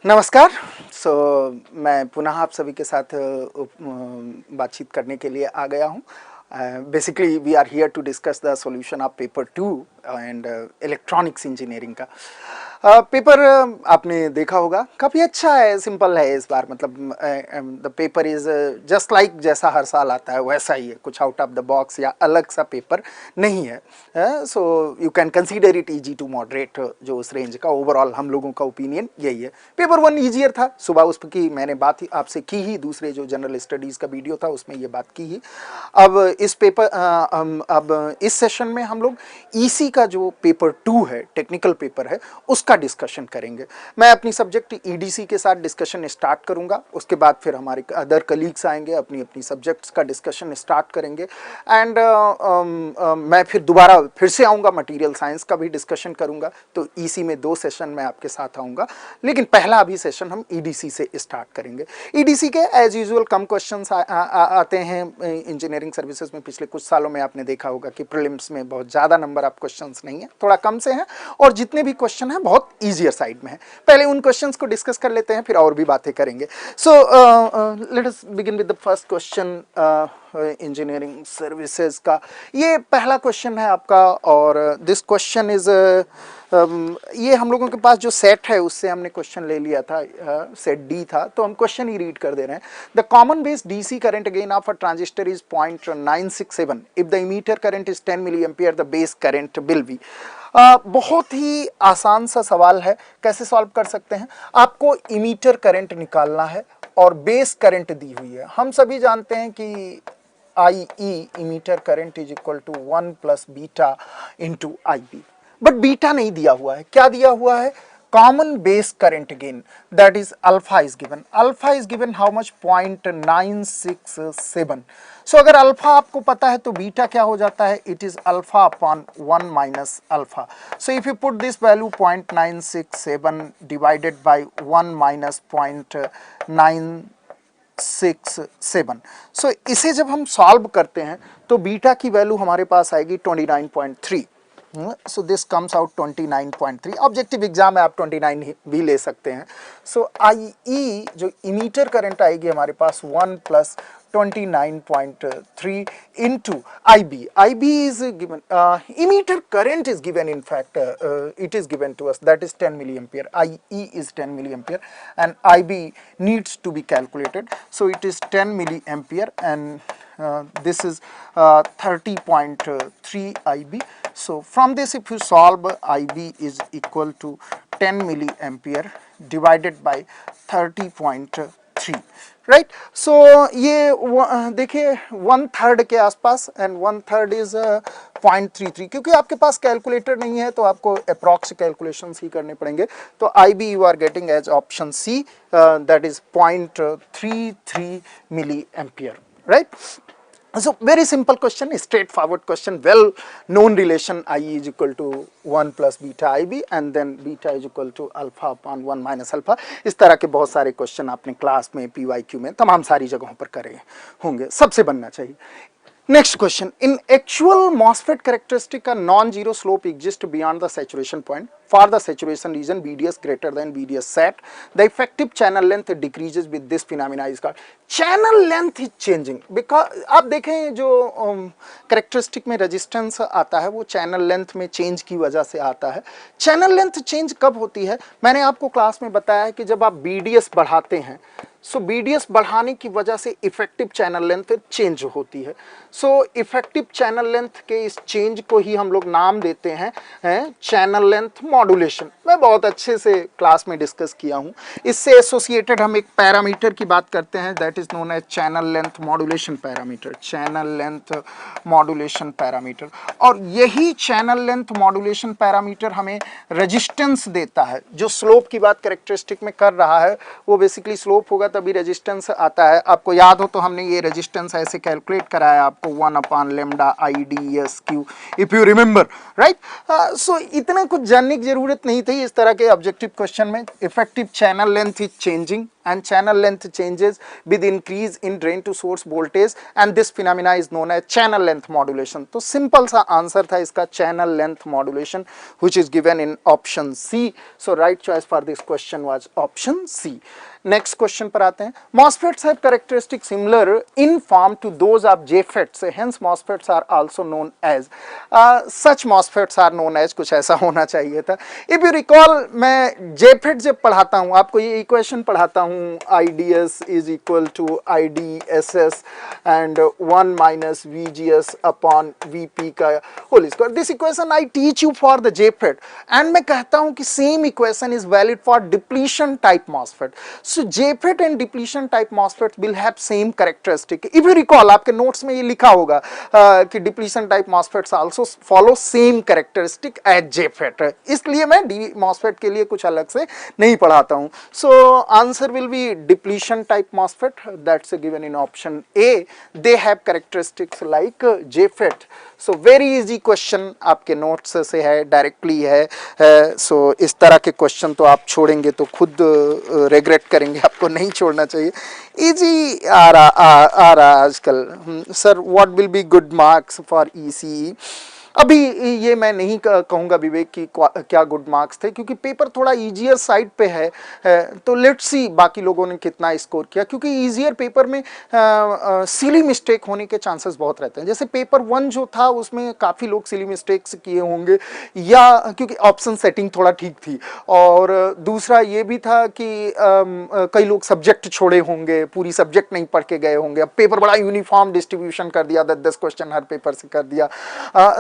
नमस्कार। मैं पुनः आप सभी के साथ बातचीत करने के लिए आ गया हूँ। Basically we are here to discuss the solution of paper 2 and electronics engineering का पेपर आपने देखा होगा, काफ़ी अच्छा है, सिंपल है इस बार। मतलब the paper is just like जैसा हर साल आता है वैसा ही है, कुछ आउट ऑफ द बॉक्स या अलग सा पेपर नहीं है। So you can consider it easy to moderate, जो उस रेंज का ओवरऑल हम लोगों का ओपिनियन यही है। पेपर 1 ईजियर था, सुबह उस की मैंने बात आपसे की ही, दूसरे जो जनरल स्टडीज़ का वीडियो था उसमें ये बात की ही। अब इस सेशन में हम लोग ईसी का जो पेपर 2 है, टेक्निकल पेपर है, उसका डिस्कशन करेंगे। मैं अपनी सब्जेक्ट ईडीसी के साथ डिस्कशन स्टार्ट करूंगा, उसके बाद फिर हमारे अदर कलीग्स आएंगे, अपनी अपनी सब्जेक्ट्स का डिस्कशन स्टार्ट करेंगे। एंड मैं फिर दोबारा फिर से आऊँगा, मटीरियल साइंस का भी डिस्कशन करूँगा। तो ईसी में 2 सेशन मैं आपके साथ आऊँगा, लेकिन पहला अभी सेशन हम ईडीसी से स्टार्ट करेंगे। ईडीसी के एज यूजुअल कम क्वेश्चंस आते हैं इंजीनियरिंग सर्विसेज में। पिछले कुछ सालों में आपने देखा होगा कि प्रीलिम्स में बहुत ज़्यादा नंबर ऑफ क्वेश्चंस नहीं है, थोड़ा कम से हैं, और जितने भी क्वेश्चन हैं बहुत ईजियर साइड में है। पहले उन क्वेश्चंस को डिस्कस कर लेते हैं, फिर और भी बातें करेंगे। So let us begin with the first question engineering services का। ये पहला क्वेश्चन है आपका, और दिस क्वेश्चन इज ये हम लोगों के पास जो सेट है उससे हमने क्वेश्चन ले लिया था, सेट डी था, तो हम क्वेश्चन ही रीड कर दे रहे हैं। The common base DC current gain of a transistor is 0.967 if the emitter current is 10 milli ampere, the base current will be. बहुत ही आसान सा सवाल है, कैसे सॉल्व कर सकते हैं। आपको इमीटर करंट निकालना है और बेस करंट दी हुई है। हम सभी जानते हैं कि I E emitter current is equal to 1 plus beta into I B, but beta नहीं दिया हुआ है। क्या दिया हुआ है? Common base current gain, that is alpha is given. Alpha is given how much? 0.967। So अगर अल्फा आपको पता है तो बीटा क्या हो जाता है? It is alpha upon 1 minus alpha. So if you put this value 0.967 divided by 1 minus 0.967, सो इसे जब हम सॉल्व करते हैं तो बीटा की वैल्यू हमारे पास आएगी 29.3। So this comes out 29.3। Objective exam में आप 29 भी ले सकते हैं। सो आई ई जो इमीटर करंट आएगी हमारे पास 1 plus 29.3 into IB. IB is given, emitter current is given, in fact, it is given to us, that is 10 milliampere. IE is 10 milliampere and IB needs to be calculated. So it is 10 milliampere and this is 30.3 IB. So from this if you solve, IB is equal to 10 milliampere divided by 30.3, right. So ये देखिए 1/3 के आसपास, and 1/3 is 0.33। क्योंकि आपके पास calculator नहीं है तो आपको अप्रॉक्स कैलकुलेशंस ही करने पड़ेंगे। तो I B you are getting as option C, that is 0.33 milli ampere, right. So very simple question, straightforward question, well known relation I is equal to 1 plus beta IB and then beta is equal to alpha upon 1 minus alpha। इस तरह के बहुत सारे question आपने class में, PYQ में, तमाम सारी जगहों पर करे होंगे, सबसे बनना चाहिए। Next question, in actual MOSFET characteristic a non-zero slope exists beyond the saturation point. For the saturation region VDS greater than VDS set, the effective channel length decreases with this phenomena is called channel length is changing। because आप देखें जो characteristic में resistance आता है वो channel length में change की वजह से आता है। channel length change कब होती है? मैंने आपको क्लास में बताया है कि जब आप VDS बढ़ाते हैं, सो BDS बढ़ाने की वजह से इफेक्टिव चैनल लेंथ चेंज होती है। सो इफेक्टिव चैनल लेंथ के इस चेंज को ही हम लोग नाम देते हैं चैनल लेंथ मॉड्यूलेशन। मैं बहुत अच्छे से क्लास में डिस्कस किया हूँ। इससे एसोसिएटेड हम एक पैरामीटर की बात करते हैं, that is known as channel length modulation parameter, channel length modulation parameter. और यही चैनल लेंथ मॉड्यूलेशन पैरामीटर हमें रेजिस्टेंस देता है। जो स्लोप की बात कैरेक्टरिस्टिक में कर रहा है वो बेसिकली स्लोप होगा तभी रेजिस्टेंस आता है। आपको याद हो तो हमने ये रेजिस्टेंस ऐसे कैलकुलेट कराया आपको, 1 upon lambda IDSQ, if you remember, right. So इतना कुछ जानने की जरूरत नहीं थी इस तरह के ऑब्जेक्टिव क्वेश्चन में। Effective channel length is changing and channel length changes with increase in drain to source voltage and this phenomena is known as channel length modulation. तो सिंपल सा आंसर था इसका channel length modulation which is given in option C. So right choice for this question was option C. Next question पर आते हैं. MOSFETs have characteristics similar in form to those of JFETs, hence MOSFETs are also known as. Such MOSFETs are known as, कुछ ऐसा होना चाहिए था. If you recall, मैं JFET जब पढ़ाता हूँ आपको ये इक्वेशन पढ़ाता हूँ, IDS is equal to IDSS and 1 minus VGS upon VP का whole square. This equation I teach you for the JFET and मैं कहता हूँ कि same equation is valid for depletion type MOSFET. So JFET and depletion type MOSFET will have same characteristic. If you recall, आपके notes में ये लिखा होगा कि depletion type MOSFETs also follow same characteristic as JFET. इसलिए मैं MOSFET के लिए कुछ अलग से नहीं पढ़ाता हूँ. So answer will be depletion type MOSFET. That's given in option A. They have characteristics like JFET. So very easy question आपके नोट्स से है, डायरेक्टली है. So इस तरह के क्वेश्चन तो आप छोड़ेंगे तो खुद रिग्रेट करेंगे, आपको नहीं छोड़ना चाहिए. इजी आ रहा आजकल. Sir what will be good marks for ECE? अभी ये मैं नहीं कहूँगा विवेक की क्या गुड मार्क्स थे, क्योंकि पेपर थोड़ा ईजियर साइड पे है. तो लेट्स सी बाकी लोगों ने कितना स्कोर किया, क्योंकि ईजियर पेपर में सिली मिस्टेक होने के चांसेस बहुत रहते हैं. जैसे पेपर 1 जो था उसमें काफ़ी लोग सिली मिस्टेक्स किए होंगे, या क्योंकि ऑप्शन सेटिंग थोड़ा ठीक थी, और दूसरा ये भी था कि कई लोग सब्जेक्ट छोड़े होंगे, पूरी सब्जेक्ट नहीं पढ़ के गए होंगे. अब पेपर बड़ा यूनिफॉर्म डिस्ट्रीब्यूशन कर दिया, 10-10 क्वेश्चन हर पेपर से कर दिया.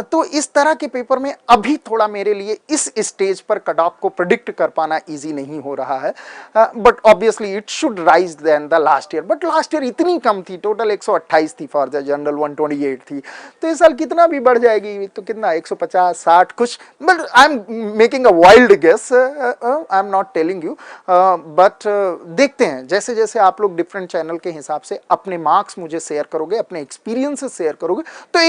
तो इस तरह के पेपर में अभी थोड़ा मेरे लिए इस स्टेज पर कट ऑफ को प्रेडिक्ट कर पाना इजी नहीं हो रहा है. But obviously it should rise then the last year. But last year इतनी कम थी, टोटल 128 थी फॉर द जनरल, 128 थी. तो इस साल कितना भी बढ़ जाएगी, तो कितना 150 60 कुछ. But I am making a wild guess, I am not telling you. But देखते हैं, जैसे जैसे आप लोग डिफरेंट चैनल के हिसाब से अपने मार्क्स मुझे शेयर करोगे, अपने एक्सपीरियंसेस शेयर करोगे, तो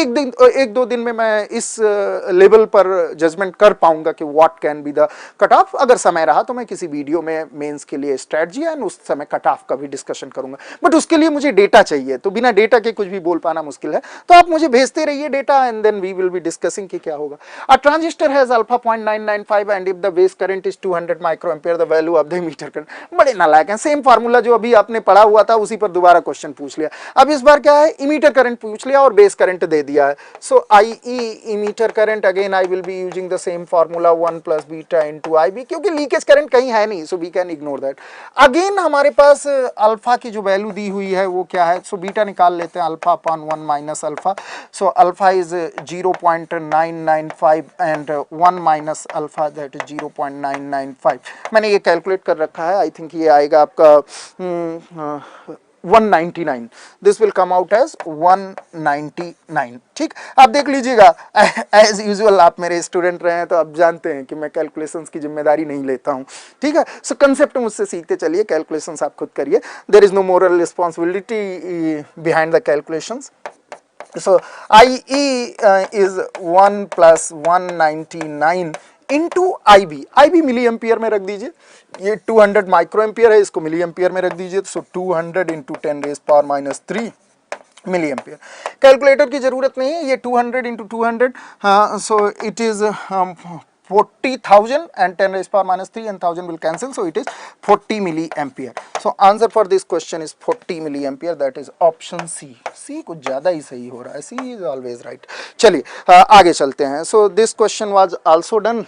एक दो दिन में मैं इस लेवल पर जजमेंट कर पाऊंगा कि what can be the cut off. अगर समय रहा तो मैं किसी वीडियो में मेंस के लिए स्ट्रेटजी एंड उस समय कट ऑफ का भी डिस्कशन करूंगा. बट उसके लिए मुझे डेटा चाहिए, तो बिना डेटा के कुछ भी बोल पाना मुश्किल है. तो आप मुझे भेजते रहिए data and then we will be discussing कि क्या होगा. A transistor has alpha 0.995 and if the base current is 200 microampere the value of the emitter current. बड़े नालायक हैं. सेम फार्मूला जो अभी आपने पढ़ा हुआ था उसी पर दोबारा क्वेश्चन पूछ लिया. अब इस बार क्या है, इमीटर करंट पूछ लिया और बेस करंट दे दिया है. So IE emitter current, again I will be using the same formula 1 plus beta into IB, क्योंकि लीकेज करंट कहीं है नहीं, so we can ignore that. Again हमारे पास अल्फा की जो वैल्यू दी हुई है वो क्या है, सो बीटा निकाल लेते हैं, alpha upon 1 minus alpha. So alpha is 0.995 and 1 minus alpha that is 0.995. मैंने ये कैलकुलेट कर रखा है. आई थिंक ये आएगा आपका 199. This will come out as 199. ठीक, आप देख लीजिएगा. एज यूजुअल आप मेरे स्टूडेंट रहे हैं तो आप जानते हैं कि मैं कैलकुलेशंस की जिम्मेदारी नहीं लेता हूं. ठीक है, सो कंसेप्ट मुझसे सीखते चलिए, कैलकुलेशंस आप खुद करिए. There is no moral responsibility behind the calculations. So IE is 1 plus 199 into IB milli ampere में रख दीजिए. ये 200 माइक्रो एम्पियर है, इसको मिली एम्पियर में रख दीजिए. सो 200 इंटू 10⁻³ मिली एम्पियर. कैलकुलेटर की जरूरत नहीं है, ये 200 into 200. So it is 40,000 and 10⁻³ and 1000 will cancel, so it is 40 milliampere. So answer for this question is 40 milliampere, that is option C. C कुछ ज़्यादा ही सही हो रहा है, C is always right. चलिए आगे चलते हैं. So this question was also done,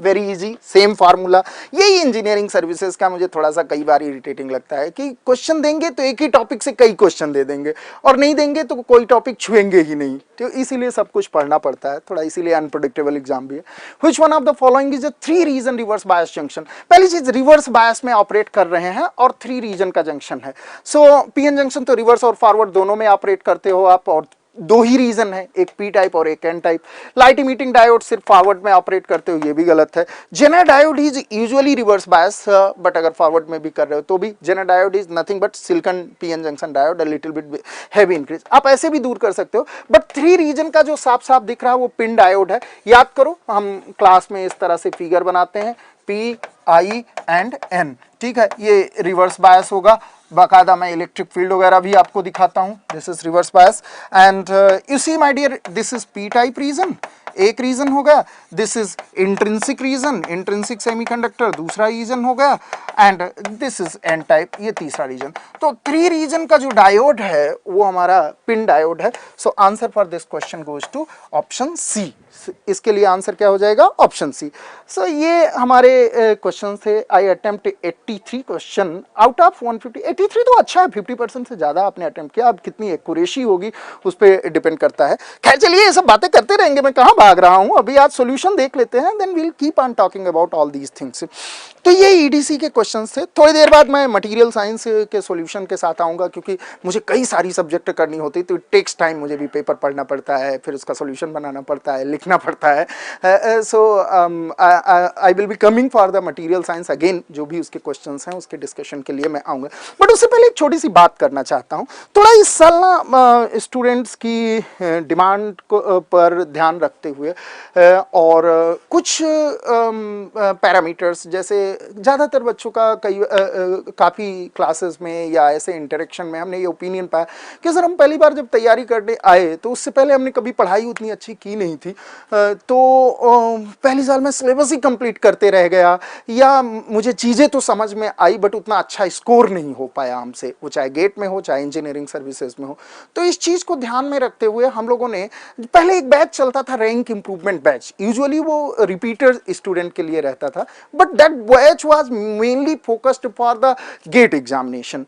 very easy, same formula. यही इंजीनियरिंग सर्विसेज का मुझे थोड़ा सा कई बार इरिटेटिंग लगता है कि क्वेश्चन देंगे तो एक ही टॉपिक से कई क्वेश्चन दे देंगे, और नहीं देंगे तो कोई टॉपिक छुएंगे ही नहीं. तो इसीलिए सब कुछ पढ़ना पड़ता है थोड़ा, इसीलिए अनप्रेडिक्टेबल एग्जाम भी है. Which one of the following is a 3 region reverse bias junction? पहली चीज, रिवर्स बायस में ऑपरेट कर रहे हैं और 3 रीजन का जंक्शन है. सो PN जंक्शन तो रिवर्स और फॉरवर्ड दोनों में ऑपरेट करते हो आप, और 2 ही रीजन है, एक P टाइप और एक N type. Light emitting diode सिर्फ फॉरवर्ड में ऑपरेट करते हो, ये भी गलत है. Zener diode is usually reverse bias, but अगर फॉरवर्ड में भी कर रहे हो तो भी. Zener diode is nothing but silicon PN junction diode, a little bit heavy increase. आप ऐसे भी दूर कर सकते हो, बट 3 रीजन का जो साफ साफ दिख रहा है वो पिन डायोड है. याद करो, हम क्लास में इस तरह से फिगर बनाते हैं, P I एंड N, ठीक है। ये रिवर्स बायस होगा, बाकायदा मैं इलेक्ट्रिक फील्ड वगैरह भी आपको दिखाता हूं। This is reverse bias and you see my dear, this is P type region, एक रीजन हो गया। This is intrinsic region, intrinsic semiconductor दूसरा रीजन हो गया and this is N type, ये तीसरा रीजन। तो 3 रीजन का जो डायोड है वो हमारा पिन डायोड है। So answer for this question goes to option C. इसके लिए आंसर क्या हो जाएगा? Option C. सो ये हमारे क्वेश्चन थे। आई अटेम्प्ट 83 क्वेश्चन आउट ऑफ 150। 83 तो अच्छा है, 50% से ज्यादा आपने अटेम्प्ट किया। अब कितनी एक्यूरेसी होगी उस पर डिपेंड करता है। खैर चलिए, ये सब बातें करते रहेंगे, मैं कहाँ भाग रहा हूँ। अभी आज सॉल्यूशन देख लेते हैं, then we'll keep on talking about all these things. तो ये ईडीसी के क्वेश्चंस थे। थोड़ी देर बाद मैं मटेरियल साइंस के सॉल्यूशन के साथ आऊँगा, क्योंकि मुझे कई सारी सब्जेक्ट करनी होती है, तो इट टेक्स टाइम। मुझे भी पेपर पढ़ना पड़ता है, फिर उसका सॉल्यूशन बनाना पड़ता है, लिखना पड़ता है। So I will be coming for the material science again. जो भी उसके क्वेश्चंस हैं उसके डिस्कशन के लिए मैं आऊँगा। बट उससे पहले एक छोटी सी बात करना चाहता हूँ। थोड़ा इस साल ना स्टूडेंट्स की डिमांड पर ध्यान रखते हुए और कुछ पैरामीटर्स, जैसे ज़्यादातर बच्चों का काफ़ी क्लासेस में या ऐसे इंटरेक्शन में हमने ये ओपिनियन पाया कि सर, हम पहली बार जब तैयारी करने आए तो उससे पहले हमने कभी पढ़ाई उतनी अच्छी की नहीं थी, तो पहली साल में सिलेबस ही कंप्लीट करते रह गया, या मुझे चीज़ें तो समझ में आई बट उतना अच्छा स्कोर नहीं हो पाया हमसे, वो चाहे गेट में हो चाहे इंजीनियरिंग सर्विसेज में हो। तो इस चीज़ को ध्यान में रखते हुए हम लोगों ने पहले एक बैच चलता था, रैंक इंप्रूवमेंट बैच। यूजुअली वो रिपीटर स्टूडेंट के लिए रहता था, but that batch was mainly focused for the GATE examination.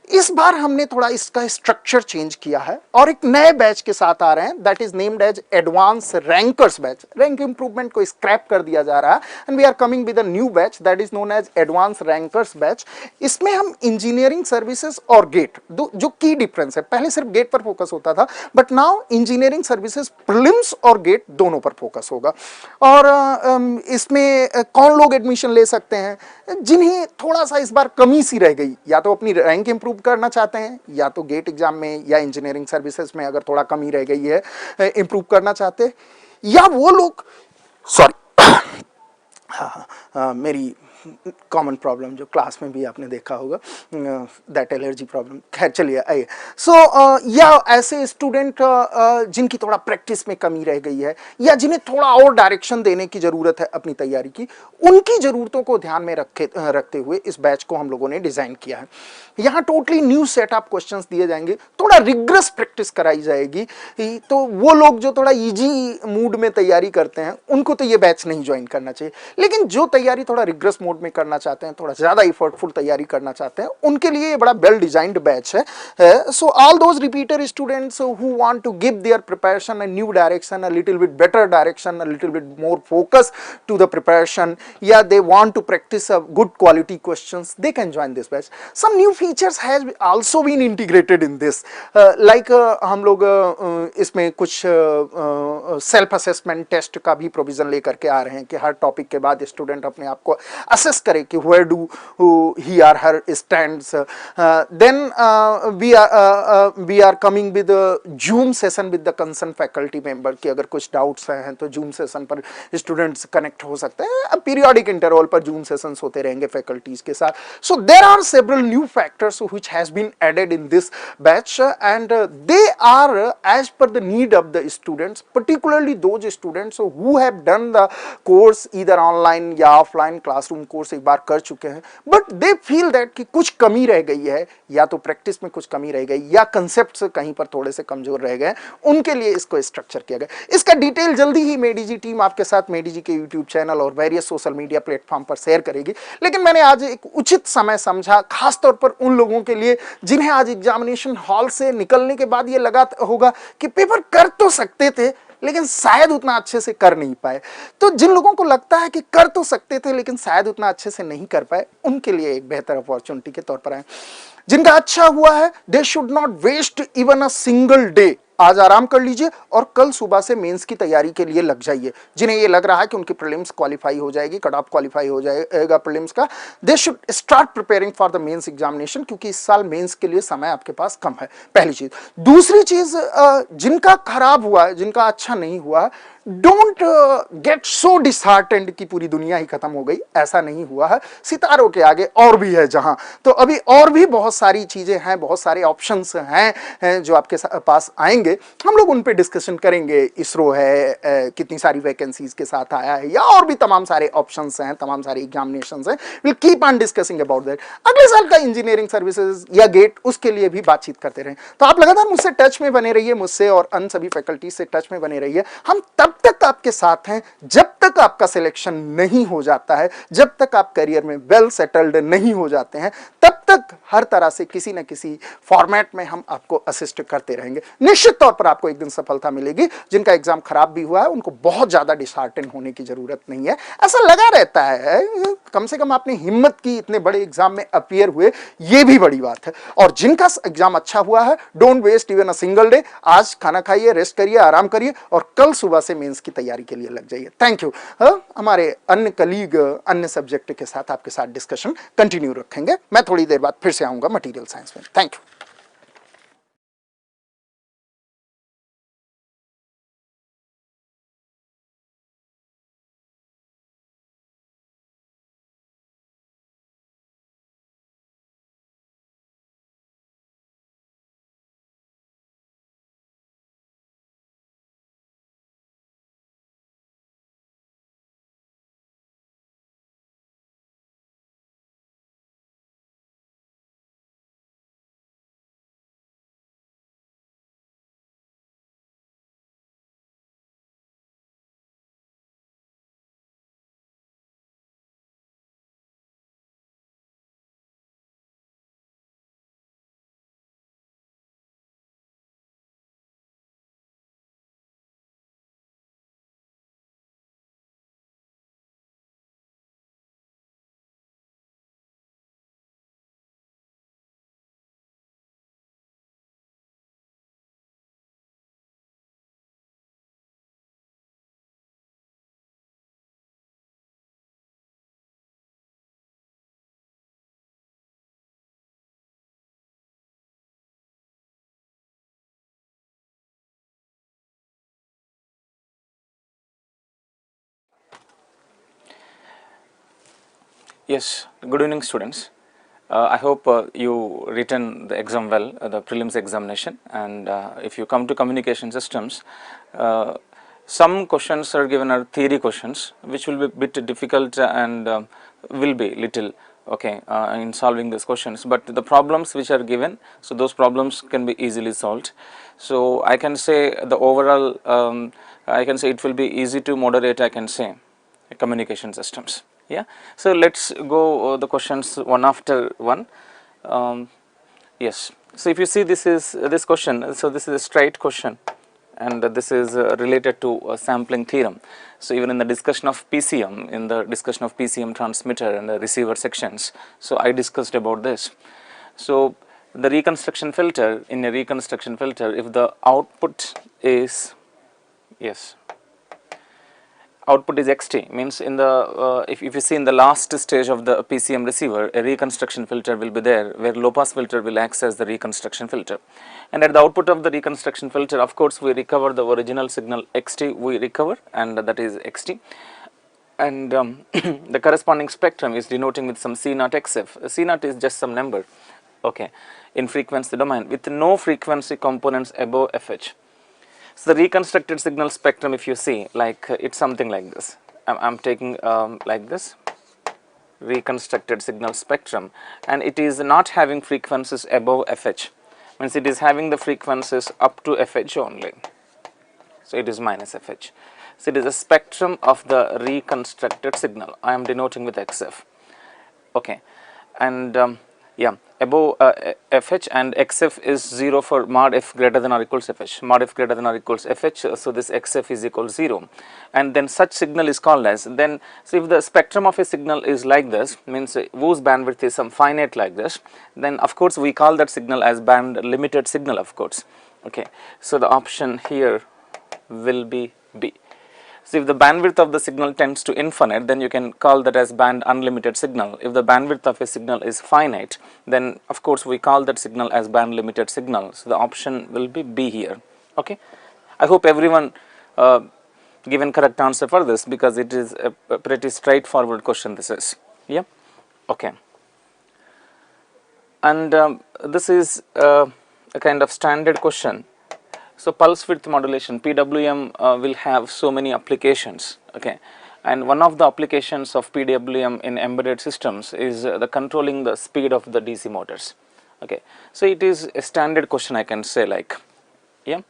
इस बार हमने थोड़ा इसका स्ट्रक्चर चेंज किया है और एक नए बैच के साथ आ रहे हैं, that is named as advance rankers batch. Rank improvement को स्क्रैप कर दिया जा रहा है and we are coming with a new batch that is known as advance rankers batch. इसमें हम इंजीनियरिंग सर्विसेज और गेट, जो की डिफरेंस है, पहले सिर्फ गेट पर फोकस होता था, but now engineering services prelims और गेट दोनों पर फोकस होगा। और इसमें कौन लोग एडमिशन ले सकते हैं? जिन्हें थोड़ा सा इस बार कमी सी रह गई, या तो अपनी रैंक इंप्रूव करना चाहते हैं, या तो गेट एग्जाम में या इंजीनियरिंग सर्विसेज में अगर थोड़ा कमी रह गई है इंप्रूव करना चाहते हैं, या वो लोग, सॉरी मेरी कॉमन प्रॉब्लम जो क्लास में भी आपने देखा होगा, दैट एलर्जी प्रॉब्लम। खैर चलिए आइए। सो या ऐसे स्टूडेंट जिनकी थोड़ा प्रैक्टिस में कमी रह गई है, या जिन्हें थोड़ा और डायरेक्शन देने की जरूरत है अपनी तैयारी की, उनकी जरूरतों को ध्यान में रखते हुए इस बैच को हम लोगों ने डिजाइन किया है। यहाँ totally new set of questions दिए जाएंगे, थोड़ा रिग्रेस प्रैक्टिस कराई जाएगी। तो वो लोग जो थोड़ा इजी मूड में तैयारी करते हैं उनको तो ये बैच नहीं ज्वाइन करना चाहिए, लेकिन जो तैयारी थोड़ा रिग्रेस मोड में करना चाहते हैं, थोड़ा ज्यादा इफर्टफुल तैयारी करना चाहते हैं, उनके लिए ये बड़ा वेल डिजाइंड बैच है। So all those repeater students who want to give their preparation a new direction, a little bit better direction, a little bit more focus to the preparation, या they want to practice a good quality questions, they can join this batch. Some new features has also been integrated in this, like हम लोग इसमें कुछ self assessment test का भी provision लेकर के आ रहे हैं कि हर टॉपिक के बाद स्टूडेंट अपने आप को असेस करे कि where do he or her stands. Then we are coming with a Zoom session with the concerned faculty member कि अगर कुछ डाउट्स हैं तो Zoom सेशन पर स्टूडेंट्स कनेक्ट हो सकते हैं। पीरियोडिक इंटरवल पर Zoom सेशंस होते रहेंगे फैकल्टीज के साथ। So there are several new factors which has been added in this batch and they are as per the need of the students, particularly those students who have done the course either online या offline classroom course एक बार कर चुके हैं, but they feel that कि कुछ कमी रह गई है, या तो प्रैक्टिस में कुछ कमी रह गई या कंसेप्ट्स कहीं पर थोड़े से कमजोर रह गए, उनके लिए इसको स्ट्रक्चर किया गया। इसका डिटेल जल्दी ही मेडी जी टीम आपके साथ मेडी जी के यूट्यूब चैनल और वेरियस सोशल मीडिया प्लेटफॉर्म पर शेयर करेगी, लेकिन मैंने आज एक उचित समय समझा, खासतौर पर उन लोगों के लिए जिन्हें आज एग्जामिनेशन हॉल से निकलने के बाद ये लगा होगा कि पेपर कर तो सकते थे लेकिन शायद उतना अच्छे से कर नहीं पाए। तो जिन लोगों को लगता है कि कर तो सकते थे लेकिन शायद उतना अच्छे से नहीं कर पाए, उनके लिए एक बेहतर अपॉर्चुनिटी के तौर पर आए। जिनका अच्छा हुआ है, they should not waste even a single day. आज आराम कर लीजिए और कल सुबह से मेंस की तैयारी के लिए लग जाइए। जिन्हें ये लग रहा है कि उनकी प्रीलिम्स क्वालिफाई हो जाएगी, कट ऑफ क्वालिफाई हो जाएगा प्रीलिम्स का, they should start preparing for the mains examination, क्योंकि इस साल मेंस के लिए समय आपके पास कम है। पहली चीज। दूसरी चीज, जिनका खराब हुआ है, जिनका अच्छा नहीं हुआ, डोंट गेट सो डिसहार्टेंड कि पूरी दुनिया ही खत्म हो गई, ऐसा नहीं हुआ है। सितारों के आगे और भी है जहां, तो अभी और भी बहुत सारी चीजें हैं, बहुत सारे ऑप्शंस हैं जो आपके पास आएंगे, हम लोग उन पे डिस्कशन करेंगे। इसरो है, कितनी सारी वैकेंसीज के साथ आया है, या और भी तमाम सारे ऑप्शंस हैं, तमाम सारे एग्जामिनेशंस हैं, will keep on discussing about that. अगले साल का इंजीनियरिंग सर्विसेज या गेट, उसके लिए भी बातचीत करते रहें। तो आप लगातार मुझसे टच में बने रहिए, मुझसे और अन्य सभी फैकल्टीज से टच में बने रहिए। हम तब तक आपके साथ हैं जब तक आपका सिलेक्शन नहीं हो जाता है, जब तक आप करियर में वेल सेटल्ड नहीं हो जाते हैं, तब तक हर तरह से किसी न किसी फॉर्मेट में हम आपको असिस्ट करते रहेंगे। निश्चित तौर पर आपको एक दिन सफलता मिलेगी। जिनका एग्जाम खराब भी हुआ है उनको बहुत ज्यादा डिसहार्टन होने की जरूरत नहीं है। ऐसा लगा रहता है, कम से कम आपने हिम्मत की, इतने बड़े एग्जाम में अपीयर हुए, ये भी बड़ी बात है। और जिनका एग्जाम अच्छा हुआ है, don't waste even a single day. आज खाना खाइए, रेस्ट करिए, आराम करिए, और कल सुबह से मेंस की तैयारी के लिए लग जाइए। Thank you. हमारे अन्य कलीग अन्य सब्जेक्ट के साथ आपके साथ डिस्कशन कंटिन्यू रखेंगे। मैं थोड़ी देर बाद फिर से आऊंगा मटेरियल साइंस में। Thank you. Yes, good evening students. I hope you written the exam well, the prelims examination, and if you come to communication systems, some questions are given are theory questions which will be a bit difficult and will be little okay in solving these questions, but the problems which are given, so those problems can be easily solved. So I can say the overall I can say it will be easy to moderate, I can say, communication systems. Yeah, so let's go the questions one after one. Yes, so if you see, this is this question, so this is a straight question, and this is related to sampling theorem. So even in the discussion of PCM, in the discussion of PCM transmitter and the receiver sections, so I discussed about this. So the reconstruction filter, in a reconstruction filter, if the output is, yes, output is xt, means in the if you see in the last stage of the PCM receiver, a reconstruction filter will be there, where low pass filter will act as the reconstruction filter, and at the output of the reconstruction filter, of course, we recover the original signal xt, we recover, and that is xt, and the corresponding spectrum is denoting with some C naught xf. C naught is just some number, okay, in frequency domain with no frequency components above fh. So the reconstructed signal spectrum, if you see, like it's something like this. I'm taking like this reconstructed signal spectrum, and it is not having frequencies above fh, means it is having the frequencies up to fh only. So it is minus fh. So it is a spectrum of the reconstructed signal. I am denoting with xf. Okay, and yeah, above fh, and xf is 0 for mod f greater than or equals fh, mod f greater than or equals fh, so this xf is equals 0, and then such signal is called as, then so if the spectrum of a signal is like this, means whose bandwidth is some finite like this, then of course we call that signal as band limited signal, of course. Okay, so the option here will be B. So if the bandwidth of the signal tends to infinite, then you can call that as band unlimited signal. If the bandwidth of a signal is finite, then of course we call that signal as band limited signal. So the option will be B here. Okay, I hope everyone given correct answer for this, because it is a pretty straightforward question this is. Yeah, okay. And this is a kind of standard question. So, pulse width modulation PWM will have so many applications, okay, and one of the applications of PWM in embedded systems is the controlling the speed of the DC motors, okay. So, it is a standard question, I can say, like, yeah.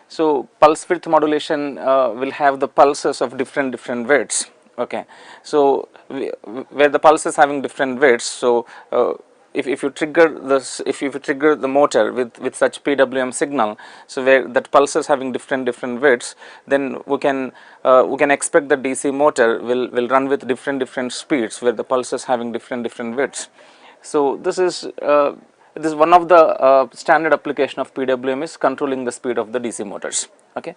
So, pulse width modulation will have the pulses of different widths, okay. So, where the pulse is having different widths, so if you trigger this, if you trigger the motor with such PWM signal, so where that pulse is having different widths, then we can expect the DC motor will run with different speeds, where the pulse is having different widths. So, this is one of the standard application of PWM is controlling the speed of the DC motors, okay.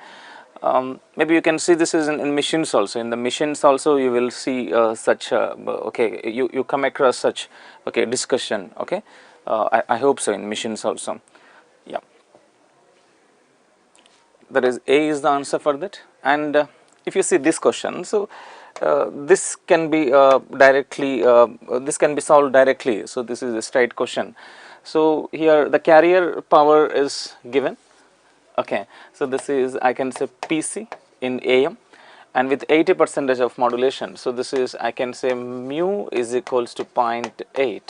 Maybe you can see this is in machines also. In the machines also you will see such okay, you come across such, okay, discussion, okay. I hope so in machines also. Yeah, that is A is the answer for that. And if you see this question, so this can be directly this can be solved directly. So, this is a straight question. So, here the carrier power is given, okay. So, this is, I can say, PC in AM, and with 80% of modulation. So, this is, I can say, mu is equals to 0.8,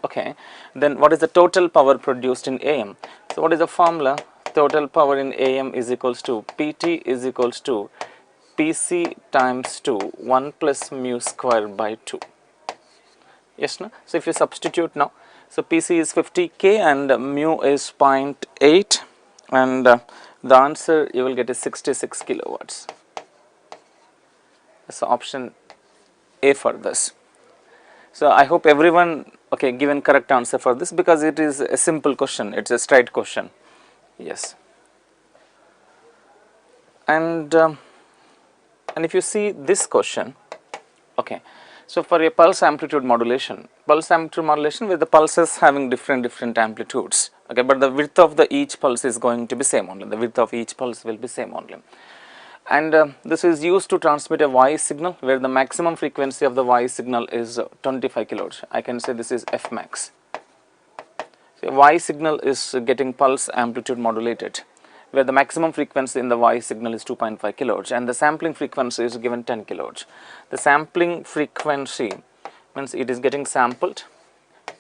okay. Then what is the total power produced in AM? So, what is the formula? Total power in AM is equals to PT is equals to PC times 2 1 plus mu square by 2. Yes, no? So, if you substitute now, so PC is 50K and mu is 0.8, and the answer you will get is 66 kilowatts. So, option A for this. So, I hope everyone, okay, given correct answer for this, because it is a simple question, it is a straight question. Yes. And if you see this question, okay. So, for a pulse amplitude modulation where the pulses having different amplitudes, okay, but the width of the each pulse is going to be same only, the width of each pulse will be same only. And this is used to transmit a voice signal where the maximum frequency of the voice signal is 25 kilohertz. I can say this is F max. So, voice signal is getting pulse amplitude modulated, where the maximum frequency in the voice signal is 2.5 kilohertz and the sampling frequency is given 10 kilohertz. The sampling frequency means it is getting sampled,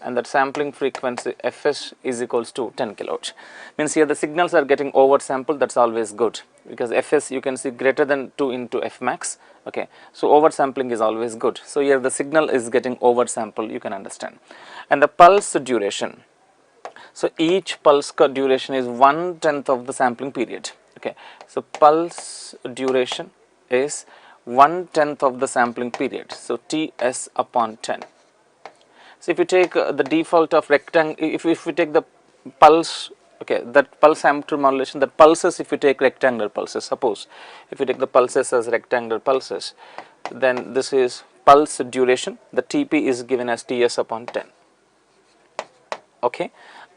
and that sampling frequency Fs is equals to 10 kilohertz. Means here the signals are getting oversampled, that is always good, because Fs you can see greater than 2 into F max, okay. So, oversampling is always good. So, here the signal is getting oversampled, you can understand. And the pulse duration, so each pulse duration is 1/10 of the sampling period, okay. So, pulse duration is 1/10 of the sampling period, so Ts upon 10. So, if you take the default of rectangle, if we take the pulse, okay, that pulse amplitude modulation, that pulses, if you take rectangular pulses, suppose if you take the pulses as rectangular pulses, then this is pulse duration, the Tp is given as Ts upon 10, okay.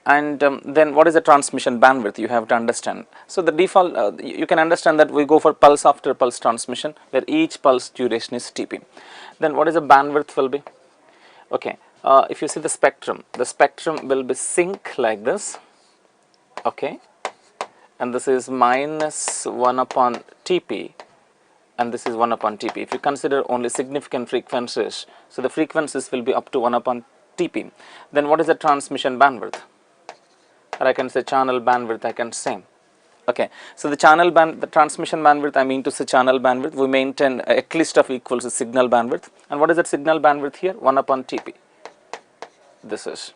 And then what is the transmission bandwidth, you have to understand. So, the default you can understand that we go for pulse after pulse transmission, where each pulse duration is Tp. Then what is the bandwidth will be, okay. If you see the spectrum will be sync like this, okay, and this is minus 1 upon Tp, and this is 1 upon Tp. If you consider only significant frequencies, so the frequencies will be up to 1 upon Tp. Then what is the transmission bandwidth, or I can say channel bandwidth, I can say, okay. So, the transmission bandwidth, I mean to say channel bandwidth, we maintain at least of equals to signal bandwidth. And what is that signal bandwidth here? 1 upon Tp, this is,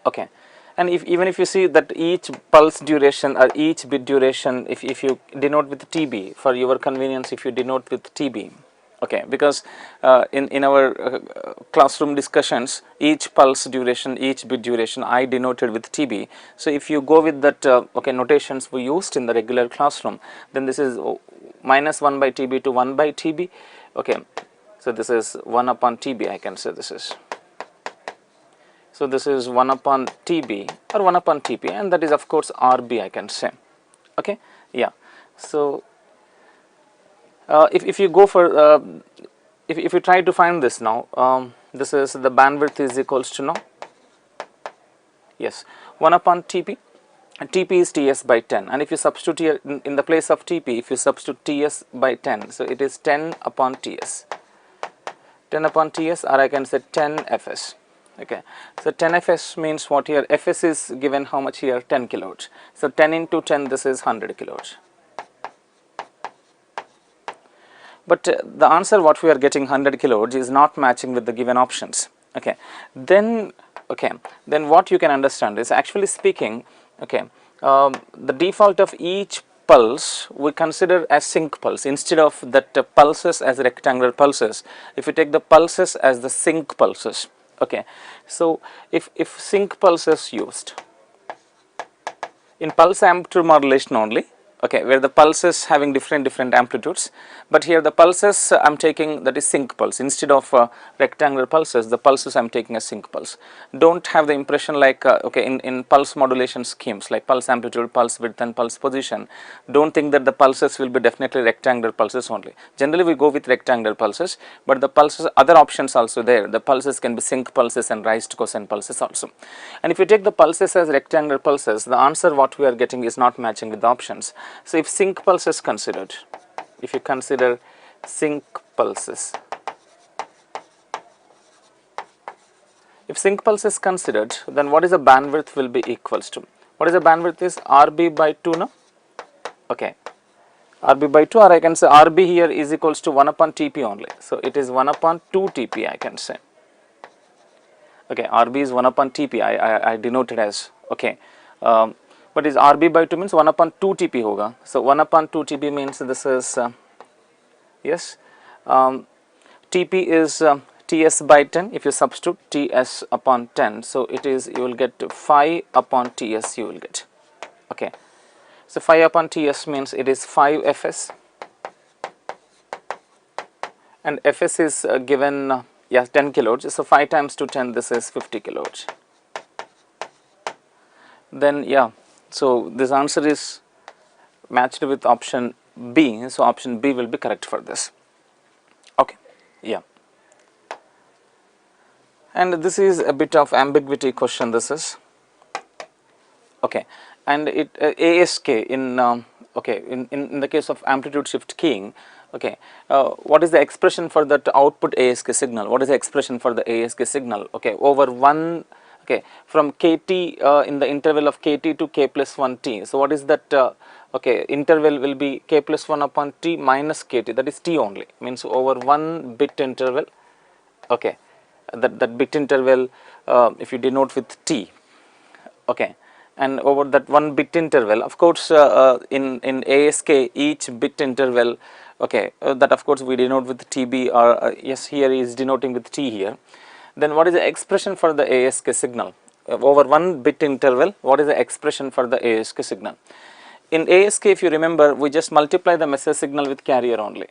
okay. And even if you see that each pulse duration or each bit duration, if you denote with TB, for your convenience, if you denote with TB, okay, because in our classroom discussions, each pulse duration, each bit duration I denoted with TB. So, if you go with that okay, notations we used in the regular classroom, then this is minus 1 by TB to 1 by TB, okay. So, this is 1 upon TB, I can say this is. So, this is 1 upon TB or 1 upon TP, and that is of course RB, I can say, okay. Yeah. So, If you go for if you try to find this now, this is the bandwidth is equals to now, yes, 1 upon Tp. And Tp is Ts by 10, and if you substitute here in the place of Tp, if you substitute Ts by 10, so it is 10 upon Ts, 10 upon Ts, or I can say 10 Fs. Okay, so 10 Fs means what here? Fs is given how much here? 10 kilohertz. So 10 into 10, this is 100 kilohertz. But the answer what we are getting 100 kilohertz is not matching with the given options. Okay, then what you can understand is, actually speaking, okay, the default of each pulse we consider as sync pulse instead of that pulses as rectangular pulses. If you take the pulses as the sync pulses, okay, so if sync pulse is used in pulse amplitude modulation only, okay, where the pulses having different amplitudes, but here the pulses I am taking, that is sync pulse instead of rectangular pulses, the pulses I am taking as sync pulse. Don't have the impression like okay, in pulse modulation schemes like pulse amplitude, pulse width and pulse position, don't think that the pulses will be definitely rectangular pulses only. Generally we go with rectangular pulses, but the pulses, other options also there, the pulses can be sync pulses and raised cosine pulses also. And if you take the pulses as rectangular pulses, the answer what we are getting is not matching with the options. So if sync pulse is considered, if you consider sync pulses, if sync pulse is considered, then what is the bandwidth will be equals to? What is the bandwidth is Rb by 2 now? Okay, Rb by 2, or I can say Rb here is equals to 1 upon Tp only. So it is 1 upon 2 Tp I can say. Okay, Rb is 1 upon Tp, I denoted as, okay. But is Rb by 2 means 1 upon 2 Tp hoga. So 1 upon 2 Tp means this is, yes, Tp is Ts by 10, if you substitute Ts upon 10. So it is, you will get 5 upon Ts you will get, okay. So 5 upon Ts means it is 5 Fs, and Fs is given, yes, 10 kilohertz. So 5 times to 10, this is 50 kilohertz. Then yeah, so this answer is matched with option B, so option B will be correct for this. Okay, yeah. And this is a bit of ambiguity question, this is, okay, and it ASK in okay, in the case of amplitude shift keying, okay, what is the expression for that output ASK signal? What is the expression for the ASK signal? Okay, over 1, okay, from kt in the interval of kt to k plus 1 t. So what is that? Okay, interval will be k plus 1 upon t minus kt, that is t only, means over 1 bit interval, okay, that bit interval if you denote with t, okay, and over that 1 bit interval, of course in ASK each bit interval, okay, that of course we denote with TB, or yes, here is denoting with t here. Then what is the expression for the ASK signal? Over 1 bit interval, what is the expression for the ASK signal? In ASK, if you remember, we just multiply the message signal with carrier only.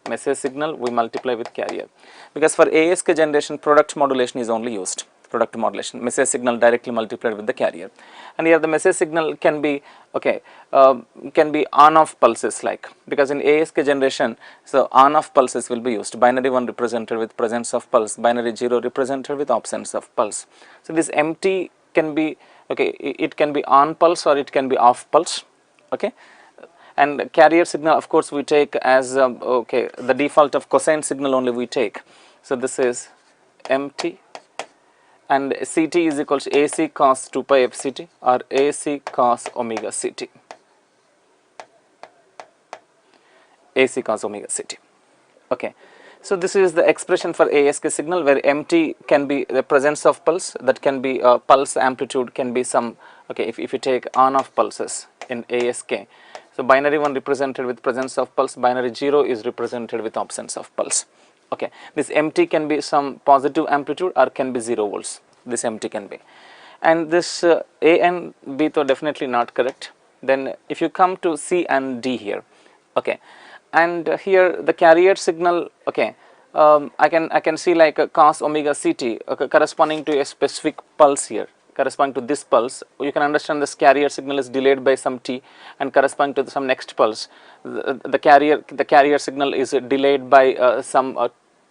Message signal we multiply with carrier, because for ASK generation product modulation is only used, product modulation, message signal directly multiplied with the carrier. And here the message signal can be, okay, can be on off pulses, like, because in ASK generation, so on off pulses will be used, binary 1 represented with presence of pulse, binary 0 represented with absence of pulse. So this empty can be, okay, it can be on pulse or it can be off pulse, okay. And carrier signal, of course, we take as okay, the default of cosine signal only we take. So this is empty, and Ct is equal to AC cos 2 pi fct or AC cos omega ct. AC cos omega ct. Okay. So this is the expression for ASK signal, where empty can be the presence of pulse, that can be pulse amplitude can be some, okay, if you take on off pulses in ASK. So binary 1 represented with presence of pulse, binary 0 is represented with absence of pulse. Okay, this empty can be some positive amplitude or can be 0 volts. This empty can be, and this A and B though definitely not correct. Then if you come to C and D here, okay, and here the carrier signal, okay, I can see like a cos omega ct, okay, corresponding to a specific pulse here, corresponding to this pulse, you can understand this carrier signal is delayed by some t, and corresponding to some next pulse, the carrier signal is delayed by some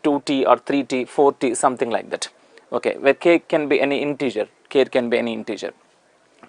2t or 3t, 4t, something like that. Okay, where k can be any integer, k can be any integer.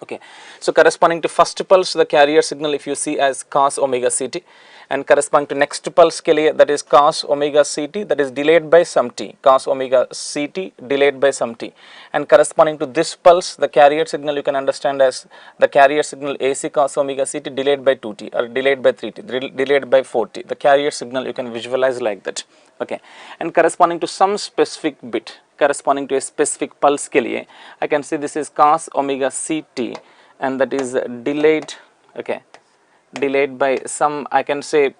Okay, so corresponding to first pulse, the carrier signal if you see as cos omega ct, and corresponding to next pulse के लिए, that is cos omega ct, that is delayed by some t, cos omega ct delayed by some t, and corresponding to this pulse, the carrier signal you can understand as the carrier signal AC cos omega ct delayed by 2t or delayed by 3t, delayed by 4t. The carrier signal you can visualize like that. Okay, and corresponding to some specific bit, corresponding to a specific pulse के लिए, I can say this is cos omega ct, and that is delayed. Okay, delayed by some, I can say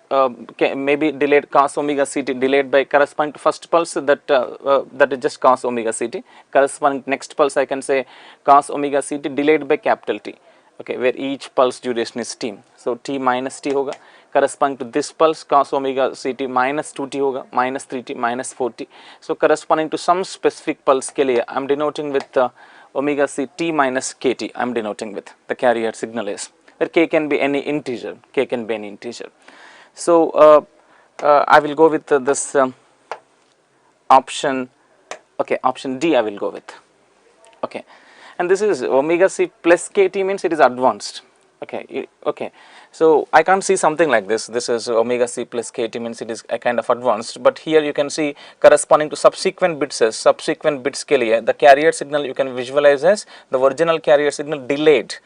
maybe delayed cos omega ct delayed by corresponding to first pulse, that that is just cos omega ct. Corresponding to next pulse, I can say cos omega ct delayed by capital T. Okay, where each pulse duration is t, so t minus t होगा. Corresponding to this pulse, cos omega ct minus 2t होगा, minus 3t, minus 4t. So corresponding to some specific pulse के लिए I am denoting with omega ct minus kt, I am denoting with the carrier signal is, where k can be any integer, k can be any integer. So I will go with this option. Okay, option D I will go with. Okay, and this is omega c plus kt means it is advanced. Okay, okay, so I can't see something like this. This is omega c plus kt means it is a kind of advanced, but here you can see corresponding to subsequent bits as subsequent bits के लिए the carrier signal you can visualize as the original carrier signal delayed,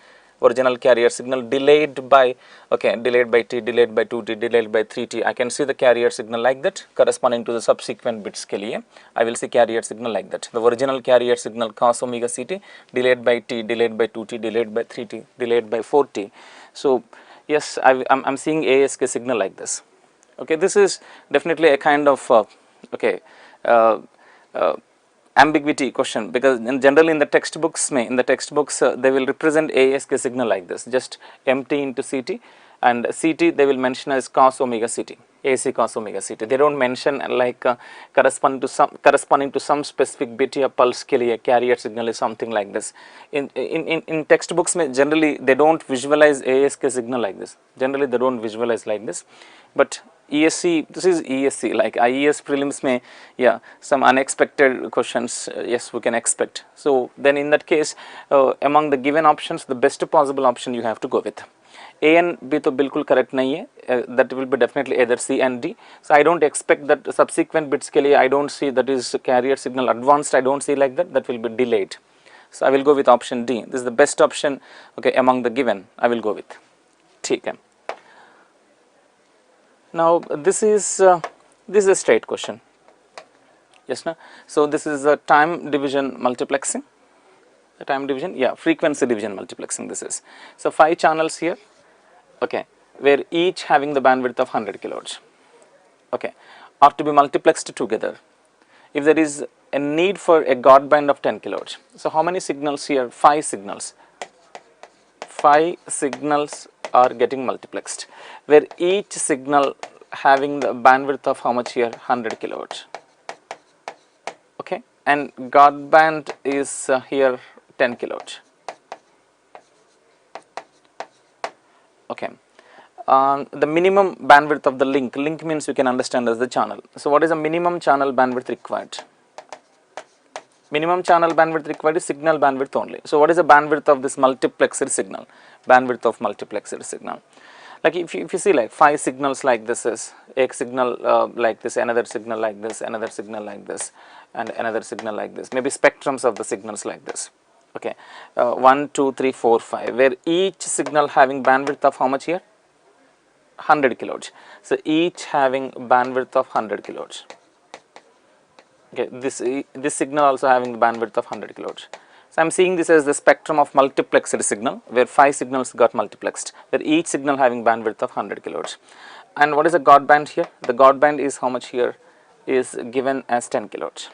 original carrier signal delayed by, okay, delayed by t, delayed by 2t, delayed by 3t. I can see the carrier signal like that. Corresponding to the subsequent bits के लिए I will see carrier signal like that. The original carrier signal cos omega ct delayed by t, delayed by 2t, delayed by 3t, delayed by 4t. So yes, I'm seeing ASK signal like this. Okay, this is definitely a kind of okay ambiguity question, because generally in the textbooks they will represent ASK signal like this, just MT into CT, and CT they will mention as cos omega CT, AC cos omega CT. They don't mention like corresponding to some specific bit or pulse के लिए carrier signal is something like this. In textbooks generally they don't visualize ASK signal like this. Generally they don't visualize like this, but ESE, this is ESE, like IES prelims may, yeah, some unexpected questions, yes, we can expect. So then in that case, among the given options, the best possible option you have to go with. A and B तो बिल्कुल correct नहीं है, that will be definitely either C and D. So I don't expect that subsequent bits के लिए I don't see that is carrier signal advanced, I don't see like that, that will be delayed. So I will go with option D. This is the best option, okay, among the given, I will go with. ठीक है. Now this is a straight question. Yes, no? So this is a time division multiplexing. The time division, yeah, frequency division multiplexing. This is so 5 channels here. Okay, where each having the bandwidth of 100 kilohertz. Okay, are to be multiplexed together. If there is a need for a guard band of 10 kilohertz, so how many signals here? 5 signals. 5 signals are getting multiplexed, where each signal having the bandwidth of how much here? 100 kilohertz. Okay, and guard band is here 10 kilohertz. Okay, the minimum bandwidth of the link means you can understand as the channel. So what is the minimum channel bandwidth required? Minimum channel bandwidth required is signal bandwidth only. So what is the bandwidth of this multiplexed signal? Bandwidth of multiplexed signal. Like if you see like 5 signals like this is a signal like this, another signal like this, another signal like this, and another signal like this. Maybe spectrums of the signals like this. Okay, 1, 2, 3, 4, 5, where each signal having bandwidth of how much here? 100 kilohertz. So each having bandwidth of 100 kilohertz. Okay, this signal also having the bandwidth of 100 kilohertz. So I am seeing this as the spectrum of multiplexed signal, where 5 signals got multiplexed, where each signal having bandwidth of 100 kilohertz. And what is the guard band here? The guard band is how much here? Is given as 10 kilohertz.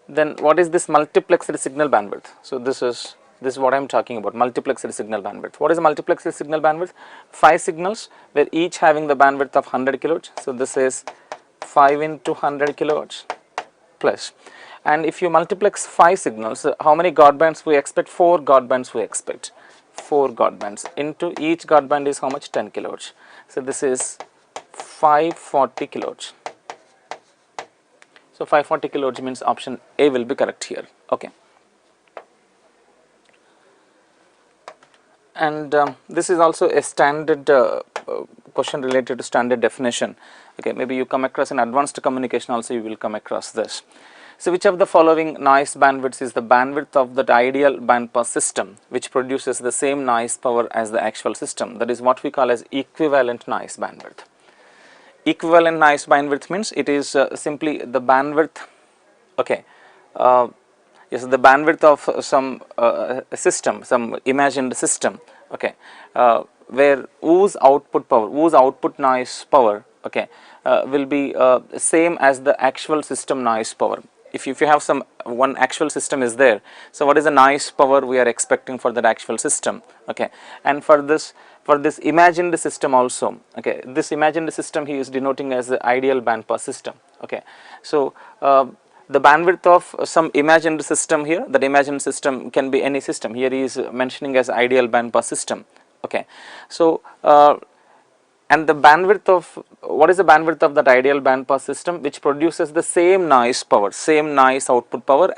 Then what is this multiplexed signal bandwidth? So this is what I am talking about, multiplexed signal bandwidth. What is the multiplexed signal bandwidth? 5 signals where each having the bandwidth of 100 kilohertz. So this is 5 into 100 kilohertz plus. and if you multiplex 5 signals, how many guard bands we expect? 4 guard bands we expect. 4 guard bands into each guard band is how much? 10 kilohertz. So this is 540 kilohertz. So 540 kilohertz means option A will be correct here. Okay. And this is also a standard question related to standard definition. Okay, maybe you come across in advanced communication also, you will come across this. So which of the following noise bandwidths is the bandwidth of that ideal bandpass system which produces the same noise power as the actual system? That is what we call as equivalent noise bandwidth. Equivalent noise bandwidth means it is simply the bandwidth, okay, yes, the bandwidth of some system, some imagined system, okay, where whose output power, whose output noise power, okay, will be same as the actual system noise power. If you have some one actual system is there, so what is the noise power we are expecting for that actual system, okay, and for this imagined system also, okay, this imagined system he is denoting as the ideal bandpass system, okay. So the bandwidth of some imagined system here, that imagined system can be any system, here he is mentioning as ideal bandpass system, okay. So and the bandwidth of, what is the bandwidth of that ideal bandpass system which produces the same noise power, same noise output power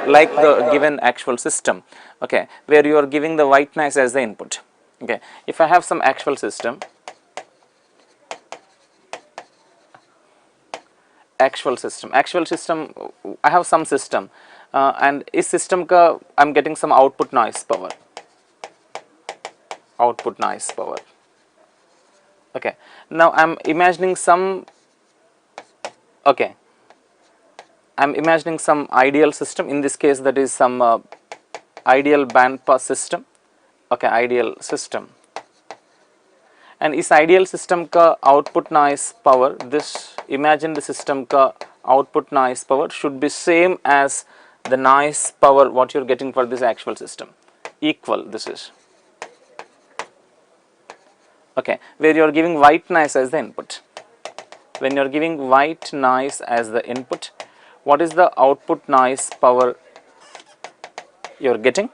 like the given actual system, okay, where you are giving the white noise as the input, okay. If I have some actual system, I have some system and is system ka I am getting some output noise power, okay. Now I am imagining some, okay, I am imagining some ideal system, in this case that is some ideal bandpass system, okay, ideal system, and is ideal system ka output noise power, this imagined system ka output noise power should be same as the noise power what you are getting for this actual system, equal this is, okay, where you are giving white noise as the input. When you are giving white noise as the input, what is the output noise power you are getting?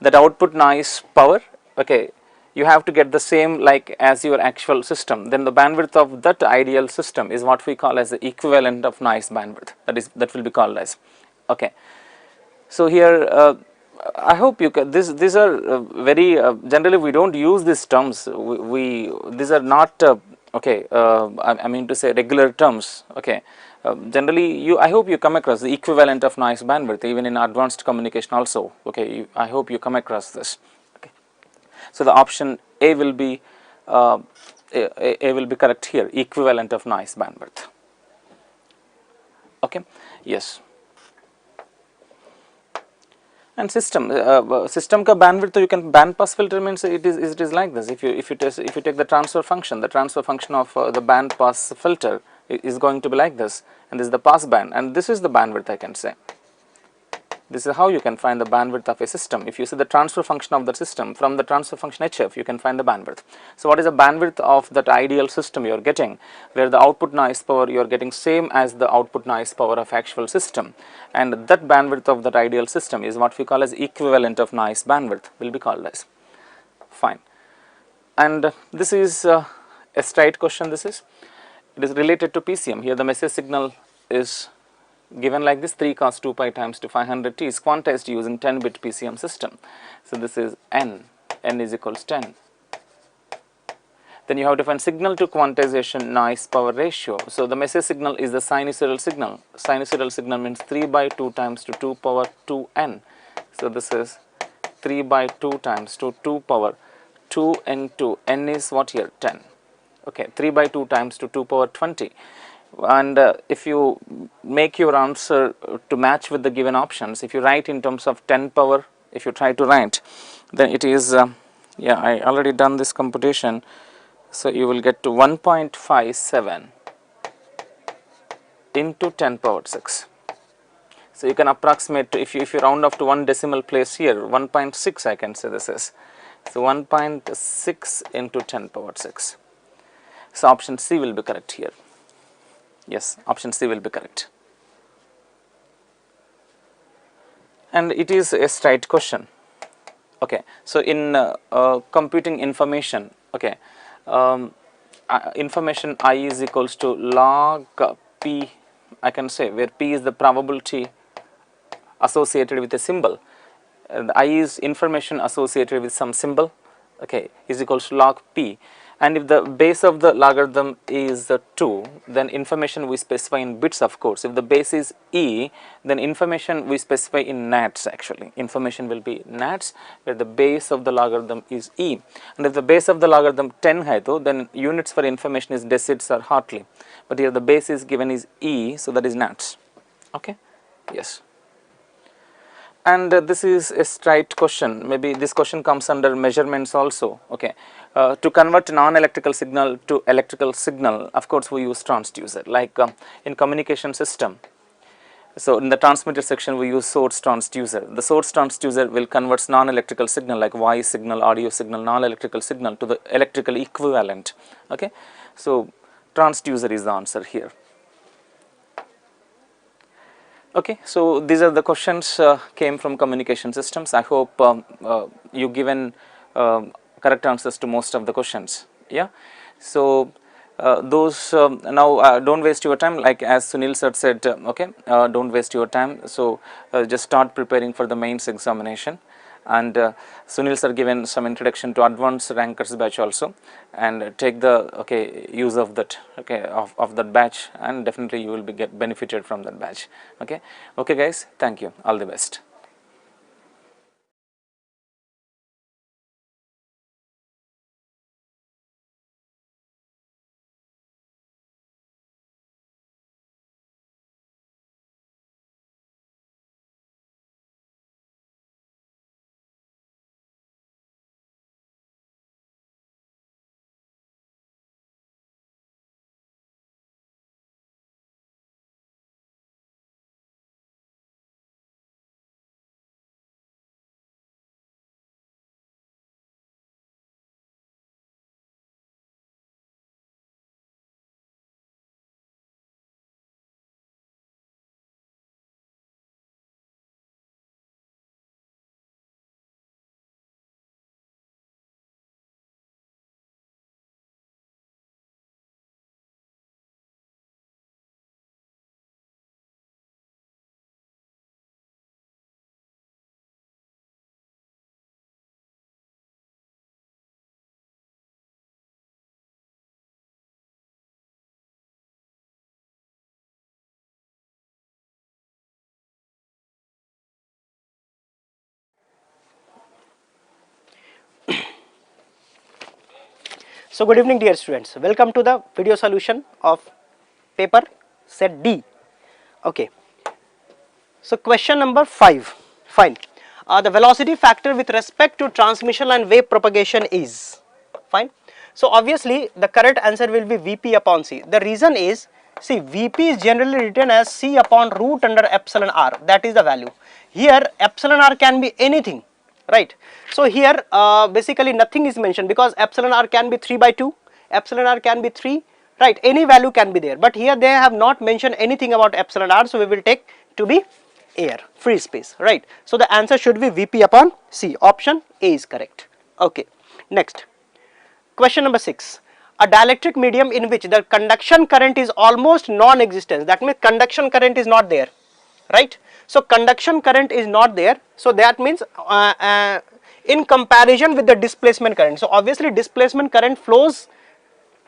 That output noise power, okay, you have to get the same like as your actual system, then the bandwidth of that ideal system is what we call as the equivalent of noise bandwidth, that will be called as, okay. So here I hope you can, these are very generally we do not use these terms, these are not okay, I mean to say regular terms, okay. Generally I hope you come across the equivalent of noise bandwidth even in advanced communication also, okay, I hope you come across this, okay. So the option A will be A will be correct here, equivalent of noise bandwidth, okay, yes. And system ka bandwidth, you can bandpass filter means it is like this. If you take the transfer function of the bandpass filter is going to be like this, and this is the pass band, and this is the bandwidth I can say. This is how you can find the bandwidth of a system. If you see the transfer function of the system, from the transfer function HF you can find the bandwidth. So what is the bandwidth of that ideal system you are getting, where the output noise power you are getting same as the output noise power of actual system, and that bandwidth of that ideal system is what we call as equivalent of noise bandwidth, will be called as. Fine. And this is a straight question, this is, it is related to PCM. Here the message signal is given like this, 3 cos 2 pi times to 500t is quantized using 10-bit PCM system. So this is n is equals 10. Then you have to find signal to quantization noise power ratio. So the message signal is the sinusoidal signal. Sinusoidal signal means 3 by 2 times to 2 power 2n. So this is 3 by 2 times to 2 power 2n2. N is what here? 10. Okay, 3 by 2 times to 2 power 20. And if you make your answer to match with the given options, if you write in terms of 10 power, if you try to write, then it is, yeah, I already done this computation. So you will get to 1.57 into 10 power 6. So you can approximate, if you round off to one decimal place here, 1.6 I can say this is. So 1.6 into 10 power 6. So option C will be correct here. Yes, option C will be correct. and it is a straight question. Okay, so in computing information, okay, information I is equals to log p, I can say, where p is the probability associated with a symbol, and I is information associated with some symbol, okay, is equals to log p. And if the base of the logarithm is 2, then information we specify in bits, of course. If the base is e, then information we specify in nats. Actually, information will be nats where the base of the logarithm is e. And if the base of the logarithm 10 hai to, then units for information is decids or Hartley, but here the base is given is e, so that is nats. Okay, yes. And this is a straight question. Maybe this question comes under measurements also. Okay, to convert non-electrical signal to electrical signal, of course we use transducer, like in communication system. So in the transmitter section we use source transducer. The source transducer will convert non-electrical signal like voice signal, audio signal, non-electrical signal to the electrical equivalent. Okay, so transducer is the answer here. Okay, so these are the questions came from communication systems. I hope you given correct answers to most of the questions. Yeah, so those now don't waste your time, like as Sunil sir said. Okay, don't waste your time. So just start preparing for the mains examination. And Sunil sir given some introduction to advanced rankers batch also, and take the use of that of that batch, and definitely you will be get benefited from that batch. Okay guys, thank you, all the best. So good evening dear students, welcome to the video solution of paper set D. Okay, so question number 5, fine. The velocity factor with respect to transmission and wave propagation is, fine. So obviously the correct answer will be Vp upon C. The reason is, see, Vp is generally written as C upon root under epsilon r, that is the value. Here epsilon r can be anything, right? So here basically nothing is mentioned because epsilon r can be 3 by 2, epsilon r can be 3, right? Any value can be there, but here they have not mentioned anything about epsilon r, so we will take to be air, free space, right? So the answer should be Vp upon C. Option A is correct. Okay, next question number 6. A dielectric medium in which the conduction current is almost non-existent, that means conduction current is not there, right? So conduction current is not there, so that means in comparison with the displacement current, so obviously displacement current flows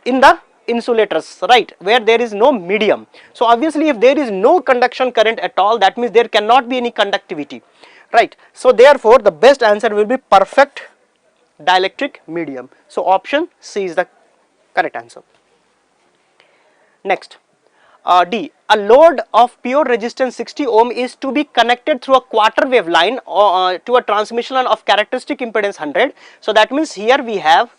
in the insulators, right, where there is no medium. So obviously if there is no conduction current at all, that means there cannot be any conductivity, right? So therefore the best answer will be perfect dielectric medium. So option C is the correct answer. Next, D. A load of pure resistance 60 ohm is to be connected through a quarter wave line to a transmission line of characteristic impedance 100. So that means here we have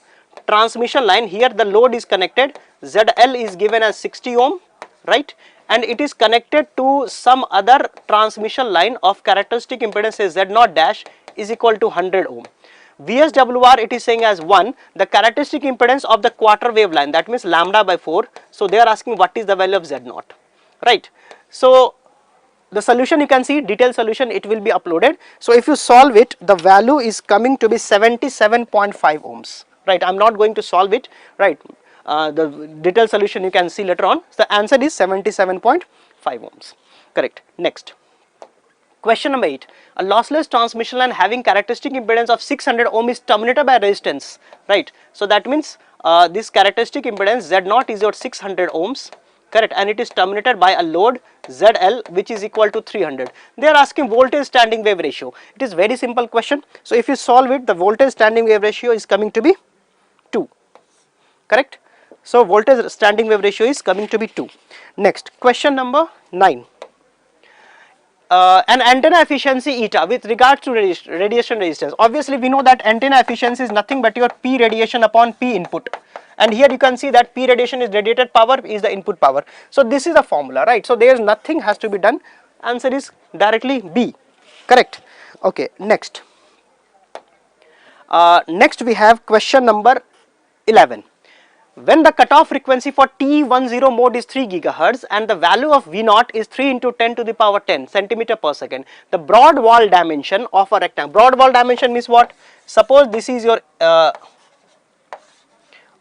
transmission line, here the load is connected, ZL is given as 60 ohm, right, and it is connected to some other transmission line of characteristic impedance say Z0 dash is equal to 100 ohm. VSWR it is saying as 1, the characteristic impedance of the quarter wave line, that means lambda by 4. So they are asking what is the value of Z0, right? So the solution you can see, detailed solution, it will be uploaded. So if you solve it, the value is coming to be 77.5 ohms, right? I am not going to solve it, right? The detailed solution you can see later on. So the answer is 77.5 ohms, correct. Next, question number 8, a lossless transmission line having characteristic impedance of 600 ohm is terminated by resistance, right? So that means this characteristic impedance Z0 is your 600 ohms, correct, and it is terminated by a load ZL which is equal to 300. They are asking voltage standing wave ratio. It is very simple question. So if you solve it, the voltage standing wave ratio is coming to be 2, correct. So voltage standing wave ratio is coming to be 2. Next, question number 9. An antenna efficiency eta with regards to radiation resistance. Obviously we know that antenna efficiency is nothing but your P radiation upon P input, and here you can see that P radiation is radiated power is the input power. So this is the formula, right? So there is nothing has to be done, answer is directly B, correct. Okay, next, next we have question number 11. When the cutoff frequency for TE10 mode is 3 gigahertz and the value of V0 is 3 into 10 to the power 10 centimeter per second, the broad wall dimension of a rectangle. Broad wall dimension means what? Suppose this is your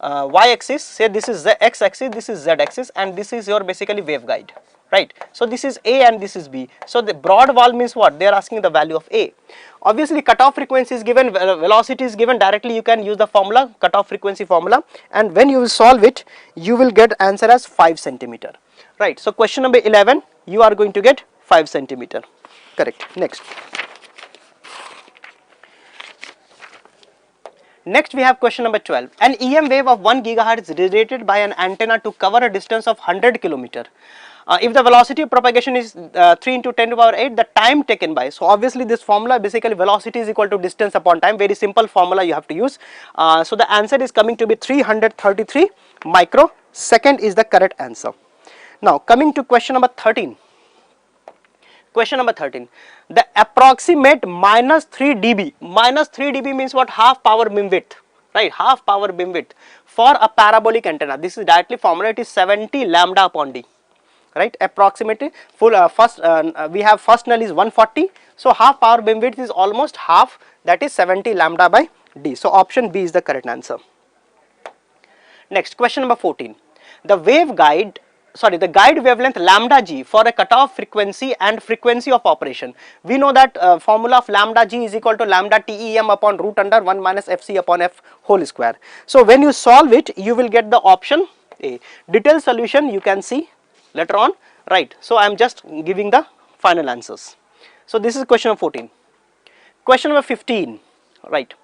y-axis, say this is the x-axis, this is z-axis, and this is your basically waveguide, right? So this is A and this is B. So the broad wall means what? They are asking the value of A. Obviously cutoff frequency is given, velocity is given, directly you can use the formula, cutoff frequency formula, and when you will solve it, you will get answer as 5 centimeter, right? So question number 11, you are going to get 5 centimeter, correct. Next. Next we have question number 12. An EM wave of 1 gigahertz is radiated by an antenna to cover a distance of 100 kilometer. If the velocity of propagation is 3 into 10 to the power 8, the time taken by, so obviously this formula basically velocity is equal to distance upon time, very simple formula you have to use. So the answer is coming to be 333 microsecond is the correct answer. Now coming to question number 13. Question number 13, the approximate minus 3 dB, minus 3 dB means what? Half power beam width, right? Half power beam width for a parabolic antenna. This is directly formula, it is 70 lambda upon D, right? Approximately full we have first null is 140, so half power beam width is almost half, that is 70 lambda by D. So option B is the correct answer. Next, question number 14, the waveguide, sorry, the guide wavelength lambda g for a cutoff frequency and frequency of operation. We know that formula of lambda g is equal to lambda TEM upon root under 1 minus FC upon F whole square. So when you solve it, you will get the option A. Detailed solution you can see later on, right? So I am just giving the final answers. So this is question number 14. Question number 15, right?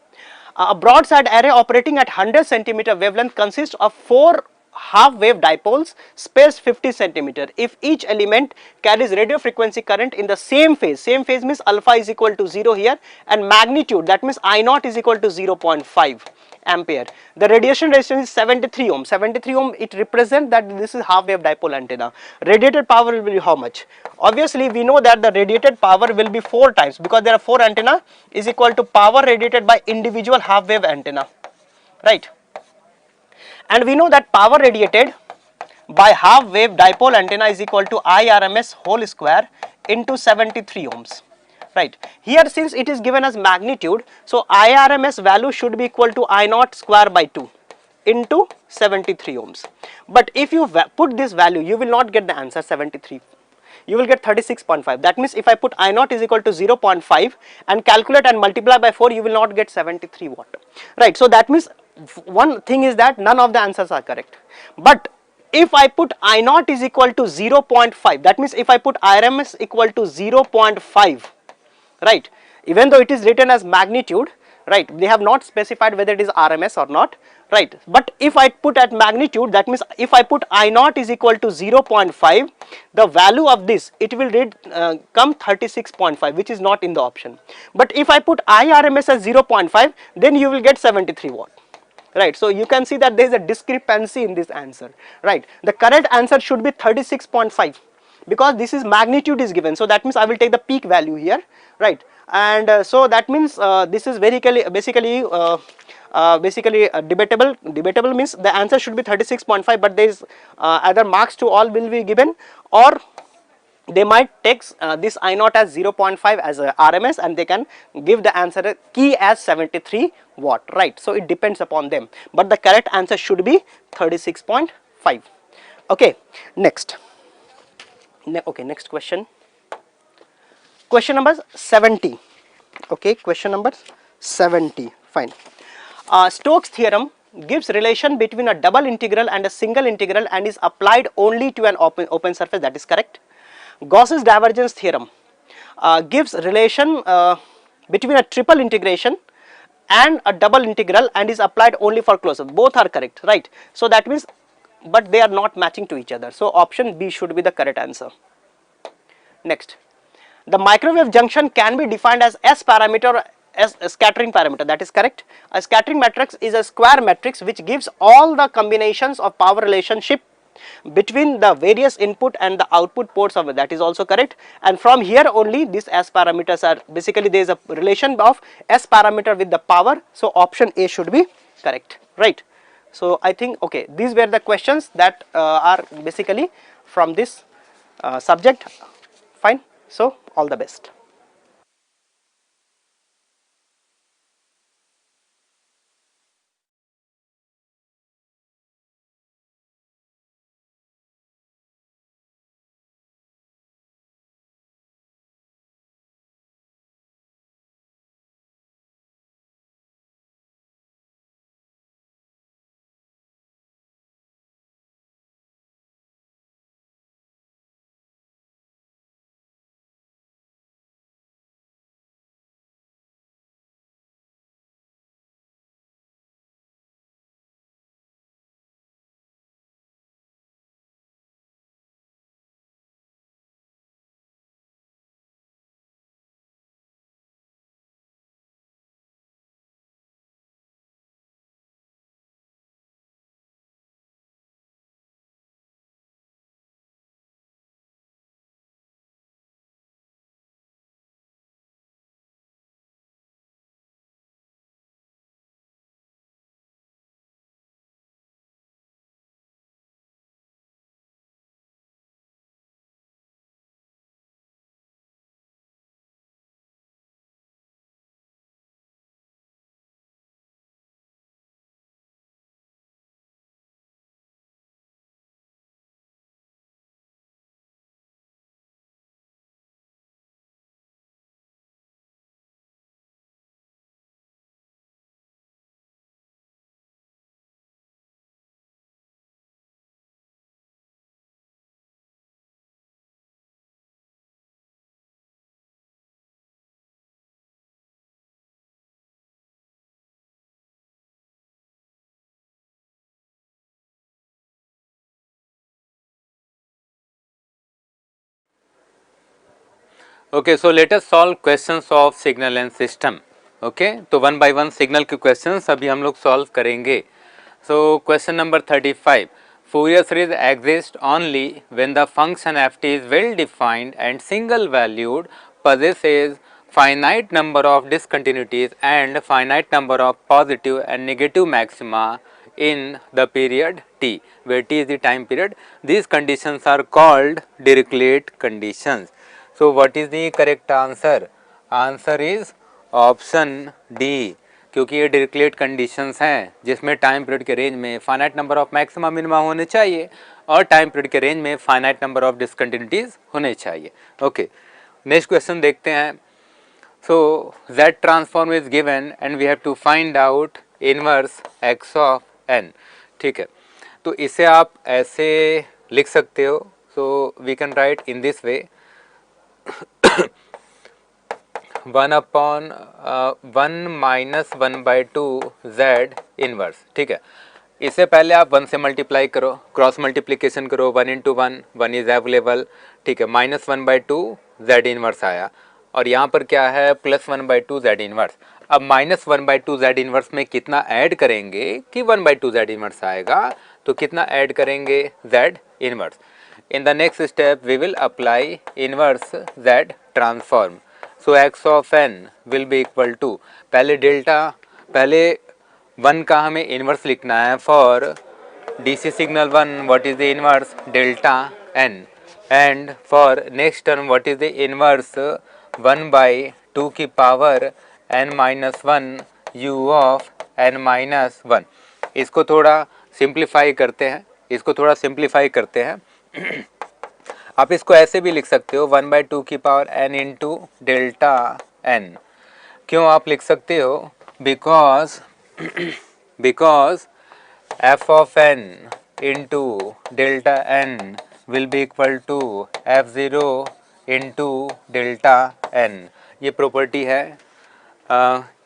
A broadside array operating at 100 centimeter wavelength consists of 4 half wave dipoles spaced 50 centimeter. If each element carries radio frequency current in the same phase means alpha is equal to 0 here, and magnitude, that means I naught is equal to 0.5 ampere. The radiation resistance is 73 ohm. 73 ohm, it represents that this is half wave dipole antenna. Radiated power will be how much? Obviously we know that the radiated power will be 4 times, because there are 4 antenna, is equal to power radiated by individual half wave antenna, right? And we know that power radiated by half wave dipole antenna is equal to IRMS whole square into 73 ohms, right? Here since it is given as magnitude, so IRMS value should be equal to I naught square by 2 into 73 ohms. But if you put this value, you will not get the answer 73. You will get 36.5. That means if I put I naught is equal to 0.5 and calculate and multiply by 4, you will not get 73 watt, right? So that means one thing is that none of the answers are correct. But if I put I naught is equal to 0.5, that means if I put IRMS equal to 0.5, right, even though it is written as magnitude, right, they have not specified whether it is RMS or not, right, but if I put at magnitude, that means if I put I naught is equal to 0.5, the value of this, it will read come 36.5, which is not in the option. But if I put IRMS as 0.5, then you will get 73 watt. Right, so you can see that there is a discrepancy in this answer, right? The correct answer should be 36.5 because this is magnitude is given, so that means I will take the peak value here, right? And so that means this is basically debatable. Debatable means the answer should be 36.5, but there is either marks to all will be given, or they might take this I naught as 0.5 as a RMS, and they can give the answer key as 73 watt, right. So it depends upon them, but the correct answer should be 36.5. okay. Next next question, question number 70. Okay, question number 70. Fine. Stokes theorem gives relation between a double integral and a single integral and is applied only to an open surface. That is correct. Gauss's divergence theorem gives relation between a triple integration and a double integral and is applied only for closure. Both are correct, right. So that means, but they are not matching to each other. So option B should be the correct answer. Next, the microwave junction can be defined as S parameter or as a scattering parameter. That is correct. A scattering matrix is a square matrix which gives all the combinations of power relationship between the various input and the output ports of it. That is also correct. And from here only these S parameters are basically, there is a relation of S parameter with the power. So option A should be correct, right. So I think, okay, these were the questions that are basically from this subject. Fine. So all the best. Okay, so let us solve questions of signal and system. Okay, तो one by one signal के questions अभी हम लोग solve करेंगे. So question number 35. Fourier series exists only when the function ft is well defined and single valued, possesses finite number of discontinuities and finite number of positive and negative maxima in the period t, where t is the time period. These conditions are called Dirichlet conditions. So what is the correct answer? Answer is option D, क्योंकि ये डिरिक्लेट conditions हैं जिसमें time period के range में finite number of maxima minima होने चाहिए और time period के रेंज में फाइनाइट नंबर ऑफ डिसकंटिन्यूटीज होने चाहिए. ओके, नेक्स्ट क्वेश्चन देखते हैं. So z transform is given and we have to find out inverse x of n. ठीक है, तो इसे आप ऐसे लिख सकते हो. So we can write in this way 1 upon 1 minus 1 by 2 z inverse. ठीक है, इससे पहले आप 1 से मल्टीप्लाई करो, क्रॉस मल्टीप्लिकेशन करो, 1 इंटू 1, 1 इज अवेलेबल. ठीक है, माइनस 1 बाई 2 जेड इनवर्स आया और यहाँ पर क्या है प्लस 1 बाई 2 जेड इनवर्स. अब माइनस 1 बाई 2 जेड इनवर्स में कितना ऐड करेंगे कि 1 बाई 2 जेड इनवर्स आएगा, तो कितना ऐड करेंगे Z inverse. In the next step we will apply inverse Z transform. So x of n will be equal to, पहले डेल्टा, पहले 1 का हमें इनवर्स लिखना है. For DC signal 1 what is the inverse? Delta n. and for next term what is the inverse 1 by 2 की power n minus 1 u of n minus 1. इसको थोड़ा simplify करते हैं आप इसको ऐसे भी लिख सकते हो 1 by 2 की power n into delta n. क्यों आप लिख सकते हो? Because f of n into delta n will be equal to f0 into delta n. ये प्रॉपर्टी है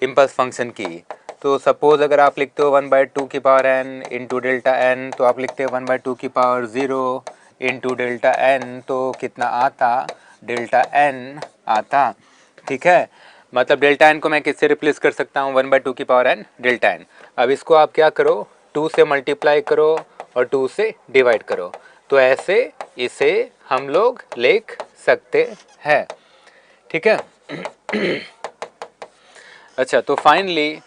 इम्पल्स फंक्शन की. तो सपोज अगर आप लिखते हो 1 by 2 की power n into delta n, तो आप लिखते हो 1 by 2 की पावर 0 इंटू डेल्टा n, तो कितना आता? डेल्टा n आता. ठीक है, मतलब डेल्टा n को मैं किससे रिप्लेस कर सकता हूँ? 1 by 2 की पावर n डेल्टा n. अब इसको आप क्या करो, 2 से मल्टीप्लाई करो और 2 से डिवाइड करो, तो ऐसे इसे हम लोग लिख सकते हैं. ठीक है. अच्छा, तो फाइनली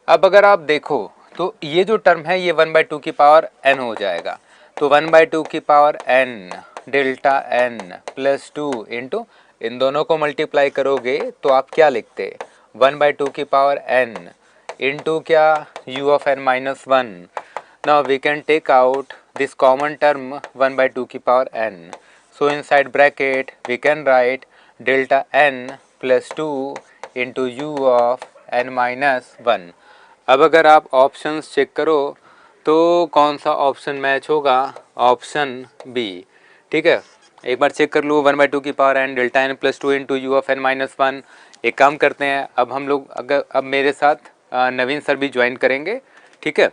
अब अगर आप देखो तो ये जो टर्म है ये 1 by 2 की पावर n हो जाएगा. तो 1 by 2 की power n delta n plus 2 into इन दोनों को मल्टीप्लाई करोगे तो आप क्या लिखते? 1 by 2 की पावर n इंटू क्या? u of n minus 1. Now we can take out this common term 1 by 2 की power n. So inside bracket we can write delta n plus 2 into u of n minus 1. अब अगर आप options check करो तो कौन सा option match होगा? Option B. ठीक है, एक बार चेक कर लो. 1 by 2 की power n delta n plus 2 into you of n minus 1. एक काम करते हैं, अब हम लोग अब मेरे साथ नवीन सर भी ज्वाइन करेंगे. ठीक है,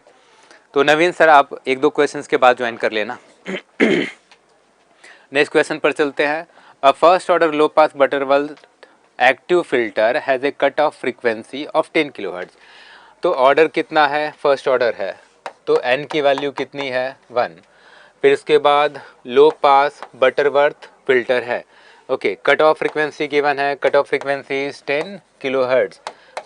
तो नवीन सर आप एक दो क्वेश्चंस के बाद ज्वाइन कर लेना. नेक्स्ट क्वेश्चन पर चलते हैं. A first order low pass Butterworth active filter has a cut off frequency of 10 kilohertz. तो ऑर्डर कितना है? फर्स्ट ऑर्डर है, तो n की वैल्यू कितनी है? 1. फिर इसके बाद लो पास बटरवर्थ फिल्टर है. Okay, cut off frequency given है. Cut off frequency is 10 kilohertz.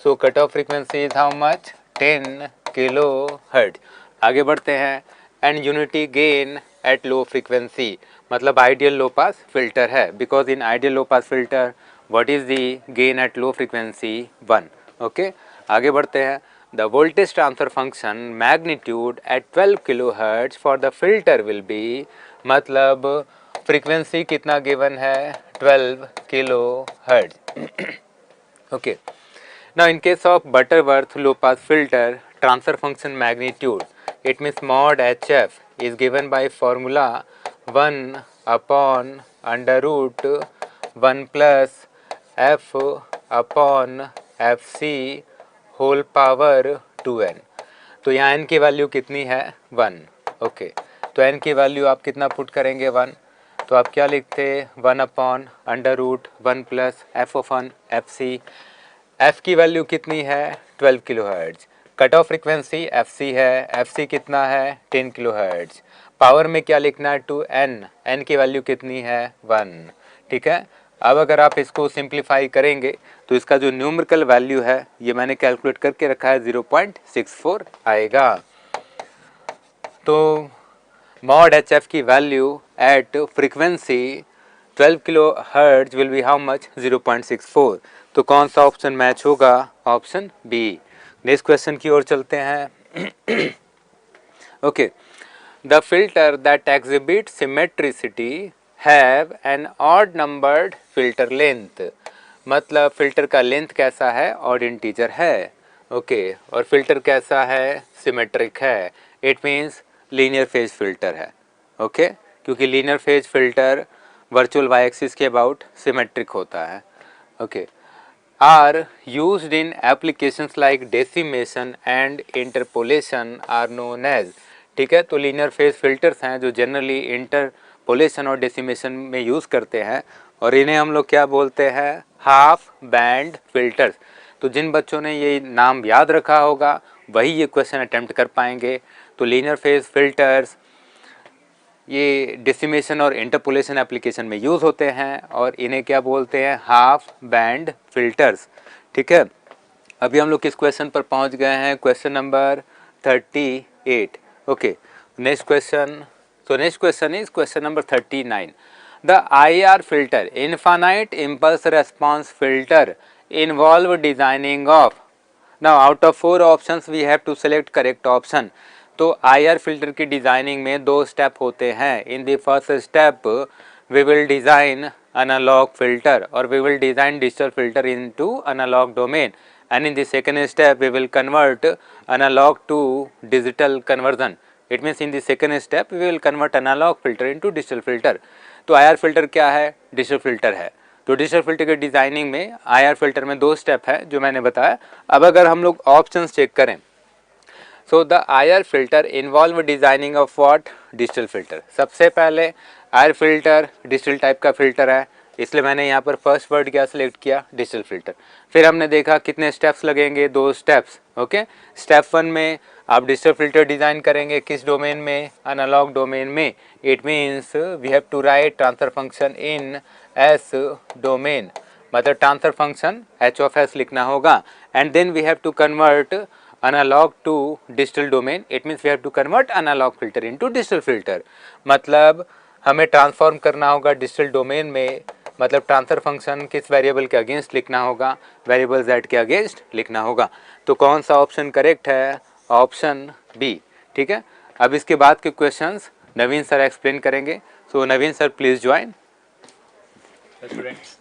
So cut off frequency is how much? 10 kilohertz. आगे बढ़ते हैं. And unity gain at low frequency, मतलब आइडियल लो पास फिल्टर है. Because in ideal low pass filter what is the gain at low frequency? 1. Okay, आगे बढ़ते हैं. The voltage transfer function magnitude at 12 kilohertz for the filter will be, मतलब frequency कितना given है? 12 kilohertz. Okay. Now in case of Butterworth low pass filter, transfer function magnitude, it means mod HF is given by formula 1 upon under root 1 plus f upon fc whole power 2n. तो यहाँ n की value कितनी है? 1. Okay, तो n की value आप कितना put करेंगे? 1. तो आप क्या लिखते? 1 upon under root 1 plus F of F C. f की वैल्यू कितनी है? 12 kilohertz. Cut off frequency F C है. एफ सी कितना है? 10 किलोहर्ट्ज. पावर में क्या लिखना है? 2n. n की वैल्यू कितनी है? 1. ठीक है, अब अगर आप इसको सिंप्लीफाई करेंगे तो इसका जो न्यूमेरिकल वैल्यू है ये मैंने कैलकुलेट करके रखा है, 0.64 आएगा. तो मॉड एच एफ की value at frequency 12 kilo hertz will be how much? 0.64. तो कौन सा ऑप्शन मैच होगा? Option B. नेक्स्ट क्वेश्चन की ओर चलते हैं. Okay, the filter that exhibit symmetricity have an odd numbered filter length, मतलब फिल्टर का लेंथ कैसा है? ऑड इंटीजर है. ओके, और फिल्टर कैसा है? सिमेट्रिक है. It means linear phase filter है. ओके, क्योंकि linear phase filter virtual Y axis के अबाउट सिमेट्रिक होता है. Okay, are used in applications like decimation and interpolation are known as. ठीक है, तो लीनियर फेज फिल्टर्स हैं जो जनरली इंटरपोलेशन और डेसिमेशन में यूज़ करते हैं, और इन्हें हम लोग क्या बोलते हैं? Half band filters. तो जिन बच्चों ने ये नाम याद रखा होगा वही ये क्वेश्चन अटेम्प्ट कर पाएंगे. तो लीनियर फेज फिल्टर्स ये डेसिमेशन और इंटरपोलेशन एप्लीकेशन में यूज़ होते हैं, और इन्हें क्या बोलते हैं? Half band filters. ठीक है, अभी हम लोग किस क्वेश्चन पर पहुंच गए हैं? Question number 38. Okay, next question. So next question is question number 39. The IR filter, infinite impulse response filter, involve designing of. Now out of 4 options we have to select correct option. तो IR filter की designing में 2 step होते हैं. In the first step we will design analog filter or we will design digital filter into analog domain, and in the second step we will convert analog to digital conversion. It means in the second step we will convert analog filter into digital filter. तो IR filter क्या है? Digital filter है. तो digital filter के designing में IR filter में 2 step है जो मैंने बताया. अब अगर हम लोग ऑप्शंस चेक करें, so the IR filter involve designing of what? Digital filter. सबसे पहले IR फिल्टर डिजिटल टाइप का फिल्टर है, इसलिए मैंने यहाँ पर फर्स्ट वर्ड क्या सिलेक्ट किया? Digital filter. फिर हमने देखा कितने स्टेप्स लगेंगे? 2 स्टेप्स. ओके, स्टेप 1 में आप डिजिटल फिल्टर डिजाइन करेंगे किस डोमेन में? एनालॉग डोमेन में. It means we have to write transfer function in S domain, मतलब transfer function H of S लिखना होगा. And then we have to convert analog to digital domain. It means we have to convert analog filter into digital filter. मतलब हमें transform करना होगा digital domain में, मतलब transfer function किस variable के अगेंस्ट लिखना होगा? वेरिएबल z के अगेंस्ट लिखना होगा. तो कौन सा ऑप्शन करेक्ट है? Option B. ठीक है. अब इसके बाद के क्वेश्चंस नवीन सर एक्सप्लेन करेंगे. सो Naveen sir please join. Students,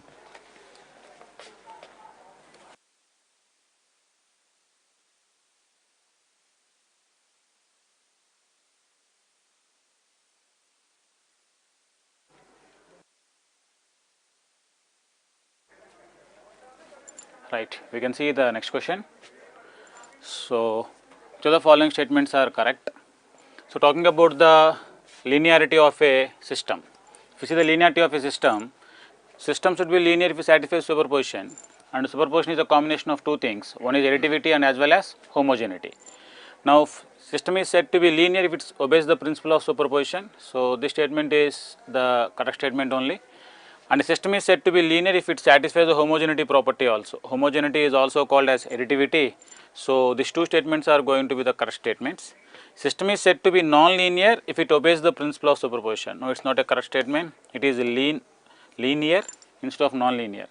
right, we can see the next question. So, the following statements are correct. So, talking about the linearity of a system. If you see the linearity of a system should be linear if it satisfies superposition, and superposition is a combination of 2 things. One is additivity and as well as homogeneity. Now, system is said to be linear if it obeys the principle of superposition. So, this statement is the correct statement only. And the system is said to be linear if it satisfies the homogeneity property also. Homogeneity is also called as additivity. So, these 2 statements are going to be the correct statements. System is said to be non-linear if it obeys the principle of superposition. No, it is not a correct statement. It is linear instead of non-linear.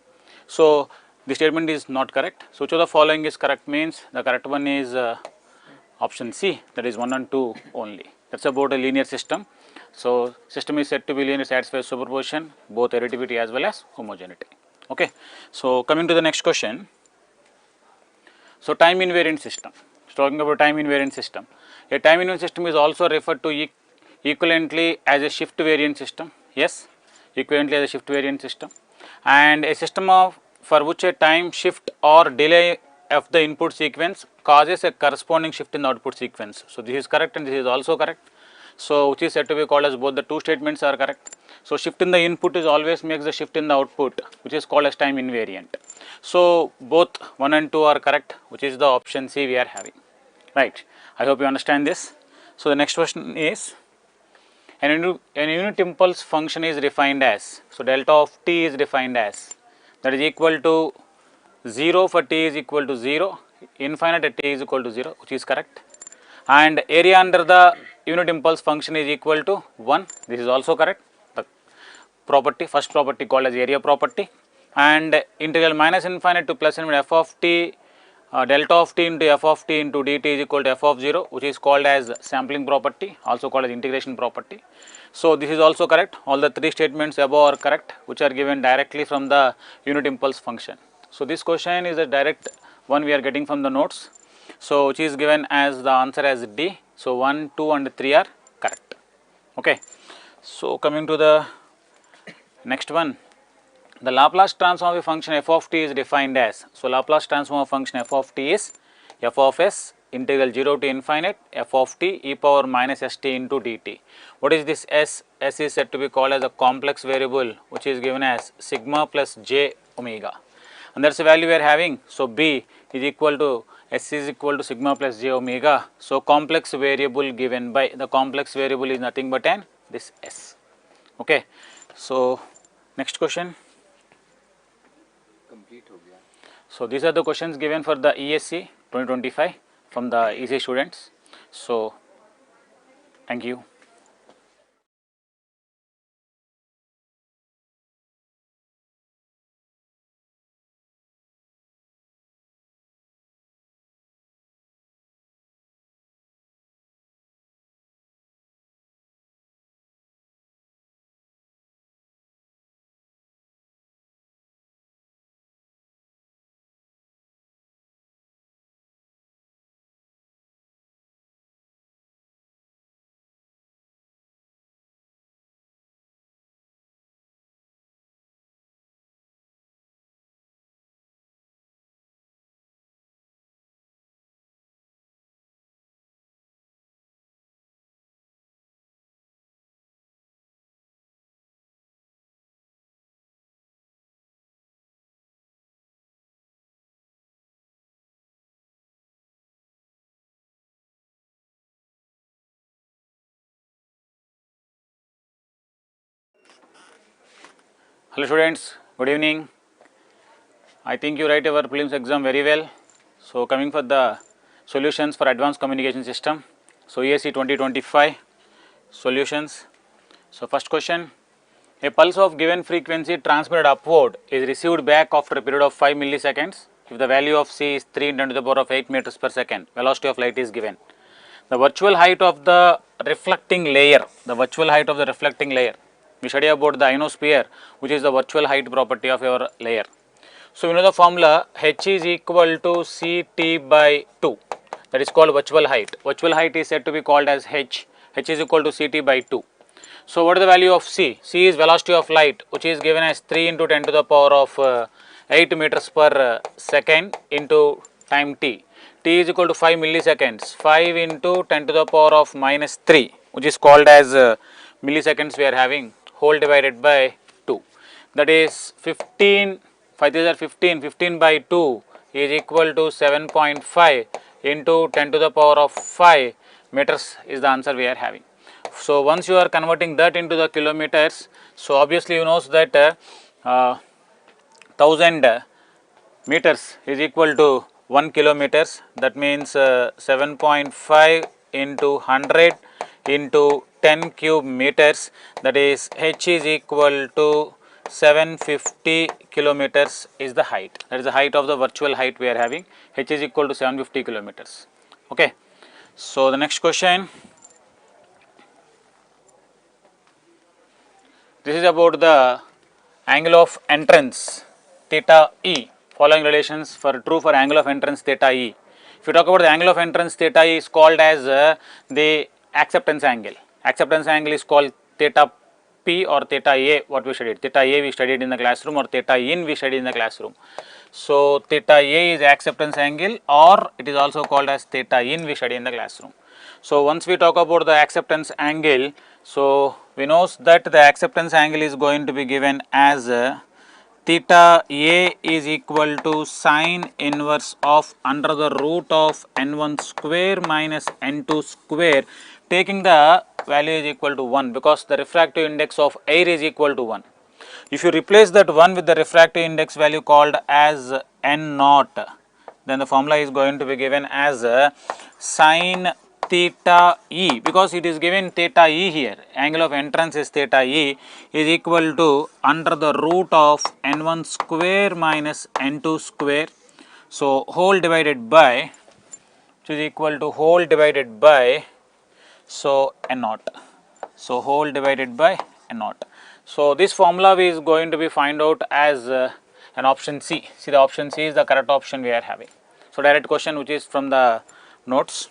So, the statement is not correct. So, which of the following is correct means the correct one is option C, that is 1 and 2 only. That is about a linear system. So, system is said to be linear satisfies superposition, both additivity as well as homogeneity. Okay. So, coming to the next question. So, time invariant system. Talking about time invariant system. A time invariant system is also referred to equivalently as a shift variant system. Yes, equivalently as a shift variant system, and a system of for which a time shift or delay of the input sequence causes a corresponding shift in the output sequence. So, this is correct and this is also correct. So, which is said to be called as both the 2 statements are correct. So, shift in the input is always makes the shift in the output, which is called as time invariant. So, both 1 and 2 are correct, which is the option C we are having, right. I hope you understand this. So, the next question is an unit impulse function is defined as, so delta of t is defined as, that is equal to 0 for t is equal to 0, infinite at t is equal to 0, which is correct, and area under the unit impulse function is equal to 1, this is also correct. The property, first property called as area property, and integral minus infinite to plus infinite f of t delta of t into f of t into dt is equal to f of 0, which is called as sampling property, also called as integration property. So, this is also correct. All the 3 statements above are correct, which are given directly from the unit impulse function. So, this question is a direct one we are getting from the notes. So, which is given as the answer as D. So, 1, 2 and 3 are correct. Okay. So, coming to the next one, the Laplace transform of a function f of t is defined as, so Laplace transform of function f of t is f of s integral 0 to infinite f of t e power minus st into dt. What is this s? S is said to be called as a complex variable, which is given as sigma plus j omega, and that is the value we are having. So, b is equal to s is equal to sigma plus j omega. So, complex variable given by, the complex variable is nothing but an this s. Okay. So, next question. So, these are the questions given for the ESE 2025 from the ESE students. So, thank you. Hello students, good evening. I think you write your prelims exam very well. So coming for the solutions for advanced communication system. So ESE 2025 solutions. So first question, a pulse of given frequency transmitted upward is received back after a period of 5 milliseconds if the value of c is 3 × 10⁸ meters per second. Velocity of light is given. The virtual height of the reflecting layer, we study about the ionosphere, which is the virtual height property of your layer. So we know the formula h is equal to Ct by 2, that is called virtual height. Virtual height is said to be called as h is equal to Ct by 2. So what is the value of c? C is velocity of light, which is given as 3 × 10⁸ meters per second into time t. T is equal to 5 milliseconds, 5 × 10⁻⁻3, which is called as milliseconds we are having, whole divided by 2. That is 15, 5 these are 15, 15 by 2 is equal to 7.5 into 10⁵ meters is the answer we are having. So once you are converting that into the kilometers, so obviously you know that 1000 meters is equal to 1 kilometers. That means 7.5 into 100 into 10 cube meters, that is h is equal to 750 kilometers is the height. That is the height of the virtual height we are having. H is equal to 750 kilometers. Okay. So the next question. This is about the angle of entrance theta e. Following relations for true for angle of entrance theta e. If you talk about the angle of entrance theta e is called as the acceptance angle. Acceptance angle is called theta p or theta a, what we studied. Theta a we studied in the classroom, or theta in we studied in the classroom. So theta a is acceptance angle, or it is also called as theta in we study in the classroom. So once we talk about the acceptance angle, so we know that the acceptance angle is going to be given as theta a is equal to sine inverse of under the root of n1 square minus n2 square, taking the value is equal to 1, because the refractive index of air is equal to 1. If you replace that 1 with the refractive index value called as n naught, then the formula is going to be given as sine theta e, because it is given theta e here, angle of entrance is theta e, is equal to under the root of n1 square minus n2 square, so whole divided by, which is equal to whole divided by, so n naught, so whole divided by n naught. So this formula is going to be find out as an option C. See, the option C is the correct option we are having. So direct question which is from the notes.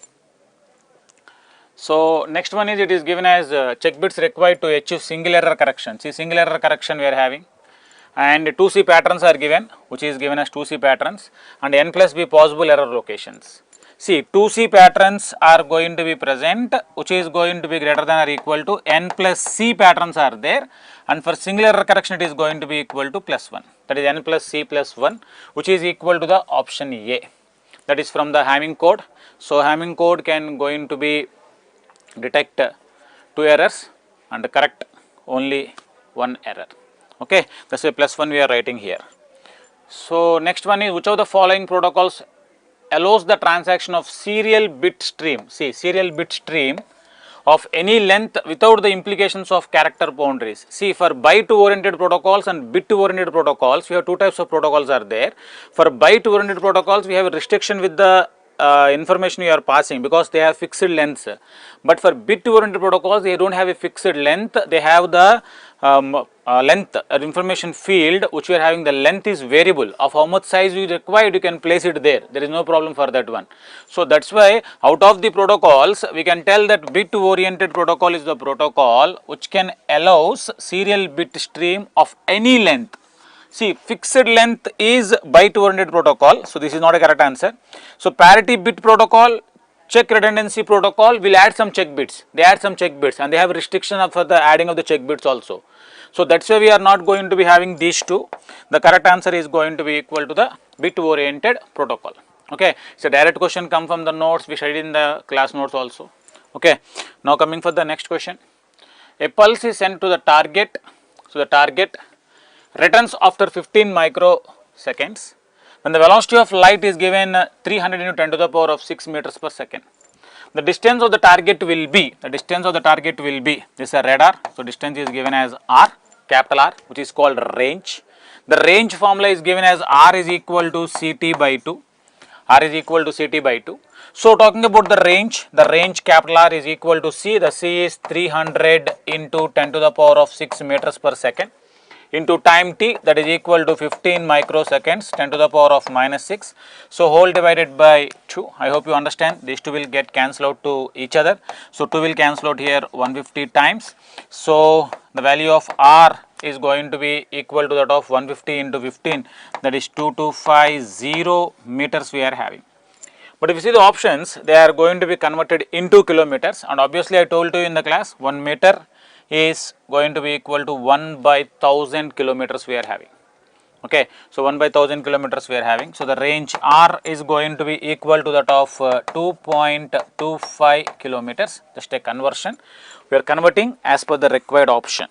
So next one is, it is given as check bits required to achieve single error correction. See, single error correction we are having, and 2C patterns are given, which is given as 2C patterns, and n plus b possible error locations. See, 2C patterns are going to be present, which is going to be greater than or equal to n plus c patterns are there, and for single error correction it is going to be equal to plus 1, that is n plus c plus 1, which is equal to the option A. That is from the Hamming code. So Hamming code can going to be detect 2 errors and correct only 1 error. Okay, that's why plus 1 we are writing here. So next one is, which of the following protocols allows the transaction of serial bit stream? See, serial bit stream of any length without the implications of character boundaries. See, for byte oriented protocols and bit oriented protocols, we have two types of protocols are there. For byte oriented protocols, we have a restriction with the information you are passing, because they have fixed lengths. But for bit oriented protocols, they don't have a fixed length, they have the length information field, which we are having, the length is variable. Of how much size you require, you can place it there, there is no problem for that one. So that's why out of the protocols, we can tell that bit oriented protocol is the protocol which can allows serial bit stream of any length. See, fixed length is byte oriented protocol, so this is not a correct answer. So parity bit protocol, check redundancy protocol will add some check bits, they add some check bits, and they have restriction for the adding of the check bits also. So that's why we are not going to be having these two. The correct answer is going to be equal to the bit oriented protocol. Okay, so direct question come from the notes we studied in the class notes also. Okay, now coming for the next question. A pulse is sent to the target. So the target returns after 15 microseconds when the velocity of light is given 300 into 10 to the power of 6 meters per second. The distance of the target will be, this is a radar, so distance is given as R, capital R, which is called range. The range formula is given as R is equal to Ct by 2, So talking about the range capital R is equal to C, the C is 300 into 10 to the power of 6 meters per second into time t, that is equal to 15 microseconds 10 to the power of minus 6. So whole divided by 2. I hope you understand, these two will get cancelled out to each other. So 2 will cancel out here 150 times. So the value of R is going to be equal to that of 150 into 15, that is 2250 meters we are having. But if you see the options, they are going to be converted into kilometers, and obviously I told you in the class 1 meter is going to be equal to 1 by 1000 kilometers we are having. Okay, so 1 by 1000 kilometers we are having. So the range R is going to be equal to that of 2.25 kilometers. Just a conversion. We are converting as per the required option.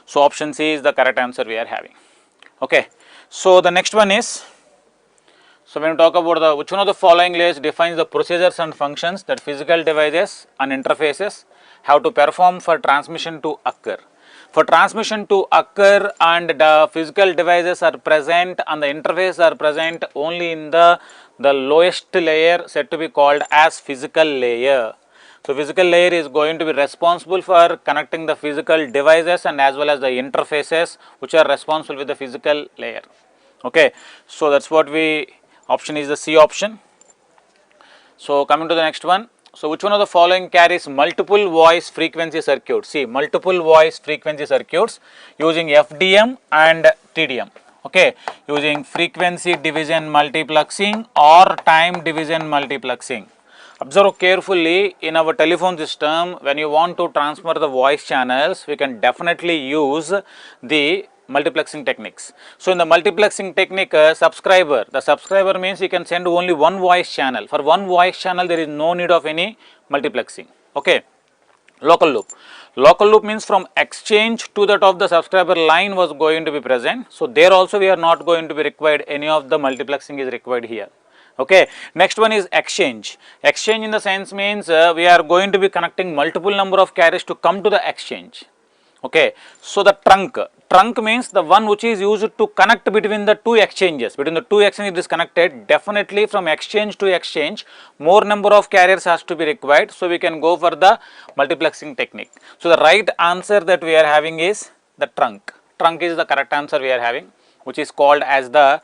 So option C is the correct answer we are having. Okay, so the next one is, so when we talk about the which one of the following layers defines the procedures and functions that physical devices and interfaces have to perform for transmission to occur. For transmission to occur and the physical devices are present and the interface are present only in the lowest layer said to be called as physical layer. So physical layer is going to be responsible for connecting the physical devices and as well as the interfaces which are responsible with the physical layer. Okay, so that's what option is the C option. So coming to the next one. So which one of the following carries multiple voice frequency circuits? See, multiple voice frequency circuits using FDM and TDM. Okay, using frequency division multiplexing or time division multiplexing. Observe carefully, in our telephone system, when you want to transfer the voice channels, we can definitely use the multiplexing techniques. So in the multiplexing technique, the subscriber means you can send only one voice channel. For one voice channel, there is no need of any multiplexing. Okay. Local loop means from exchange to that of the subscriber line was going to be present. So there also we are not going to be required, any of the multiplexing is required here. Okay. Next one is exchange. Exchange in the sense means we are going to be connecting multiple number of carriers to come to the exchange. Okay. So the trunk means the one which is used to connect between the two exchanges. Between the two exchanges it is connected. Definitely from exchange to exchange more number of carriers has to be required. So we can go for the multiplexing technique. So the right answer that we are having is the trunk. Trunk is the correct answer we are having, which is called as the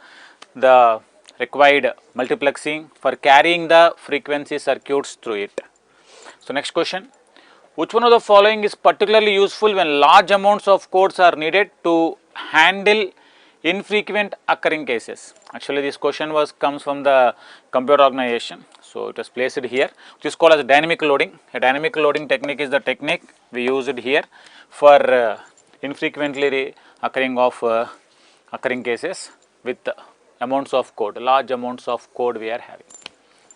required multiplexing for carrying the frequency circuits through it. So next question. Which one of the following is particularly useful when large amounts of codes are needed to handle infrequent occurring cases? Actually this question comes from the computer organization. So it was placed here, which is called as dynamic loading. A dynamic loading technique is the technique we use it here for infrequently occurring cases with amounts of code, large amounts of code we are having.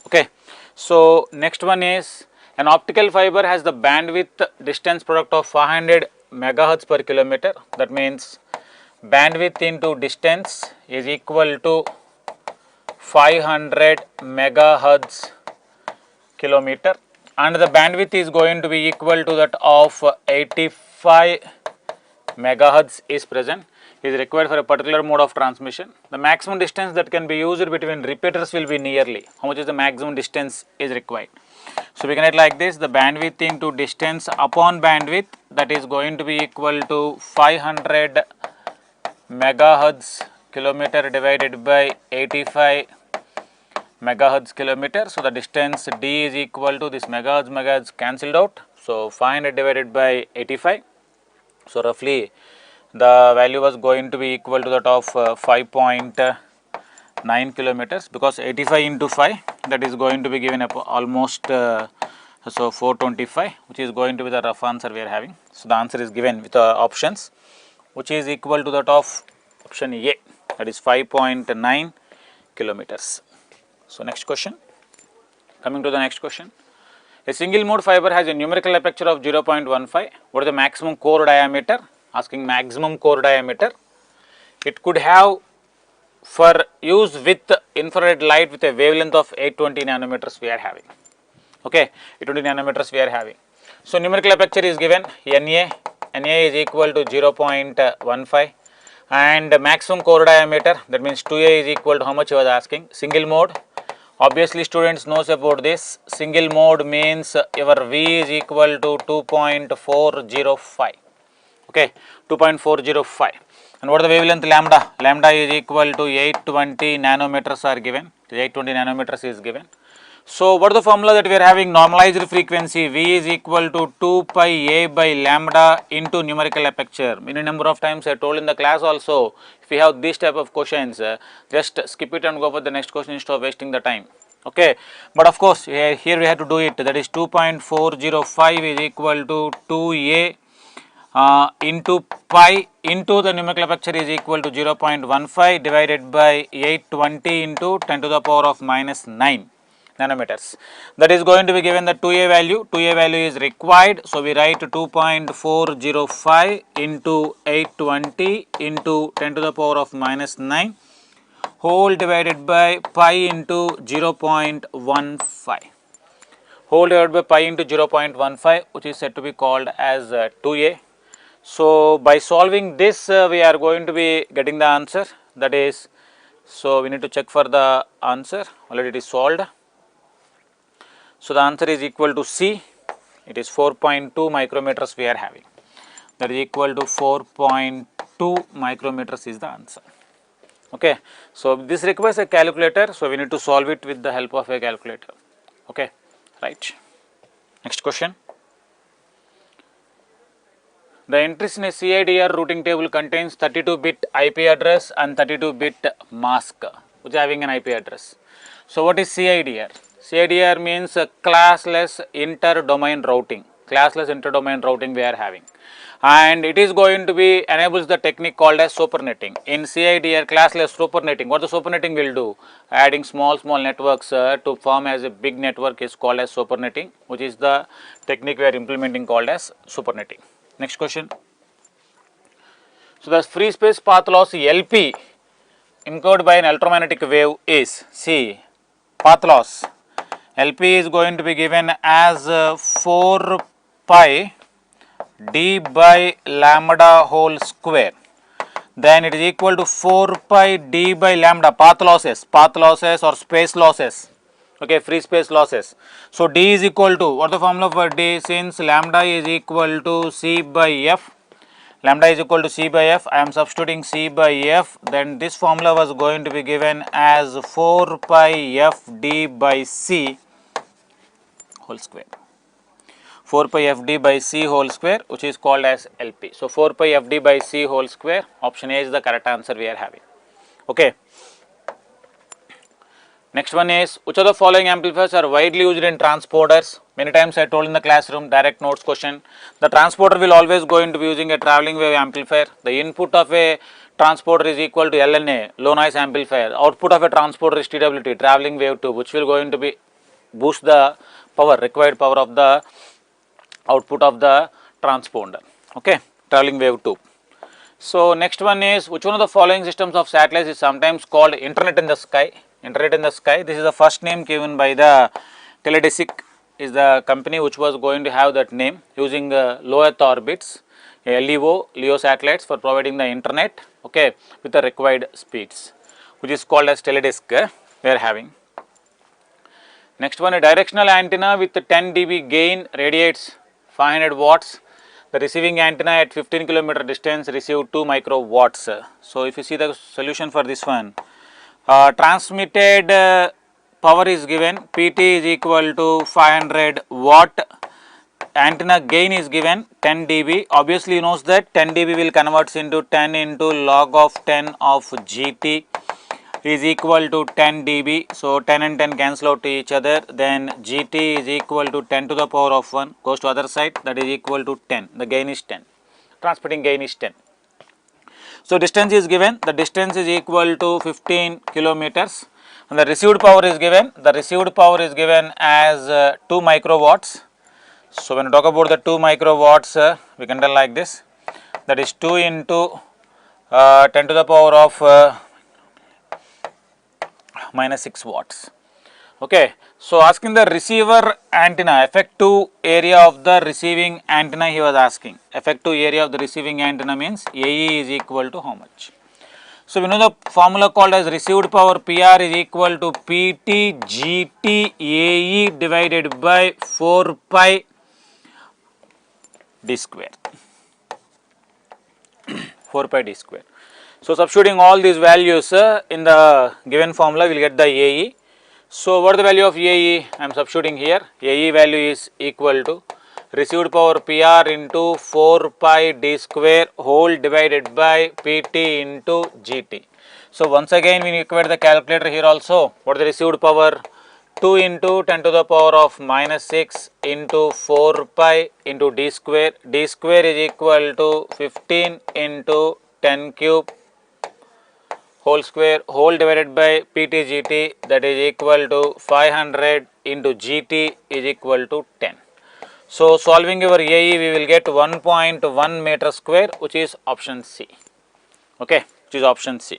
Okay. So next one is, an optical fiber has the bandwidth distance product of 500 megahertz per kilometer. That means bandwidth into distance is equal to 500 megahertz kilometer, and the bandwidth is going to be equal to that of 85 megahertz is present, is required for a particular mode of transmission. The maximum distance that can be used between repeaters will be nearly. How much is the maximum distance is required? So we can write like this, the bandwidth into distance upon bandwidth, that is going to be equal to 500 megahertz kilometer divided by 85 megahertz kilometer. So the distance d is equal to this megahertz cancelled out. So 500 divided by 85. So roughly the value was going to be equal to that of 5.9 kilometers, because 85 into 5, that is going to be given up almost so 425, which is going to be the rough answer we are having. So the answer is given with the options, which is equal to that of option A, that is 5.9 kilometers. So next question. Coming to the next question. A single mode fiber has a numerical aperture of 0.15. What is the maximum core diameter asking maximum core diameter. It could have for use with infrared light with a wavelength of 820 nanometers we are having. Okay, 820 nanometers we are having. So numerical aperture is given NA is equal to 0.15 and maximum core diameter, that means 2A is equal to how much I was asking, single mode. Obviously students knows about this, single mode means your V is equal to 2.405, okay, 2.405. And what is the wavelength lambda? Lambda is equal to 820 nanometers are given, 820 nanometers is given. So what is the formula that we are having? Normalized frequency V is equal to 2 pi A by lambda into numerical aperture. Many number of times I told in the class also, if you have this type of questions, just skip it and go for the next question instead of wasting the time. Okay, but of course here we have to do it, that is 2.405 is equal to 2A into pi into the numerical aperture is equal to 0.15 divided by 820 into 10 to the power of minus 9 nanometers. That is going to be given the 2A value. 2A value is required. So we write 2.405 into 820 into 10 to the power of minus 9 whole divided by pi into 0.15. Whole divided by pi into 0.15, which is said to be called as 2A. So by solving this we are going to be getting the answer, that is, so we need to check for the answer. Already it is solved. So the answer is equal to C, it is 4.2 micrometers we are having, that is equal to 4.2 micrometers is the answer. Okay, so this requires a calculator, so we need to solve it with the help of a calculator. Okay, right. Next question. The entries in a CIDR routing table contains 32-bit IP address and 32-bit mask, which is having an IP address. So what is CIDR? CIDR means classless inter-domain routing. Classless inter-domain routing we are having, and it is going to be enables the technique called as supernetting. In CIDR classless supernetting, what the supernetting will do? Adding small networks to form as a big network is called as supernetting, which is the technique we are implementing called as supernetting. Next question. So the free space path loss LP incurred by an electromagnetic wave is, see, path loss LP is going to be given as 4 pi d by lambda whole square. Then it is equal to 4 pi d by lambda, path losses or space losses. Okay, free space losses. So d is equal to, what the formula for d? Since lambda is equal to c by f, lambda is equal to c by f, I am substituting c by f, then this formula was going to be given as 4 pi f d by c whole square. 4 pi f d by c whole square, which is called as LP. So 4 pi f d by c whole square, option A is the correct answer we are having. Okay. Next one is, which of the following amplifiers are widely used in transporters? Many times I told in the classroom, direct notes question. The transporter will always going to be using a travelling wave amplifier. The input of a transporter is equal to LNA, low noise amplifier. Output of a transporter is TWT, travelling wave tube, which will going to be boost the power, required power of the output of the transponder. Okay, travelling wave tube. So next one is, which one of the following systems of satellites is sometimes called internet in the sky? Internet in the sky. This is the first name given by the Teledesic, is the company which was going to have that name, using low Earth orbits, LEO satellites for providing the internet, okay, with the required speeds, which is called as Teledesic we are having. Next one, a directional antenna with 10 dB gain radiates 500 watts. The receiving antenna at 15 kilometer distance received 2 microwatts. So if you see the solution for this one, transmitted power is given, PT is equal to 500 watt, antenna gain is given 10 dB. Obviously you knows that 10 dB will converts into 10 into log of 10 of GT is equal to 10 dB. So 10 and 10 cancel out to each other, then GT is equal to 10 to the power of 1 goes to other side, that is equal to 10, the gain is 10, transmitting gain is 10. So distance is given, the distance is equal to 15 kilometers, and the received power is given, as 2 microwatts. So when we talk about the 2 microwatts, we can tell like this, that is 2 into 10 to the power of minus 6 watts. Okay. So, asking the receiver antenna, effective area of the receiving antenna he was asking. Effective area of the receiving antenna means AE is equal to how much? So, we know the formula called as received power PR is equal to PT GT AE divided by 4 pi d square. 4 pi d square. So, substituting all these values in the given formula, we will get the AE. So, what is the value of AE? I am substituting here. AE value is equal to received power PR into 4 pi d square whole divided by PT into GT. So, once again we equate the calculator here also. What is the received power? 2 into 10 to the power of minus 6 into 4 pi into d square. D square is equal to 15 into 10 cube whole square whole divided by PT GT, that is equal to 500 into GT is equal to 10. So, solving your AE, we will get 1.1 meter square, which is option C. Okay, which is option C.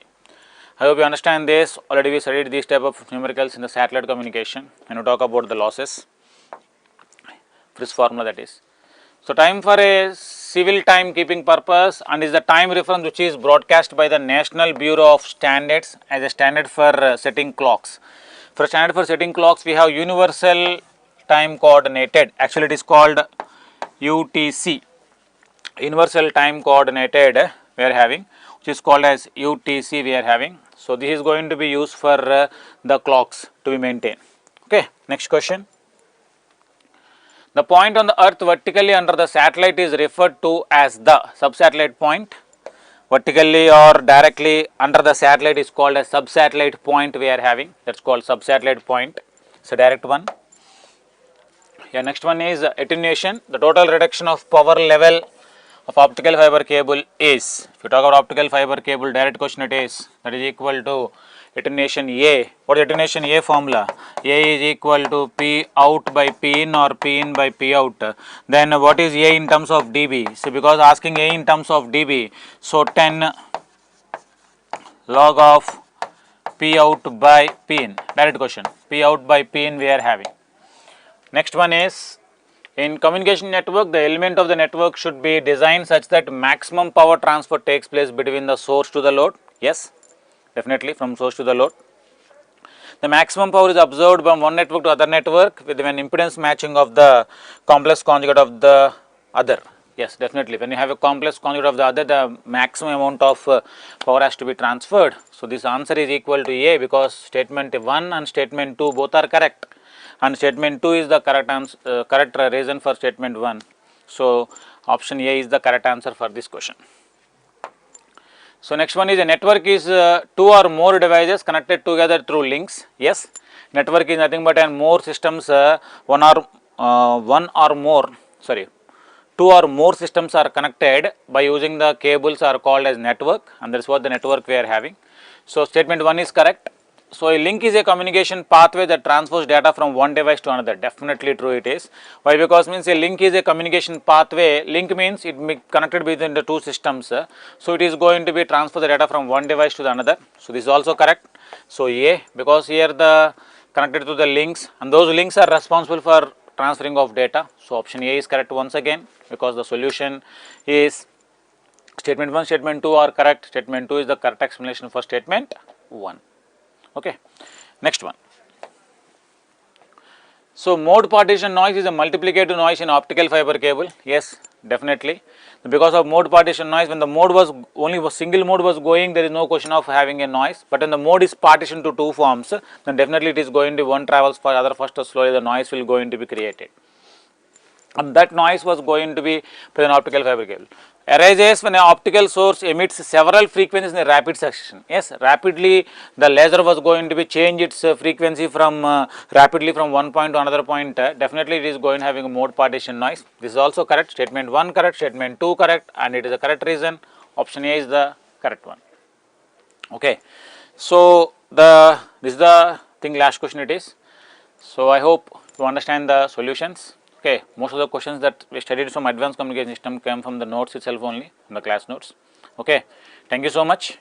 I hope you understand this. Already we studied these type of numericals in the satellite communication when we talk about the losses. This formula that is. So, time for a civil time keeping purpose and is the time reference which is broadcast by the National Bureau of Standards as a standard for setting clocks. For standard for setting clocks, we have universal time coordinated, actually it is called UTC, universal time coordinated we are having, which is called as UTC we are having. So, this is going to be used for the clocks to be maintained. Okay, next question. The point on the earth vertically under the satellite is referred to as the subsatellite point. Vertically or directly under the satellite is called a subsatellite point we are having, that is called subsatellite point. It is a direct one. Yeah, next one is attenuation. The total reduction of power level of optical fiber cable is, if you talk about optical fiber cable, direct question it is, that is equal to attenuation A. What is attenuation A formula? A is equal to P out by P in or P in by P out. Then what is A in terms of dB? So, because asking A in terms of dB, so 10 log of P out by P in, direct question, P out by P in we are having. Next one is, in communication network, the element of the network should be designed such that maximum power transfer takes place between the source to the load. Yes, definitely from source to the load. The maximum power is observed from one network to other network with an impedance matching of the complex conjugate of the other. Yes, definitely. When you have a complex conjugate of the other, the maximum amount of power has to be transferred. So, this answer is equal to A because statement 1 and statement 2 both are correct. And statement 2 is the correct answer, correct reason for statement 1. So, option A is the correct answer for this question. So, next one is a network is 2 or more devices connected together through links. Yes, network is nothing but more systems, 2 or more systems are connected by using the cables are called as network, and that is what the network we are having. So, statement 1 is correct. So, a link is a communication pathway that transfers data from one device to another. Definitely true it is. Why? Because means a link is a communication pathway. Link means it be connected between the two systems. So, it is going to be transfer the data from one device to the another. So, this is also correct. So, A, because here the connected to the links and those links are responsible for transferring of data. So, option A is correct once again because the solution is statement 1, statement 2 are correct. Statement 2 is the correct explanation for statement 1. Okay. Next one. So, mode partition noise is a multiplicative noise in optical fiber cable. Yes, definitely. Because of mode partition noise, when the mode was only a single mode was going, there is no question of having a noise. But when the mode is partitioned to two forms, then definitely it is going to one travels for other first or slowly the noise will going to be created. And that noise was going to be for an optical fiber cable. Arises when an optical source emits several frequencies in a rapid succession. Yes, rapidly the laser was going to be change its frequency from rapidly from one point to another point. Definitely it is going having a mode partition noise. This is also correct. Statement 1 correct, statement 2 correct, and it is a correct reason. Option A is the correct one. Okay. So, this is the thing last question it is. So, I hope you understand the solutions. Okay, most of the questions that we studied from advanced communication system came from the notes itself only, from the class notes. Okay, thank you so much.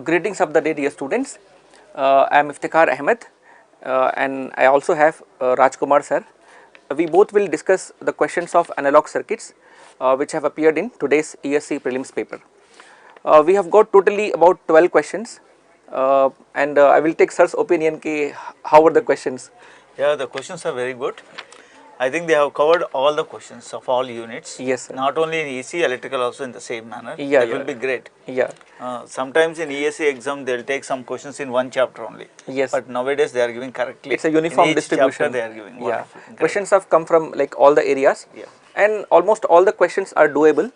Greetings of the day, dear students. I am Iftikhar Ahmed and I also have Rajkumar sir. We both will discuss the questions of analog circuits which have appeared in today's ESE prelims paper. We have got totally about 12 questions and I will take sir's opinion ki how were the questions. Yeah, the questions are very good. I think they have covered all the questions of all units. Yes, sir. Not only in EC, electrical also in the same manner. Yeah, that yeah. will be great. Yeah. Sometimes in ESE exam they will take some questions in one chapter only. Yes. But nowadays they are giving correctly. It's a uniform in each distribution. Chapter they are giving. Yeah. Wonderful. Great. Questions have come from like all the areas. Yeah. And almost all the questions are doable.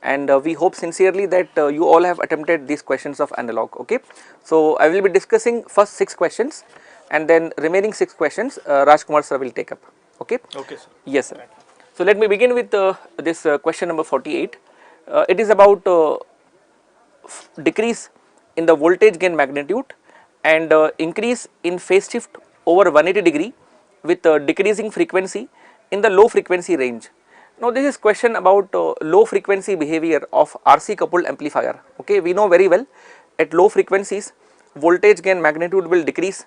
And we hope sincerely that you all have attempted these questions of analog. Okay. So I will be discussing first 6 questions, and then remaining 6 questions Rajkumar sir will take up. Okay. Okay, sir. Yes, sir. So let me begin with this question number 48. It is about decrease in the voltage gain magnitude and increase in phase shift over 180 degree with decreasing frequency in the low frequency range. Now this is question about low frequency behavior of RC coupled amplifier. Okay, we know very well at low frequencies voltage gain magnitude will decrease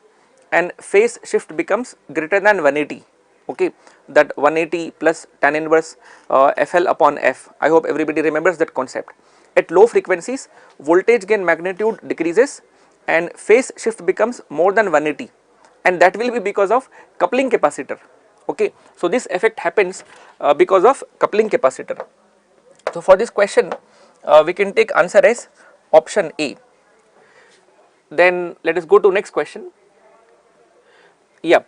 and phase shift becomes greater than 180. Okay, that 180 plus tan inverse FL upon F. I hope everybody remembers that concept. At low frequencies voltage gain magnitude decreases and phase shift becomes more than 180, and that will be because of coupling capacitor. Okay, so this effect happens because of coupling capacitor. So for this question we can take answer as option A. Then let us go to next question. Yeah,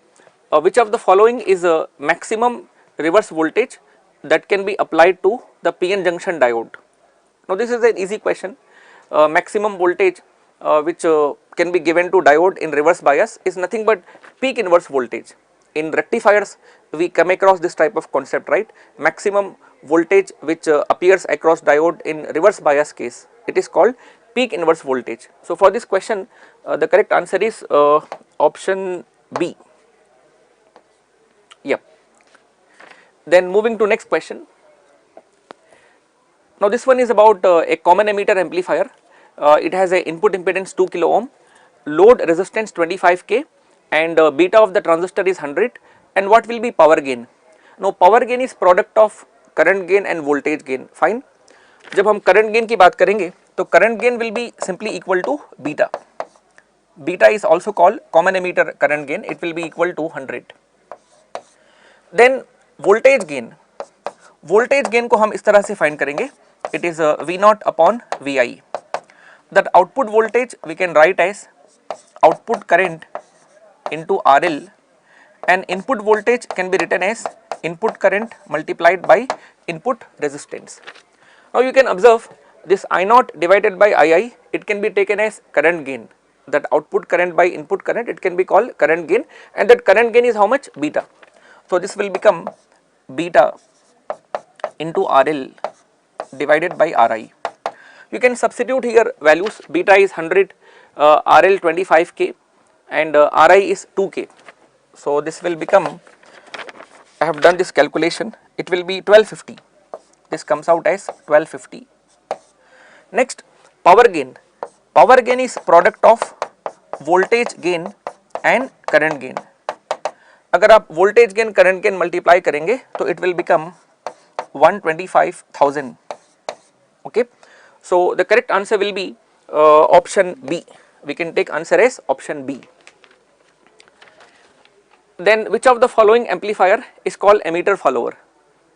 which of the following is a maximum reverse voltage that can be applied to the PN junction diode. Now this is an easy question. Maximum voltage which can be given to diode in reverse bias is nothing but peak inverse voltage. In rectifiers we come across this type of concept, right? Maximum voltage which appears across diode in reverse bias case, it is called peak inverse voltage. So for this question the correct answer is option B. Yep. Then moving to next question. Now this one is about a common emitter amplifier. It has a input impedance 2 kilo ohm, load resistance 25k, and beta of the transistor is 100, and what will be power gain? Now power gain is product of current gain and voltage gain. Fine. जब हम current gain की बात करेंगे तो current gain will be simply equal to beta. Beta is also called common emitter current gain. It will be equal to 100. Then voltage gain. Voltage gain को हम इस तरह से find करेंगे. It is V0 upon Vi. That output voltage we can write as output current into RL, and input voltage can be written as input current multiplied by input resistance. Now you can observe this I0 divided by II, it can be taken as current gain. That output current by input current, it can be called current gain, and that current gain is how much? Beta. So this will become beta into RL divided by RI. You can substitute here values. Beta is 100, RL 25k, and RI is 2k. So this will become, I have done this calculation, it will be 1250. This comes out as 1250. Next, power gain. Power gain is product of voltage gain and current gain. अगर आप voltage gain current gain multiply करेंगे तो it will become 125,000. Okay. So the correct answer will be option B. We can take answer as option B. Then which of the following amplifier is called emitter follower?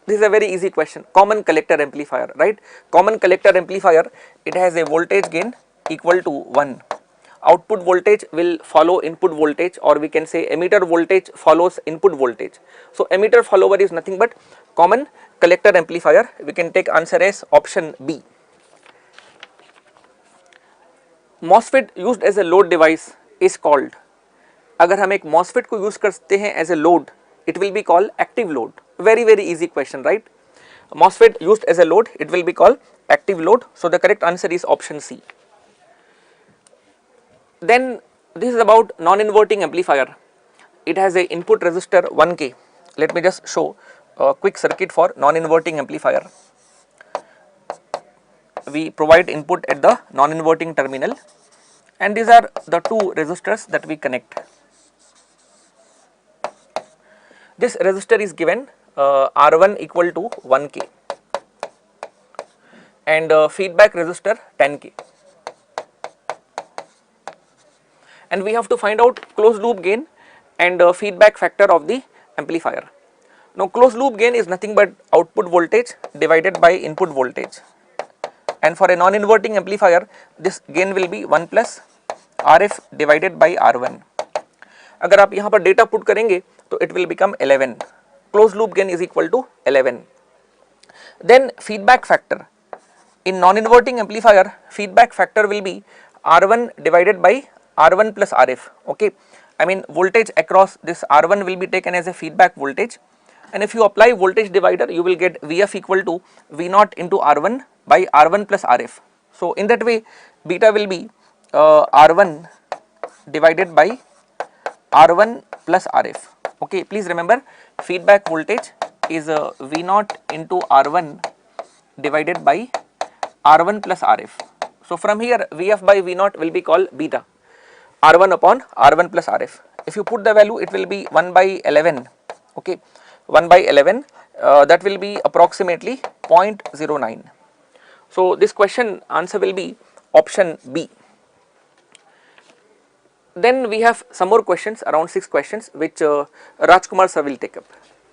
This is a very easy question. Common collector amplifier, right? Common collector amplifier, it has a voltage gain equal to 1. Output voltage will follow input voltage, or we can say emitter voltage follows input voltage. So emitter follower is nothing but common collector amplifier. We can take answer as option B. MOSFET used as a load device is called, अगर हम एक MOSFET को use करते हैं as a load, it will be called active load. Very easy question, right? MOSFET used as a load, it will be called active load. So the correct answer is option C. Then this is about non-inverting amplifier. It has a input resistor 1k. Let me just show a quick circuit for non-inverting amplifier. We provide input at the non-inverting terminal, and these are the two resistors that we connect. This resistor is given R1 equal to 1k, and feedback resistor 10k, and we have to find out closed loop gain and feedback factor of the amplifier. Now closed loop gain is nothing but output voltage divided by input voltage, and for a non-inverting amplifier this gain will be 1 plus RF divided by R1. अगर आप यहाँ पर data put करेंगे तो it will become 11. Closed loop gain is equal to 11. Then feedback factor. In non-inverting amplifier, feedback factor will be R1 divided by R1 plus RF. Okay, I mean voltage across this R1 will be taken as a feedback voltage, and if you apply voltage divider you will get Vf equal to V0 into R1 by R1 plus RF. So in that way beta will be R1 divided by R1 plus RF. Okay, please remember feedback voltage is V0 into R1 divided by R1 plus RF. So from here Vf by V0 will be called beta, R1 upon R1 plus RF. If you put the value it will be 1 by 11. Okay, 1 by 11, that will be approximately 0.09. So this question answer will be option B. Then we have some more questions, around 6 questions, which Rajkumar sir will take up.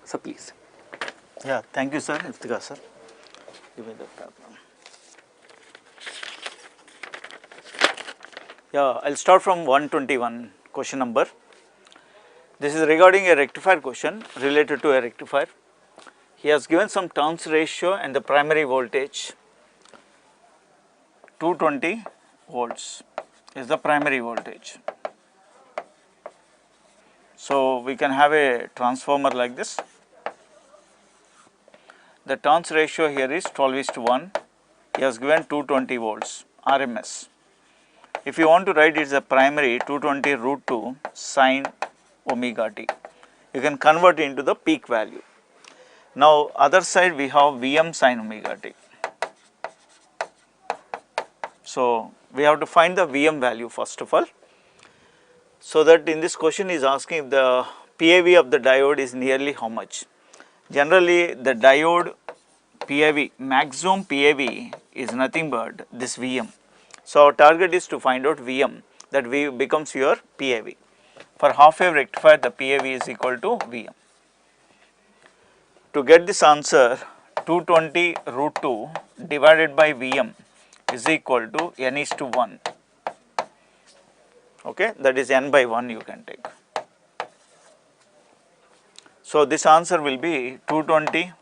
So please. Yeah, thank you sir, Iftikhar sir. Give me the problem. Yeah, I'll start from 121 question number. This is regarding a rectifier question related to a rectifier. He has given some turns ratio and the primary voltage 220 volts is the primary voltage. So, we can have a transformer like this. The turns ratio here is 12:1. He has given 220 volts RMS. If you want to write it as a primary 220 root 2 sin omega t, you can convert it into the peak value. Now, other side we have Vm sin omega t. So, we have to find the Vm value first of all. So, that in this question is asking if the PAV of the diode is nearly how much. Generally the diode PAV, maximum PAV is nothing but this Vm. So, our target is to find out Vm, that V becomes your PAV. For half wave rectifier the PAV is equal to Vm. To get this answer, 220 root 2 divided by Vm is equal to n is to 1, okay, that is n by 1 you can take. So, this answer will be 220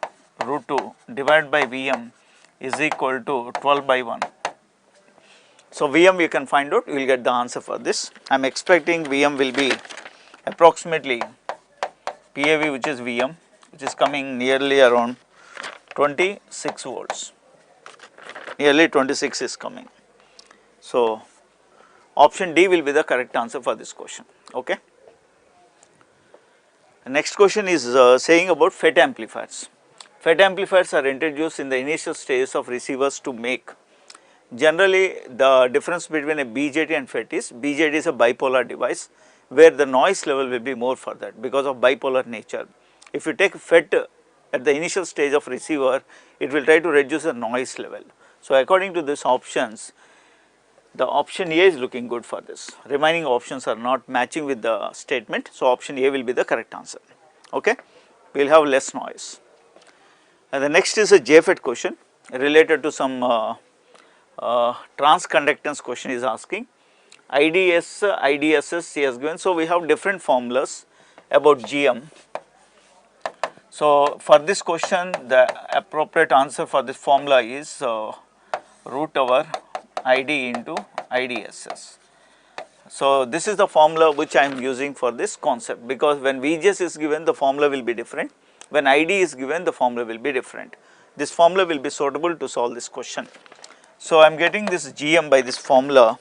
root 2 divided by Vm is equal to 12 by 1. So, Vm we can find out, we will get the answer for this. I am expecting Vm will be approximately PAV, which is Vm, which is coming nearly around 26 volts, nearly 26 is coming. So, option D will be the correct answer for this question. Okay. The next question is saying about FET amplifiers. FET amplifiers are introduced in the initial stages of receivers to make. Generally, the difference between a BJT and FET is, BJT is a bipolar device where the noise level will be more for that because of bipolar nature. If you take FET at the initial stage of receiver, it will try to reduce the noise level. So, according to these options, the option A is looking good for this. Remaining options are not matching with the statement. So, option A will be the correct answer. Okay. We will have less noise. And the next is a JFET question related to some transconductance question is asking. IDS, IDSS he has given. So, we have different formulas about GM. So, for this question the appropriate answer for this formula is root over ID into IDSS. So, this is the formula which I am using for this concept, because when VGS is given the formula will be different, when ID is given the formula will be different. This formula will be suitable to solve this question. So, I am getting this GM by this formula,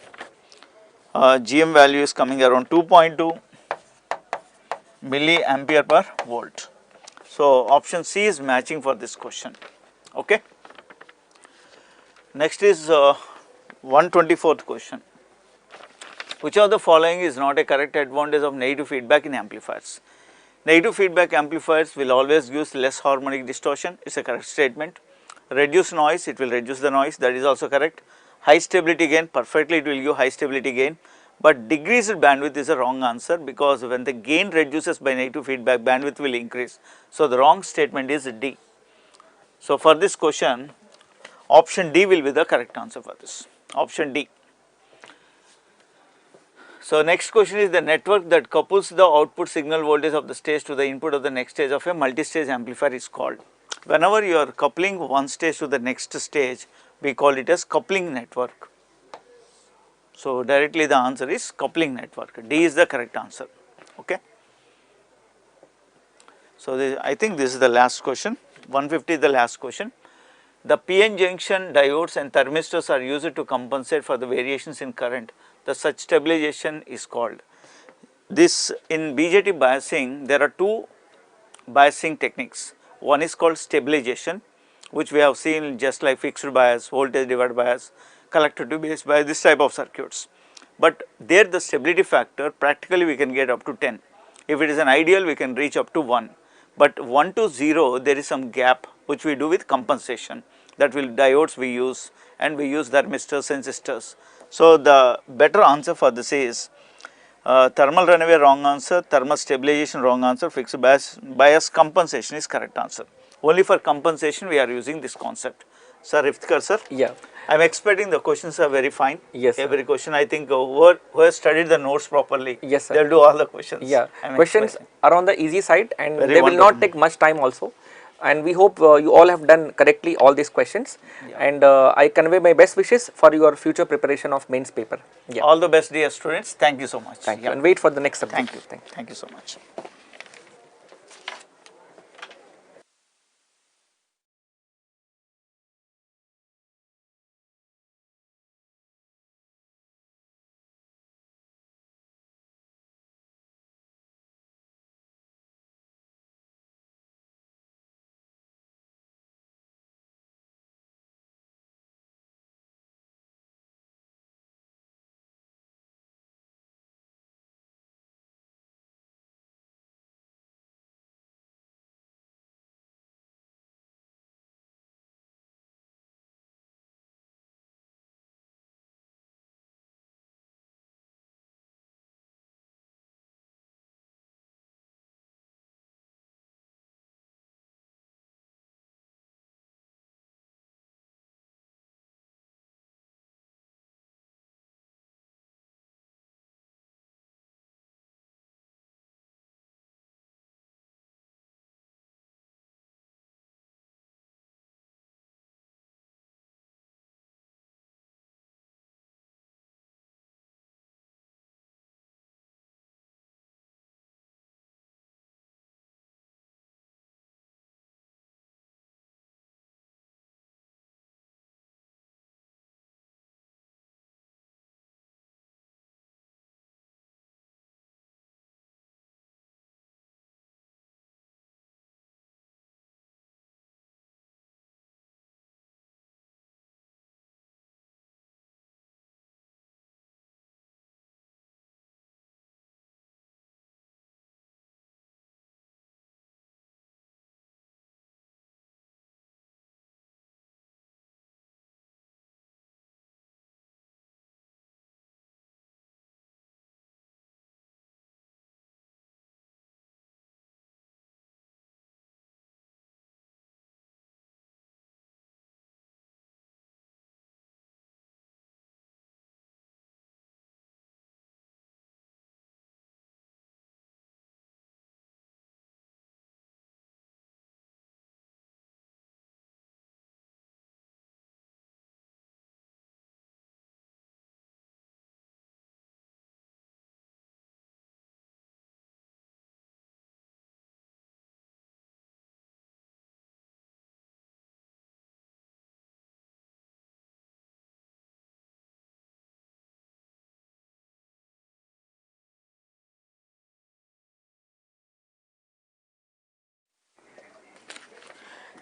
GM value is coming around 2.2 milliampere per volt. So, option C is matching for this question. Okay. Next is 124th question. Which of the following is not a correct advantage of negative feedback in amplifiers? Negative feedback amplifiers will always use less harmonic distortion, it is a correct statement. Reduce noise, it will reduce the noise, that is also correct. High stability gain, perfectly it will give high stability gain, but decreased bandwidth is a wrong answer, because when the gain reduces by negative feedback, bandwidth will increase. So, the wrong statement is D. So, for this question, option D will be the correct answer for this, option D. So, next question is the network that couples the output signal voltage of the stage to the input of the next stage of a multi-stage amplifier is called. Whenever you are coupling one stage to the next stage, we call it as coupling network. So, directly the answer is coupling network, D is the correct answer. Okay. So, I think this is the last question, 150 is the last question. The PN junction diodes and thermistors are used to compensate for the variations in current. The such stabilization is called. This in BJT biasing there are two biasing techniques. One is called stabilization, which we have seen just like fixed bias, voltage divided bias, collector to base bias, this type of circuits. But there the stability factor practically we can get up to 10. If it is an ideal we can reach up to 1, but 1 to 0 there is some gap which we do with compensation, that will diodes we use, and we use thermistors and resistors. So, the better answer for this is thermal runaway wrong answer, thermal stabilization wrong answer, fixed bias compensation is correct answer. Only for compensation we are using this concept. Sir Iftikhar sir. Yeah. I am expecting the questions are very fine. Yes, sir. Every question I think who has studied the notes properly, Yes, sir. they will do all the questions. Yeah, I'm questions expecting. are on the easy side and Very they will not wonderful. take much time also, and we hope you all have done correctly all these questions, and I convey my best wishes for your future preparation of mains paper. Yeah. All the best dear students. Thank you so much. Thank you, Yeah. and wait for the next subject. Thank you. Thank you so much.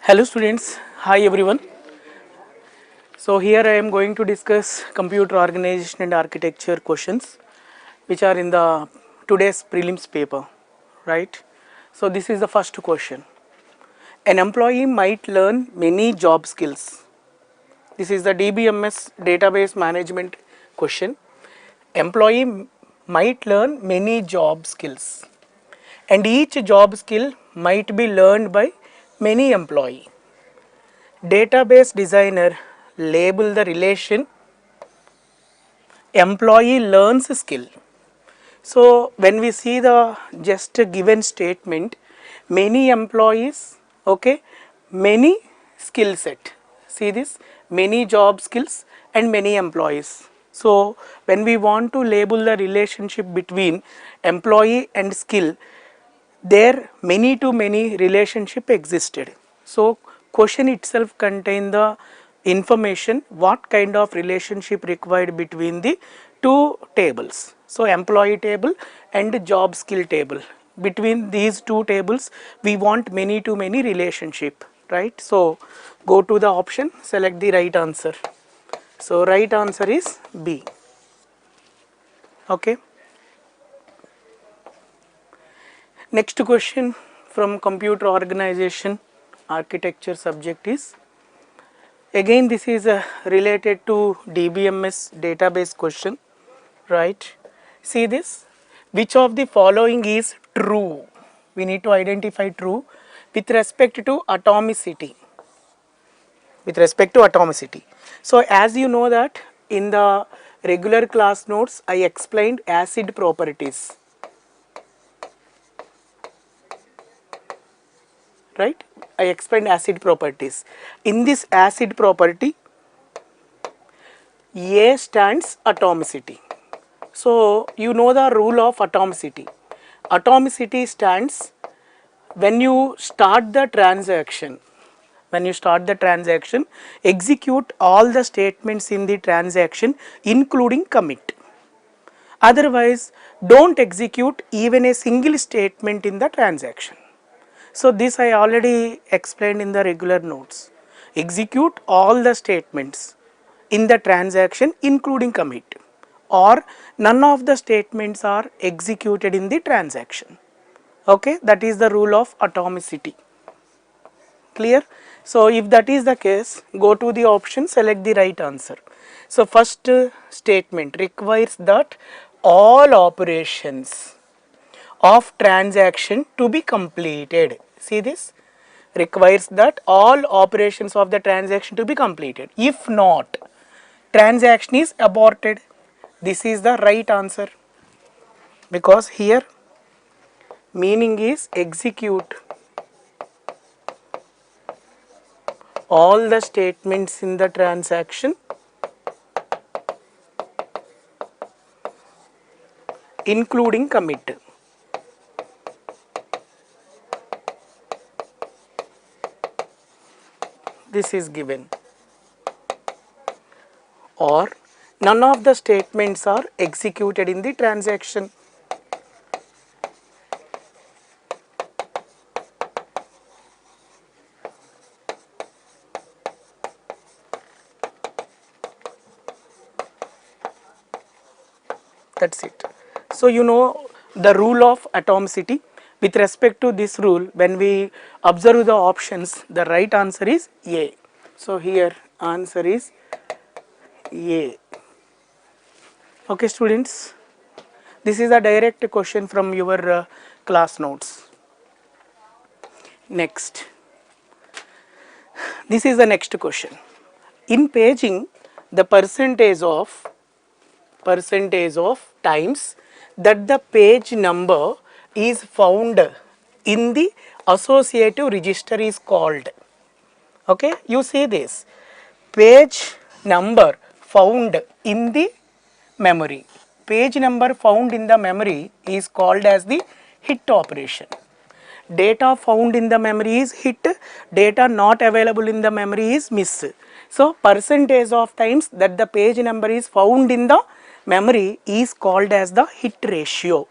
Hello students, hi everyone. So here I am going to discuss computer organization and architecture questions which are in the today's prelims paper, right? So this is the first question. An employee might learn many job skills. This is the DBMS database management question. Employee might learn many job skills and each job skill might be learned by many employees. Database designer label the relation employee learns skill. So when we see the just given statement, many employees, okay, many skill set. See this, many job skills and many employees. So when we want to label the relationship between employee and skill, there many to many relationship existed. So question itself contain the information what kind of relationship required between the two tables. So employee table and job skill table, between these two tables we want many to many relationship, right? So go to the option, select the right answer. So right answer is B. Okay. Next question from computer organization architecture subject is, again this is related to DBMS database question, right? See this, which of the following is true? We need to identify true with respect to atomicity. with respect to atomicity. So as you know that in the regular class notes I explained acid properties, right? I explained acid properties. In this acid property, A stands atomicity. So you know the rule of atomicity. Atomicity stands when you start the transaction. When you start the transaction, execute all the statements in the transaction including commit. Otherwise, don't execute even a single statement in the transaction. So this I already explained in the regular notes. Execute all the statements in the transaction including commit, or none of the statements are executed in the transaction. Okay, that is the rule of atomicity. Clear? So if that is the case, go to the option, select the right answer. So first statement requires that all operations of transaction to be completed. See this? Requires that all operations of the transaction to be completed. If not, transaction is aborted. This is the right answer, because here meaning is execute all the statements in the transaction including commit. This is given, or none of the statements are executed in the transaction. That's it. So you know the rule of atomicity. With respect to this rule, when we observe the options, the right answer is A. So here answer is A. Okay students, this is a direct question from your class notes. Next, this is the next question. In paging, the percentage of times that the page number is found in the associative register is called. Okay, you see this page number found in the memory. Page number found in the memory is called as the hit operation. Data found in the memory is hit, data not available in the memory is miss. So percentage of times that the page number is found in the memory is called as the hit ratio.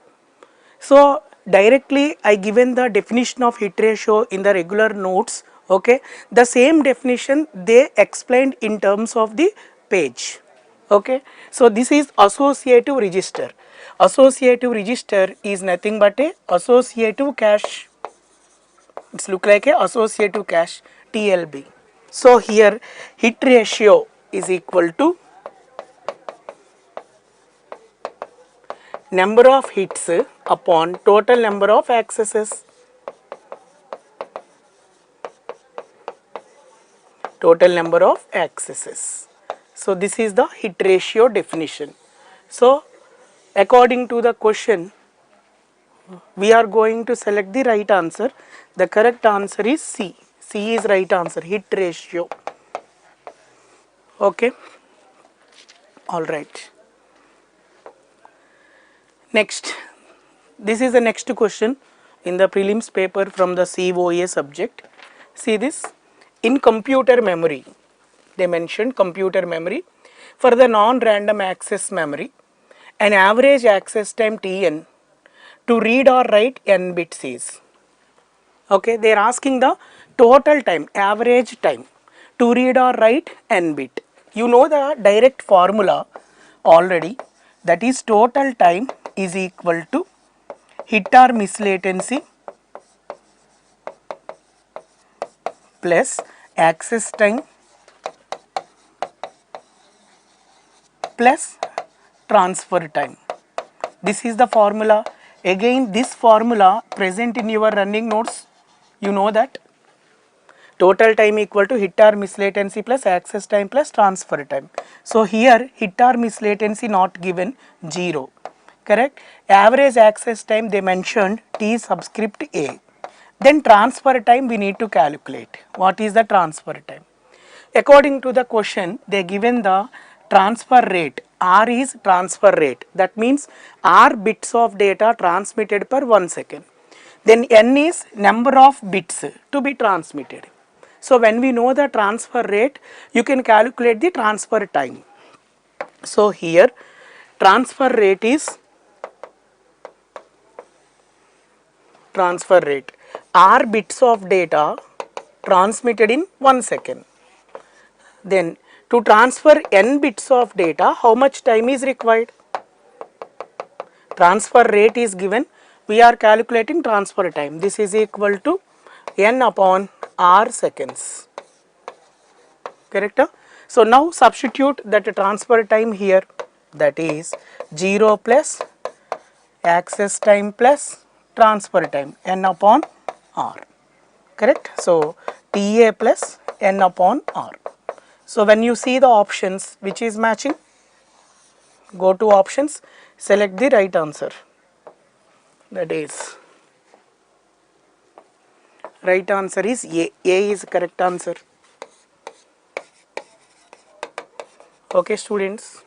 So directly I given the definition of hit ratio in the regular notes. Okay, the same definition they explained in terms of the page. Okay, so this is associative register. Associative register is nothing but a associative cache. It's look like a associative cache, TLB. So here hit ratio is equal to number of hits upon total number of accesses. Total number of accesses. So this is the hit ratio definition. So according to the question, we are going to select the right answer. The correct answer is C. C is right answer, hit ratio. Okay. All right. Next, this is the next question in the prelims paper from the COA subject. See this, in computer memory, they mentioned computer memory for the non-random access memory, an average access time Tn to read or write n bits is. Okay, they are asking the total time, average time to read or write n bit. You know the direct formula already, that is total time is equal to hit or miss latency plus access time plus transfer time. This is the formula. Again, this formula present in your running notes, you know that. total time equal to hit or miss latency plus access time plus transfer time. So here hit or miss latency not given, 0, correct. Average access time they mentioned T subscript A. Then transfer time we need to calculate. What is the transfer time? According to the question, they given the transfer rate. R is transfer rate. That means R bits of data transmitted per 1 second. Then N is number of bits to be transmitted. So when we know the transfer rate, you can calculate the transfer time. So here transfer rate is transfer rate. R bits of data transmitted in 1 second. Then to transfer n bits of data, how much time is required? Transfer rate is given, we are calculating transfer time. This is equal to n upon r seconds, correct? So now substitute that transfer time here, that is 0 plus access time plus transfer time, n upon r, correct? So Ta plus n upon r. So when you see the options, which is matching? Go to options, select the right answer. That is, right answer is A. A is correct answer. Okay students.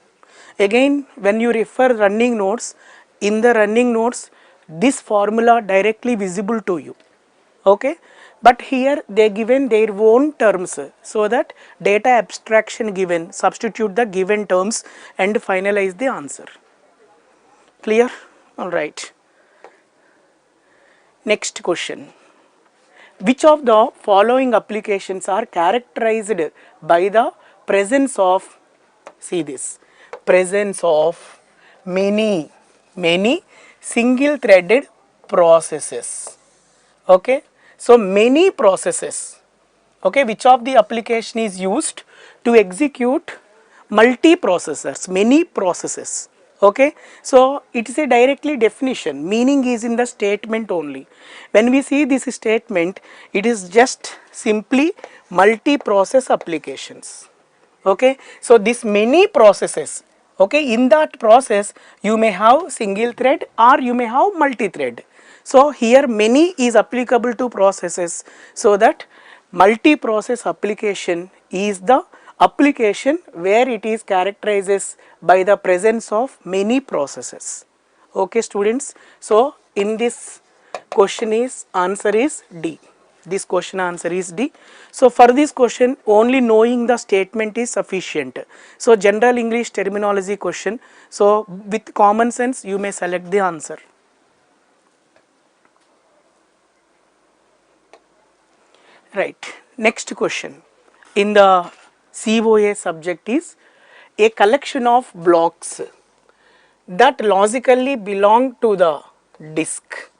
Again, when you refer running notes, in the running notes, this formula directly visible to you. Okay. But here they given their own terms, so that data abstraction given, substitute the given terms and finalize the answer. Clear? Alright. Next question. Which of the following applications are characterized by the presence of, see this, presence of many single threaded processes? Okay. So many processes, okay, which of the application is used to execute multi-processors, many processes, okay. So it is a directly definition, meaning is in the statement only. When we see this statement, it is just simply multi-process applications, okay. So this many processes, okay, in that process you may have single thread or you may have multi-thread. So here many is applicable to processes, so that multi-process application is the application where it is characterized by the presence of many processes. Okay students. So in this question is answer is D. This question answer is D. So for this question only knowing the statement is sufficient. So general English terminology question. So with common sense you may select the answer. Right. Next question in the COA subject is a collection of blocks that logically belong to the disk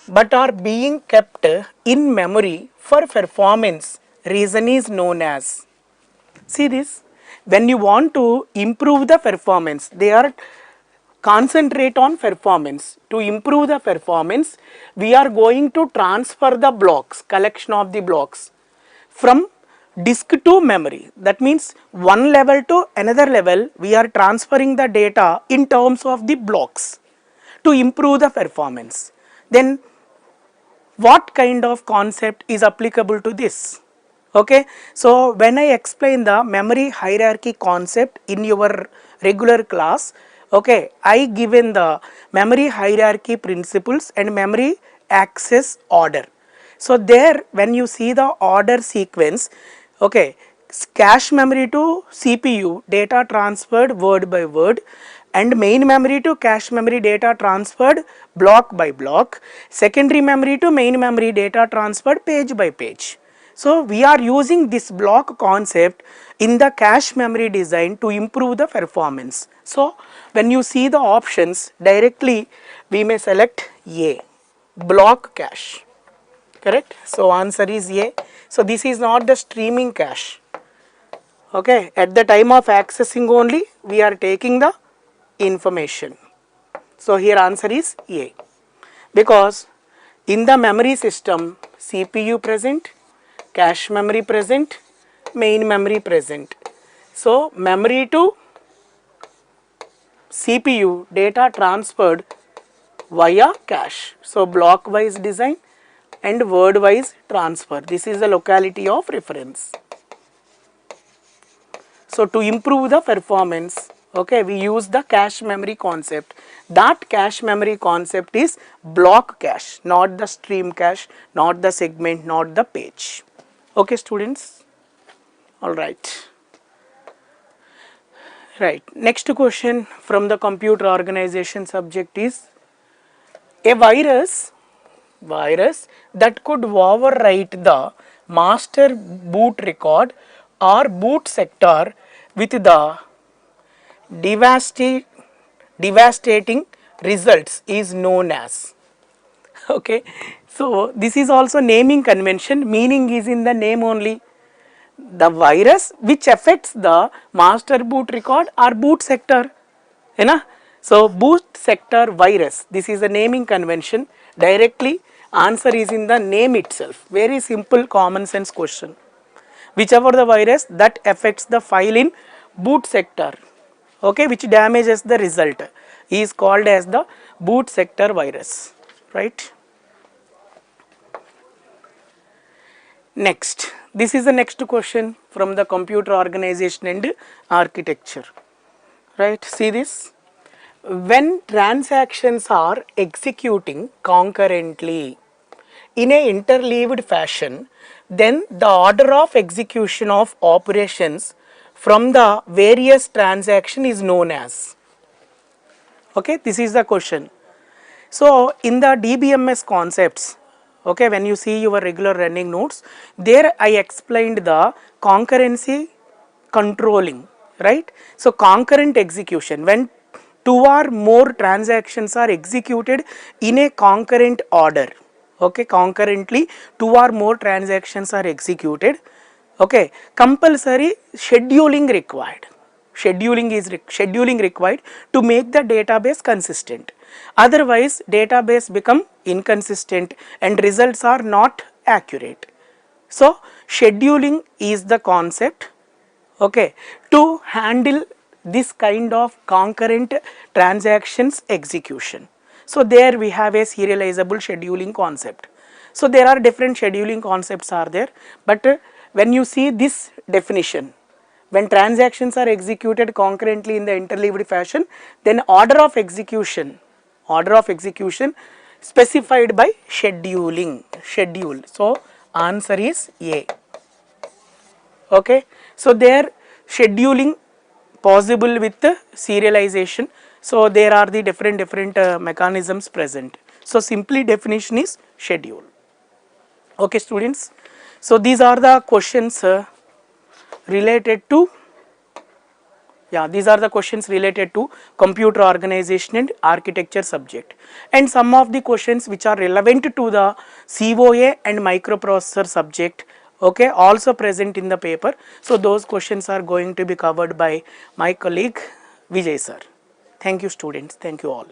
but are being kept in memory for performance reason is known as. See this, when you want to improve the performance, they are concentrate on performance. To improve the performance, we are going to transfer the blocks, collection of the blocks from disk to memory. That means one level to another level, we are transferring the data in terms of the blocks to improve the performance. Then what kind of concept is applicable to this? Okay, so when I explain the memory hierarchy concept in your regular class, okay, I given the memory hierarchy principles and memory access order. So there when you see the order sequence, okay, cache memory to CPU data transferred word by word, and main memory to cache memory data transferred block by block, secondary memory to main memory data transferred page by page. So we are using this block concept in the cache memory design to improve the performance. So when you see the options directly we may select A, block cache, correct. So answer is A. So this is not the streaming cache, okay, at the time of accessing only we are taking the information. So here answer is A, because in the memory system CPU present, cache memory present, main memory present. So memory to CPU data transferred via cache. So block wise design and word wise transfer. This is the locality of reference. So to improve the performance, okay, we use the cache memory concept. That cache memory concept is block cache, not the stream cache, not the segment, not the page. Okay, students? All right. Right. Next question from the computer organization subject is a virus that could overwrite the master boot record or boot sector with the devastating results is known as. Okay, so this is also naming convention, meaning is in the name only. The virus which affects the master boot record or boot sector, you know. So boot sector virus, this is a naming convention. Directly answer is in the name itself. Very simple common sense question. Whichever the virus that affects the file in boot sector, okay, which damages the result, is called as the boot sector virus, right? Next, this is the next question from the computer organization and architecture, right? See this. When transactions are executing concurrently in a interleaved fashion, then the order of execution of operations from the various transaction is known as. Okay, this is the question. So in the DBMS concepts, okay, when you see your regular running notes, there I explained the concurrency controlling, right? So concurrent execution, when two or more transactions are executed in a concurrent order, okay, concurrently two or more transactions are executed, okay, compulsory scheduling required. Scheduling required to make the database consistent. Otherwise database become inconsistent and results are not accurate. So scheduling is the concept, okay, to handle this kind of concurrent transactions execution. So there we have a serializable scheduling concept. So there are different scheduling concepts are there, but when you see this definition, when transactions are executed concurrently in the interleaved fashion, then order of execution specified by scheduling, schedule. So answer is A. Okay, so there scheduling possible with the serialization. So there are the different mechanisms present. So simply definition is schedule. Okay, students. So these are the questions related to, these are the questions related to computer organization and architecture subject, and some of the questions which are relevant to the COA and microprocessor subject, okay, also present in the paper. So those questions are going to be covered by my colleague Vijay sir. Thank you students, thank you all.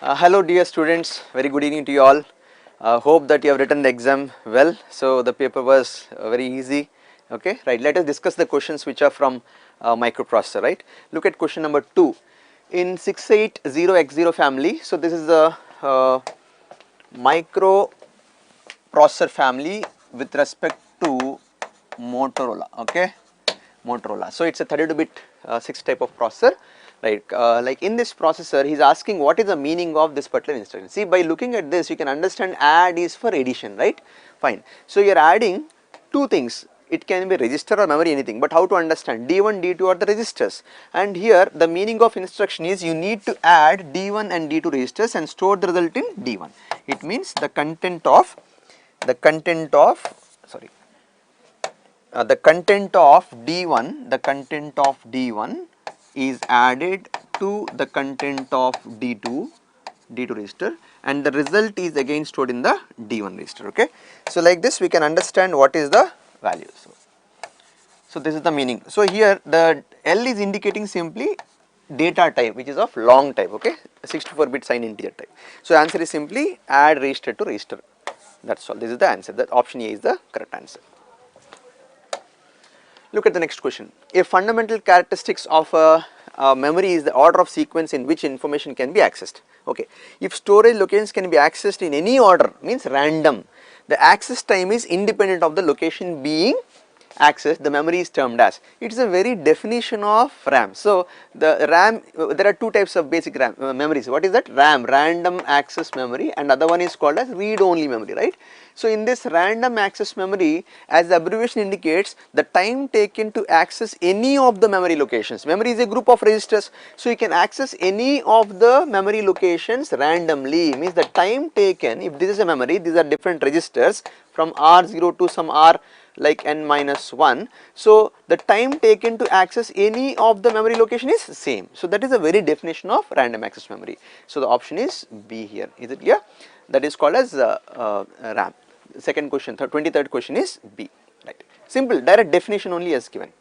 Hello dear students, very good evening to you all. Hope that you have written the exam well. So the paper was very easy. Okay, right. Let us discuss the questions which are from microprocessor. Right. Look at question number 2. In 680X0 family. So this is the microprocessor family with respect to Motorola. Okay, Motorola. So it's a 32-bit 6 type of processor. Right, like in this processor, he is asking what is the meaning of this particular instruction. See, by looking at this, you can understand add is for addition, right? Fine. So you are adding two things. It can be register or memory, anything. But how to understand? D1, D2 are the registers, and here the meaning of instruction is you need to add D1 and D2 registers and store the result in D1. It means the content of sorry. The content of D1 is added to the content of D2 register, and the result is again stored in the D1 register. Okay. So like this we can understand what is the value. So this is the meaning. So here the L is indicating simply data type, which is of long type. Okay, 64-bit signed integer type. So answer is simply add register to register. That's all. This is the answer. That option A is the correct answer. Look at the next question. A fundamental characteristics of a memory is the order of sequence in which information can be accessed. Okay. If storage locations can be accessed in any order, means random, the access time is independent of the location being accessed, the memory is termed as. It is a very definition of RAM. So the RAM, there are two types of basic RAM memories. What is that? RAM, random access memory, and other one is called as read only memory, right? So in this random access memory, as the abbreviation indicates, the time taken to access any of the memory locations. Memory is a group of registers, so you can access any of the memory locations randomly. Means the time taken, if this is a memory, these are different registers from R0 to some R like n minus 1. So the time taken to access any of the memory location is same. So that is a very definition of random access memory. So the option is B here. Is it clear? That is called as RAM. Second question, 23rd question is B. Right. Simple, direct definition only as given.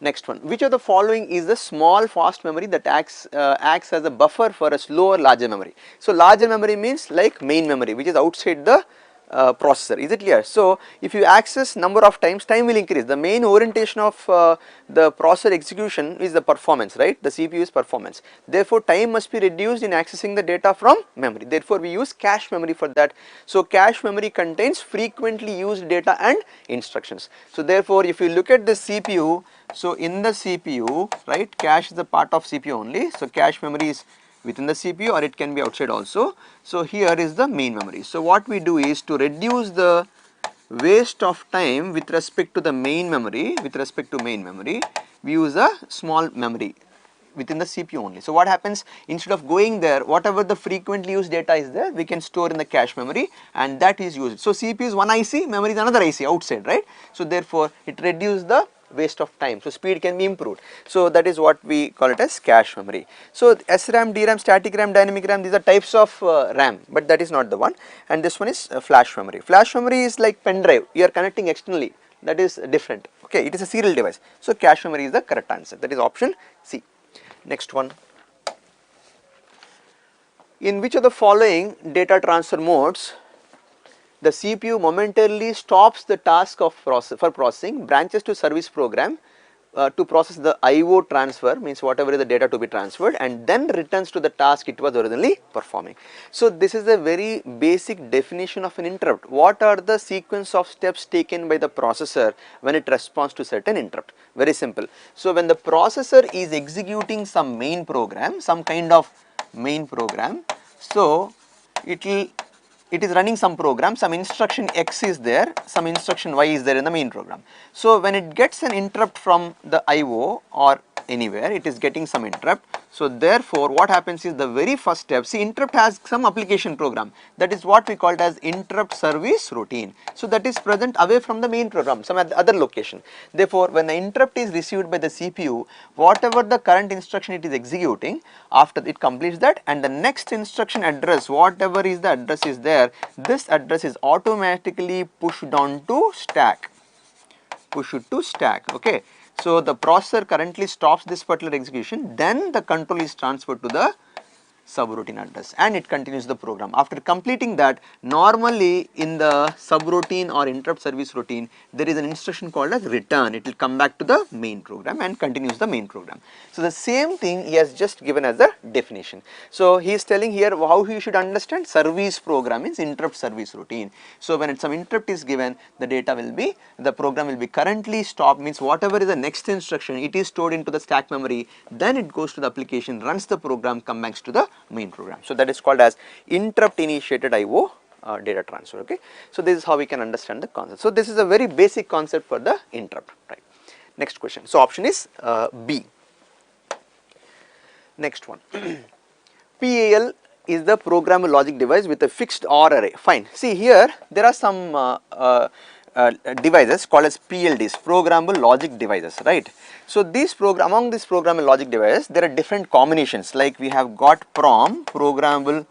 Next one, which of the following is the small fast memory that acts as a buffer for a slower larger memory? So larger memory means like main memory, which is outside the processor. Is it clear? So if you access number of times, time will increase. The main orientation of the processor execution is the performance, right? The CPU is performance. Therefore time must be reduced in accessing the data from memory. Therefore we use cache memory for that. So cache memory contains frequently used data and instructions. So therefore if you look at the CPU, so in the CPU, right, cache is the part of CPU only. So cache memory is within the CPU or it can be outside also. So here is the main memory. So what we do is to reduce the waste of time with respect to the main memory, we use a small memory within the CPU only. So what happens, instead of going there, whatever the frequently used data is there, we can store in the cache memory, and that is used. So CPU is one IC, memory is another IC outside, right? So therefore it reduces the waste of time, so speed can be improved. So that is what we call it as cache memory. So SRAM, DRAM, static RAM, dynamic RAM, these are types of RAM, but that is not the one, and this one is flash memory. Flash memory is like pen drive, you are connecting externally, that is different. Okay, it is a serial device. So cache memory is the correct answer, that is option C. Next one, in which of the following data transfer modes the CPU momentarily stops the task of processing, branches to service program to process the IO transfer, means whatever is the data to be transferred, and then returns to the task it was originally performing. So this is a very basic definition of an interrupt. What are the sequence of steps taken by the processor when it responds to certain interrupt? Very simple. So when the processor is executing some main program, some kind of main program, so it is running some program, some instruction X is there, some instruction Y is there in the main program. So when it gets an interrupt from the IO or anywhere, it is getting some interrupt. So therefore what happens is the very first step, see interrupt has some application program, that is what we call it as interrupt service routine. So that is present away from the main program, some other location. Therefore when the interrupt is received by the CPU, whatever the current instruction it is executing, after it completes that, and the next instruction address, whatever is the address is there, this address is automatically pushed on to stack, okay. So the processor currently stops this particular execution, then the control is transferred to the subroutine address, and it continues the program. After completing that, normally in the subroutine or interrupt service routine, there is an instruction called as return. It will come back to the main program and continues the main program. So the same thing he has just given as a definition. So he is telling here how he should understand service program means interrupt service routine. So when some interrupt is given, the program will be currently stopped, means whatever is the next instruction, it is stored into the stack memory, then it goes to the application, runs the program, comes back to the main program. So that is called as interrupt initiated IO data transfer. Okay. So this is how we can understand the concept. So this is a very basic concept for the interrupt, right. Next question. So option is B. Next one. PAL is the programmable logic device with a fixed OR array. Fine. See here there are some devices called as PLDs, programmable logic devices, right. So among these programmable logic devices, there are different combinations, like we have got PROM, programmable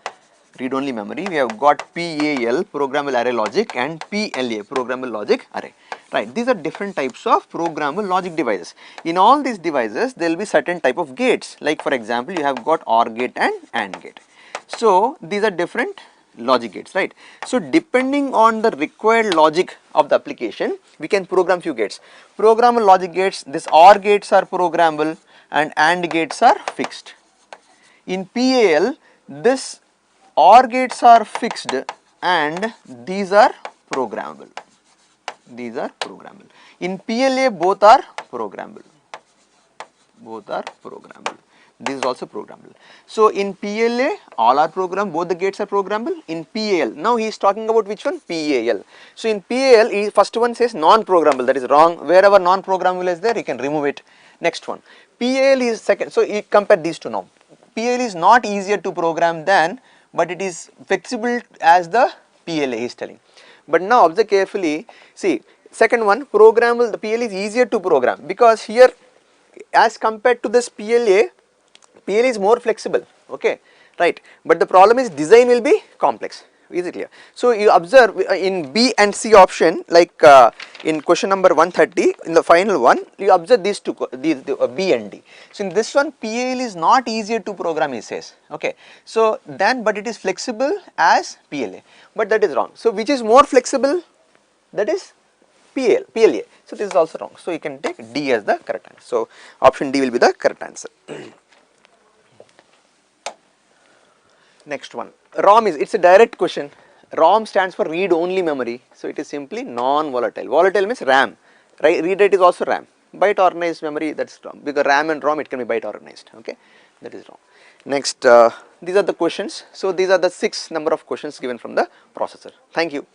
read only memory, we have got PAL, programmable array logic, and PLA, programmable logic array, right. These are different types of programmable logic devices. In all these devices there will be certain type of gates, like for example you have got OR gate and AND gate. So these are different logic gates, right. So depending on the required logic of the application, we can program few gates. Programmable logic gates, this OR gates are programmable and AND gates are fixed. In PAL, this OR gates are fixed and these are programmable. These are programmable. In PLA, both are programmable. Both are programmable. This is also programmable. So in PLA, all are programmable, both the gates are programmable. In PAL, now he is talking about which one? PAL. So in PAL, first one says non-programmable, that is wrong. Wherever non-programmable is there, he can remove it. Next one. PAL is second, so he compare these two now. PAL is not easier to program than, but it is flexible as the PLA, he is telling. But now observe carefully, see, second one, programmable, the PLA is easier to program, because here as compared to this PLA is more flexible, okay, right, but the problem is design will be complex. Is it clear? So you observe in B and C option, like in question number 130, in the final one, you observe these two, B and D. So in this one, PAL is not easier to program, he says, okay. So then, but it is flexible as PLA, but that is wrong. So which is more flexible? That is PLA. So this is also wrong. So you can take D as the correct answer. So option D will be the correct answer. Next one, ROM it's a direct question. ROM stands for read only memory, so it is simply non-volatile. Volatile means RAM, right? Read rate is also RAM. Byte organized memory, that's wrong, because RAM and ROM it can be byte organized, okay, that is wrong. Next, these are the questions. So these are the 6 number of questions given from the processor. Thank you.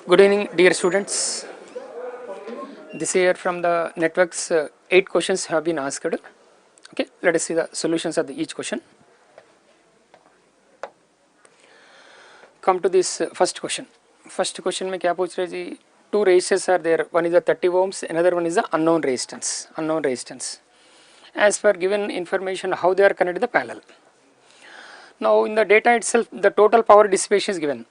Good evening, dear students. This year from the networks, 8 questions have been asked. Okay, let us see the solutions of each question. Come to this first question. First question में क्या पूछ रहे जी? two resistors are there, one is the 30 ohms, another one is the unknown resistance, as per given information how they are connected in the parallel. Now in the data itself the total power dissipation is given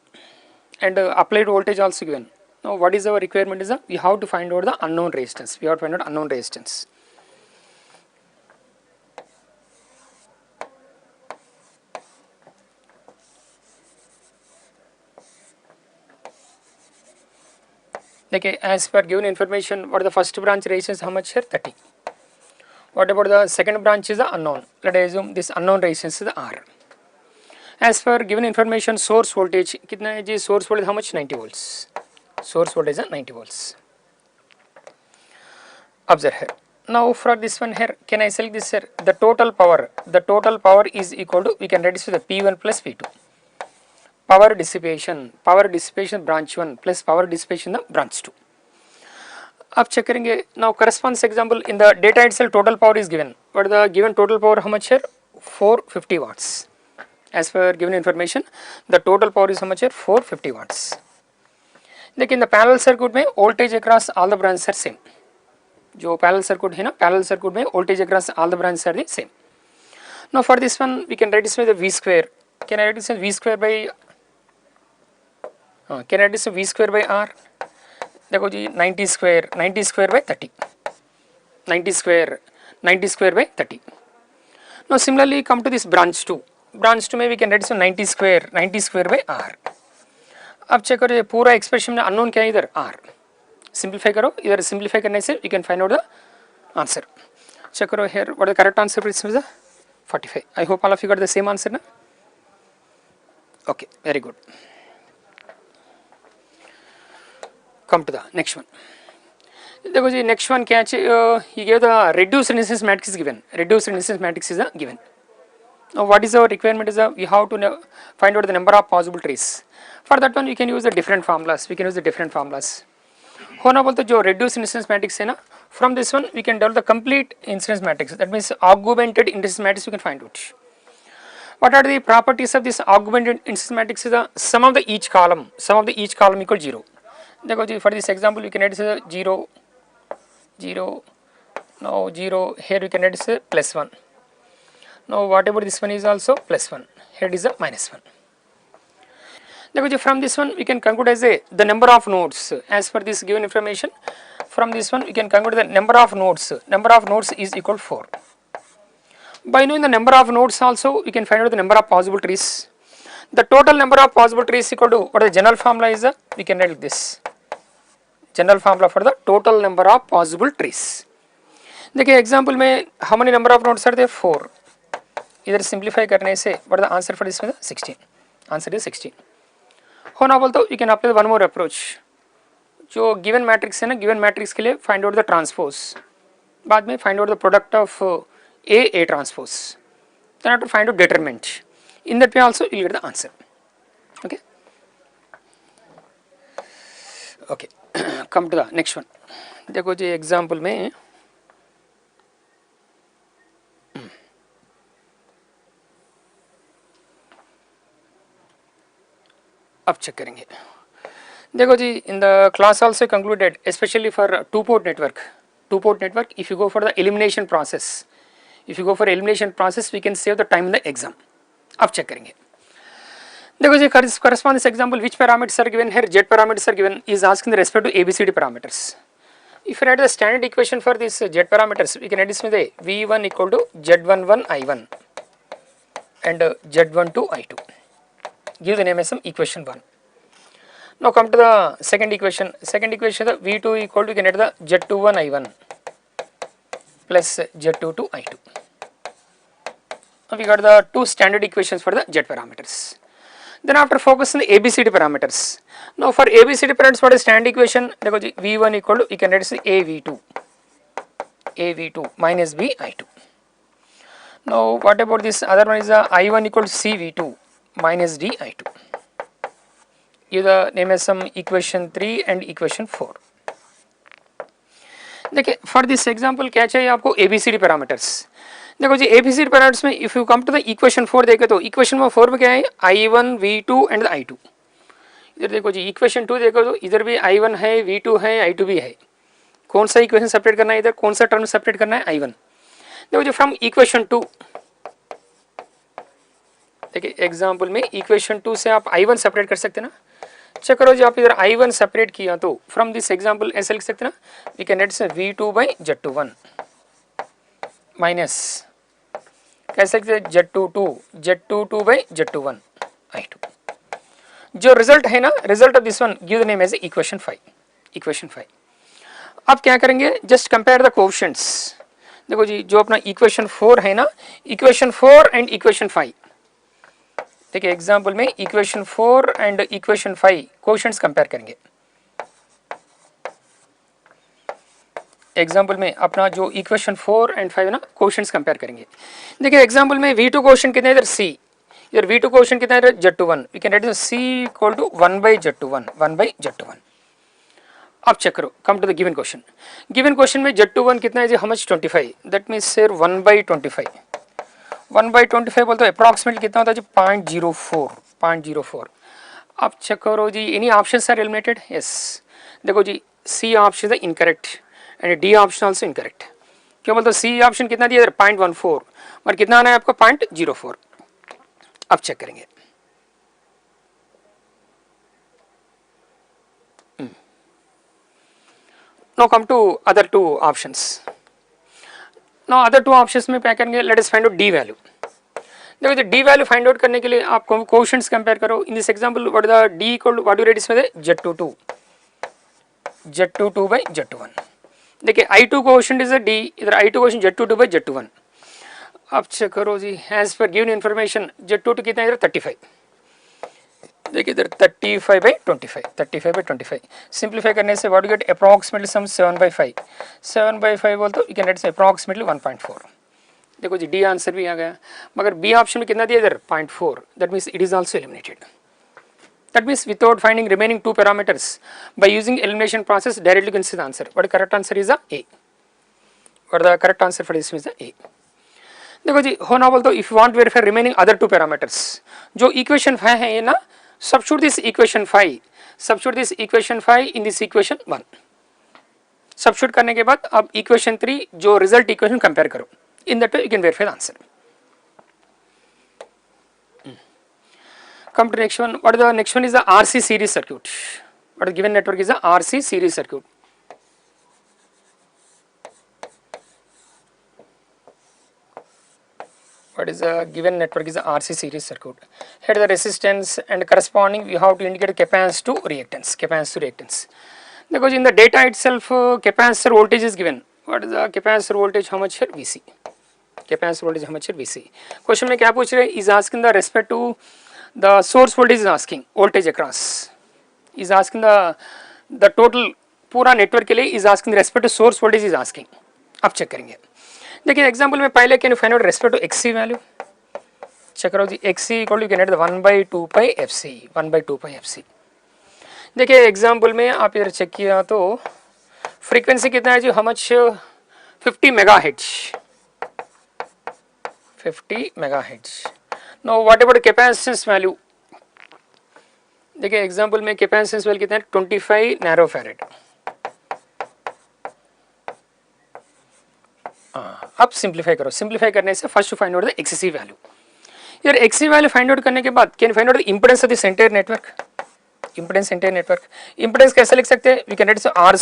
and applied voltage also given. Now what is our requirement is that we have to find out the unknown resistance, Okay, as per given information, what is the first branch resistance, how much here, 30. What about the second branch is the unknown, let us assume this unknown resistance is the R. As per given information, source voltage, kitna hai ji, source voltage how much, 90 volts, source voltage is 90 volts. Observe here. Now for this one here, can I select this here, the total power is equal to, we can write this with the P1 plus P2. Power dissipation branch 1 plus power dissipation the branch 2. अब check करेंगे. Now corresponds example in the data itself total power is given. What is the given total power, how much here, 450 watts. As per given information the total power is how much here, 450 watts. लेकिन the parallel circuit में voltage across all the branches are same. जो parallel circuit है ना, parallel circuit में voltage across all the branches are the same. Now for this one we can write this with the V square. Can I write this as V square by V square by R? देखो जी 90 square by 30. 90 square by 30. Now similarly come to this branch 2. Branch 2 में we can write this 90 square by R. अब check करो ये पूरा expression में unknown क्या है इधर, R. सिंप्लीफाई करो, इधर सिंप्लीफाई करने से you can find out the answer. Check करो here, what is the correct answer for this is 45. I hope all of you got the same answer ना? Okay, very good. Come to the next one. देखो जी next one क्या है, he gave the reduced resistance matrix is given. Now what is our requirement is that we have to find out the number of possible trees. For that one we can use the different formulas. होना बोलते जो reduced instance matrix है ना, from this one we can develop the complete instance matrix. That means augmented instance matrix we can find out. What are the properties of this augmented instance matrix? Is the sum of the each column equal 0. देखो जी for this example we can write this 0, 0, now 0, here we can write this plus 1. Now whatever this one is also plus 1, here it is a minus 1. देखो जी from this one we can conclude as the number of nodes. As per this given information, from this one we can conclude the number of nodes is equal to 4. By knowing the number of nodes also we can find out the number of possible trees. The total number of possible trees equal to, what the general formula is, we can write like this. General formula for the total number of possible trees. देखिए example में how many number of nodes are there, 4. इधर simplify करने से what the answer for this is 16. Answer is 16. होना बोलते हो you can apply one more approach. जो given matrix है ना, given matrix के लिए find out the transpose. बाद में find out the product of A transpose. Then have to find out determinant. In that way also you will get the answer. Okay. Okay. Come to the next one. देखो जी example में अब check करेंगे. देखो जी in the class also concluded, especially for two-port network, if you go for the elimination process, we can save the time in the exam. अब check करेंगे. देखो जी correspond this example, which parameters are given here, Z parameters are given, is asking the respect to ABCD parameters. If you write the standard equation for this Z parameters, we can write this with a V1 equal to Z11 I1 and Z12 I2. Give the name as some equation 1. Now come to the second equation. The V2 equal to, we can write the Z21 I1 plus Z22 I2. Now we got the two standard equations for the Z parameters. Then after focus on the ABCD parameters. Now for ABCD parameters, what is standard equation? V1 equal to, we can write AV2 minus B I2. Now what about this other one is I1 equal to CV2 minus D I2. Give the name as some equation 3 and equation 4. देखिए for this example क्या चाहिए आपको ABCD parameters. देखो जी ABCD parameters में if you come to the equation 4 देखे तो equation 4 में क्या है I1 V2 and I2. इधर देखो जी इक्वेशन 2 देखो तो इधर भी I1 है, V2 है, I2 भी है। कौन सा इक्वेशन सेपरेट करना है, इधर कौन सा टर्म सेपरेट करना है, I1। देखो जी फ्रॉम इक्वेशन 2, देखिए एग्जाम्पल में इक्वेशन 2 से आप I1 सेपरेट कर सकते हैं ना। चेक करो जी, आप इधर I1 सेपरेट किया तो फ्रॉम दिस एग्जाम्पल ऐसे लिख सकते हैं ना, we can write V2 by Z21 minus कैसे लिखते हैं Z22 बाई Z21 I2। जो रिजल्ट है ना, result of this one give the name as equation 5। अब क्या करेंगे, जस्ट कंपेयर द कोएफिशिएंट्स। देखो जी जो अपना इक्वेशन 4 है ना, इक्वेशन 4 एंड इक्वेशन 5, देखिए एग्जांपल में equation 4 and equation 5 coefficients compare करेंगे। एग्जांपल में अपना जो इक्वेशन 4 एंड 5 ना कोएफिशिएंट्स कंपेयर करेंगे। देखिए एग्जांपल में V2 कोएफिशिएंट कितना है, इधर C, इधर V2 कोएफिशिएंट कितना है, Z21, we can write C equal to 1 by Z21। अब चेक करो, come to the given question. Given question में Z21 कितना है जी, how much 25, that means sir 1 by 25। 1 by 25 बोलते अप्रॉक्सीमेटली कितना होता है जी, 0.04। अब चेक करो जी, any options are eliminated, yes. देखो जी C option is incorrect and D option also incorrect. क्यों बोलते सी ऑप्शन कितना दिया, 0.14 और कितना आना है आपको 0.04। अब चेक करेंगे, now come to other two options। now other two options में क्या करेंगे, let us find out d value। देखो तो d value find out करने के लिए आप कोएफिशिएंट्स कंपेयर करो। In this example what the d equal to what you write इसमें Z22 by Z21। देखिए I2 कोएफिशिएंट इज d, इधर I2 coefficient Z22 by Z21। अब चेक करो जी, as per given information Z22 कितना है, इधर 35, देखिए इधर 35/25 सिंप्लीफाई करने से व्हाट यू गेट, अप्रॉक्सीमेटली सम 7/5 बोल तो यू कैन राइट अप्रॉक्सीमेटली 1.4। देखो जी डी आंसर भी आ गया, मगर बी ऑप्शन में कितना दिया, इधर 0.4, that means it is also eliminated. That means without finding remaining two parameters by using elimination process directly you can see the answer. What correct answer is a, what the correct answer for this is a. देखो जी होना बोल तो if you want verify remaining other two parameters, जो equation 5 है ये ना, substitute this equation 5 in this equation 1। substitute करने के बाद अब equation 3 जो result equation compare करो, in that way you can verify the answer। come to next one, what is the next one is the RC series circuit। what is given network is the RC series circuit। what is the given network is the RC series circuit। here the resistance and corresponding we have to indicate capacitance to reactance। देखो जी in the data itself capacitor voltage is given। what is the capacitor voltage, how much here, VC। capacitor voltage how much here, VC। Question में क्या पूछ रहे, is asking the respect to the source voltage is asking voltage across, is asking the total पूरा network के लिए is asking the respect to source voltage is asking। अब check करेंगे, देखिए एग्जांपल में पहले can you find out respect to XC value. Check करो जी XC equal to can get 1/2 pi FC। देखिए एग्जांपल में आप इधर चेक किया तो फ्रीक्वेंसी कितना है जी, how much 50 megahertz. No what about capacitance value, देखिए एग्जांपल में कैपेसिटेंस वैल्यू कितना है 25 नैनो फैरेड। अब सिंप्लीफाई करो, सिंप्लीफाई करने से first to find out the XC value. यार XC वैल्यू फाइंड आउट करने के बाद can find out the impedance of this entire network. Impedance कैसे लिख सकते हैं, we can write R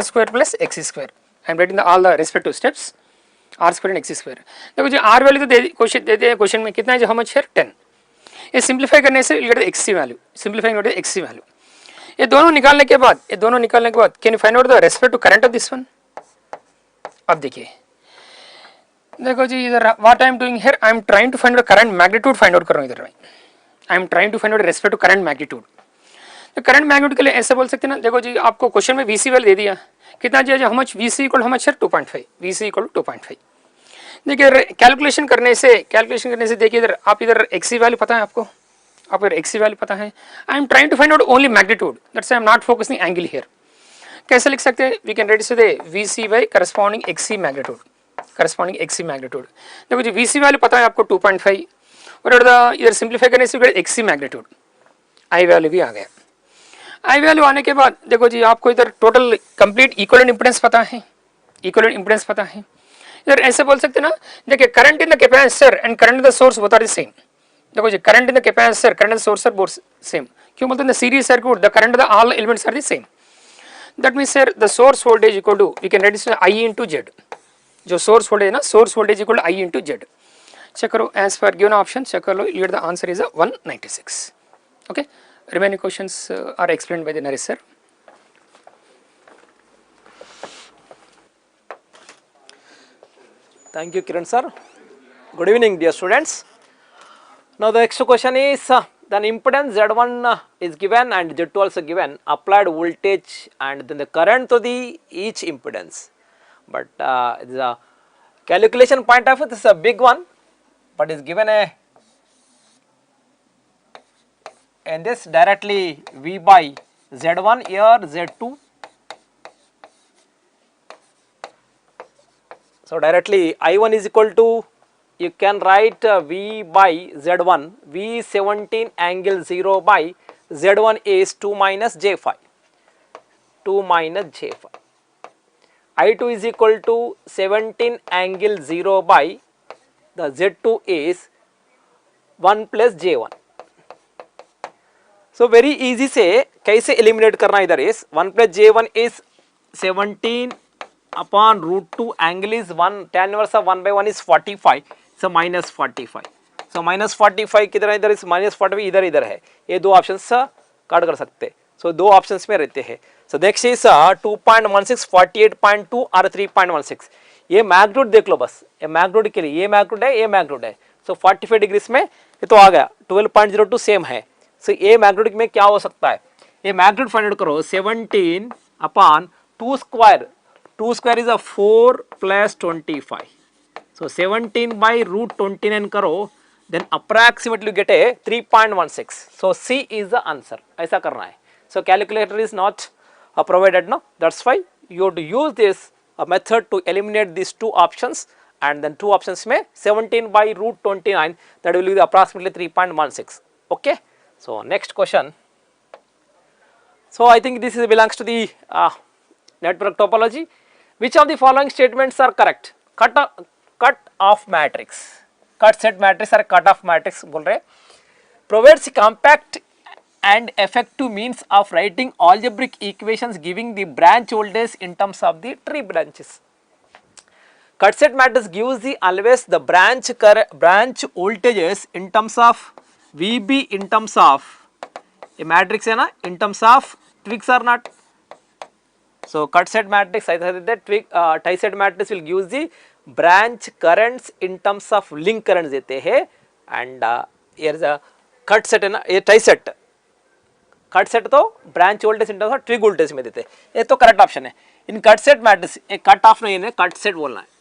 square plus XC square। I am writing all the respective steps R square and XC square। देखो जी R value तो देते हैं question में, कितना है जो हाउ मच है 10। ये सिंप्लीफाई करने से get the XC value, simplifying out the XC value. ये दोनों निकालने के बाद can you find out the respect to current of this one. अब देखिए देखो जी इधर what I am doing here, I am trying to find the current magnitude find out कर रहा हूं। इधर I am trying to find out respect to current magnitude. तो करंट मैग्नीट्यूड के लिए ऐसे बोल सकते हैं ना, देखो जी आपको क्वेश्चन में VC वैल्यू दे दिया, कितना जी how much VC equal how much है 2.5, VC इक्वल 2.5। देखिए कैलकुलेशन करने से देखिए इधर आप इधर XC वैल्यू पता है आपको, XC वैल्यू पता है। I am trying to find out only magnitude, that's I am not focusing angle here. कैसे लिख सकते हैं, वी कैन राइट से VC by corresponding XC magnitude. देखो जी VC वैल्यू पता है आपको 2.5 और इधर सिंप्लीफाई करने से XC मैग्नीट्यूड, I वैल्यू भी आ गया। आई वैल्यू आने के बाद देखो जी आपको इधर टोटल कंप्लीट इक्विवेलेंट इंपेडेंस पता है, इक्विवेलेंट इंपेडेंस पता है। इधर ऐसे बोल सकते ना, देखिए current in the capacitor and current in the source both are the same. देखो जी current in the capacitor, current in the source are both same. क्यों बोलते हैं series circuit the current the all elements are the same. That means sir the source voltage equal to we can write this I into Z. जो source voltage है ना, source voltage equal to I into Z. Check करो as per given option, check कर लो, here the answer is 196। Okay, remaining questions are explained by the Naresh sir. Thank you, Kiran sir. Good evening, dear students. Now the next question is then impedance Z1 is given and Z2 also given, applied voltage and then the current to the each impedance. But the calculation point of view, this is a big one, but is given a and this directly V by Z1 here Z2. So directly I1 is equal to, you can write V by Z1, V17 angle 0 by Z1 is 2 minus J5, 2 minus J5. I2 is equal to 17 angle 0 by the Z2 is 1 plus J1. So very easy से कैसे eliminate करना इधर is 1 plus J1 is 17 upon root 2 angle is 1, tan inverse of 1 by 1 is 45, so minus 45. So minus 45 किधर है, इधर is minus 45 इधर इधर है, ये दो options काट कर सकते हैं। So दो options में रहते हैं। So next is 2.16, 48.2 और 3.16। ये magnitude देख लो बस, ये magnitude के लिए ये magnitude है, ये magnitude है। So 45 डिग्रीज में ये तो आ गया, 12.02 सेम है। So ये मैग्नीट्यूड में क्या हो सकता है, ये मैग्नीट्यूड फाइंड आउट करो, 17 upon 2 square, 2 square is 4 plus 25, so 17 by root 29 करो, then approximately get a 3.16, so C is the answer, ऐसा करना है। So calculator is not provided, no, that's why you have to use this method to eliminate these two options, and then two options में 17 by root 29, that will be approximately 3.16, okay। So next question. So I think this is belongs to the network topology. Which of the following statements are correct? Cut off matrix, cut set matrix or cut off matrix बोल रहे, provides compact and effective means of writing algebraic equations giving the branch voltage in terms of the tree branches. Cut set matrix gives the always the branch voltages in terms of VB in terms of a matrix है ना, in terms of twigs or not. So cut set matrix I said that tie set matrix will give the branch currents in terms of link currents देते हैं, and here is a cut set है ना, ये tie set, cut set तो branch voltage in terms of twig voltage में देते हैं, ये तो correct option है। In cut set matrix ये cut off नहीं है, cut set बोलना है।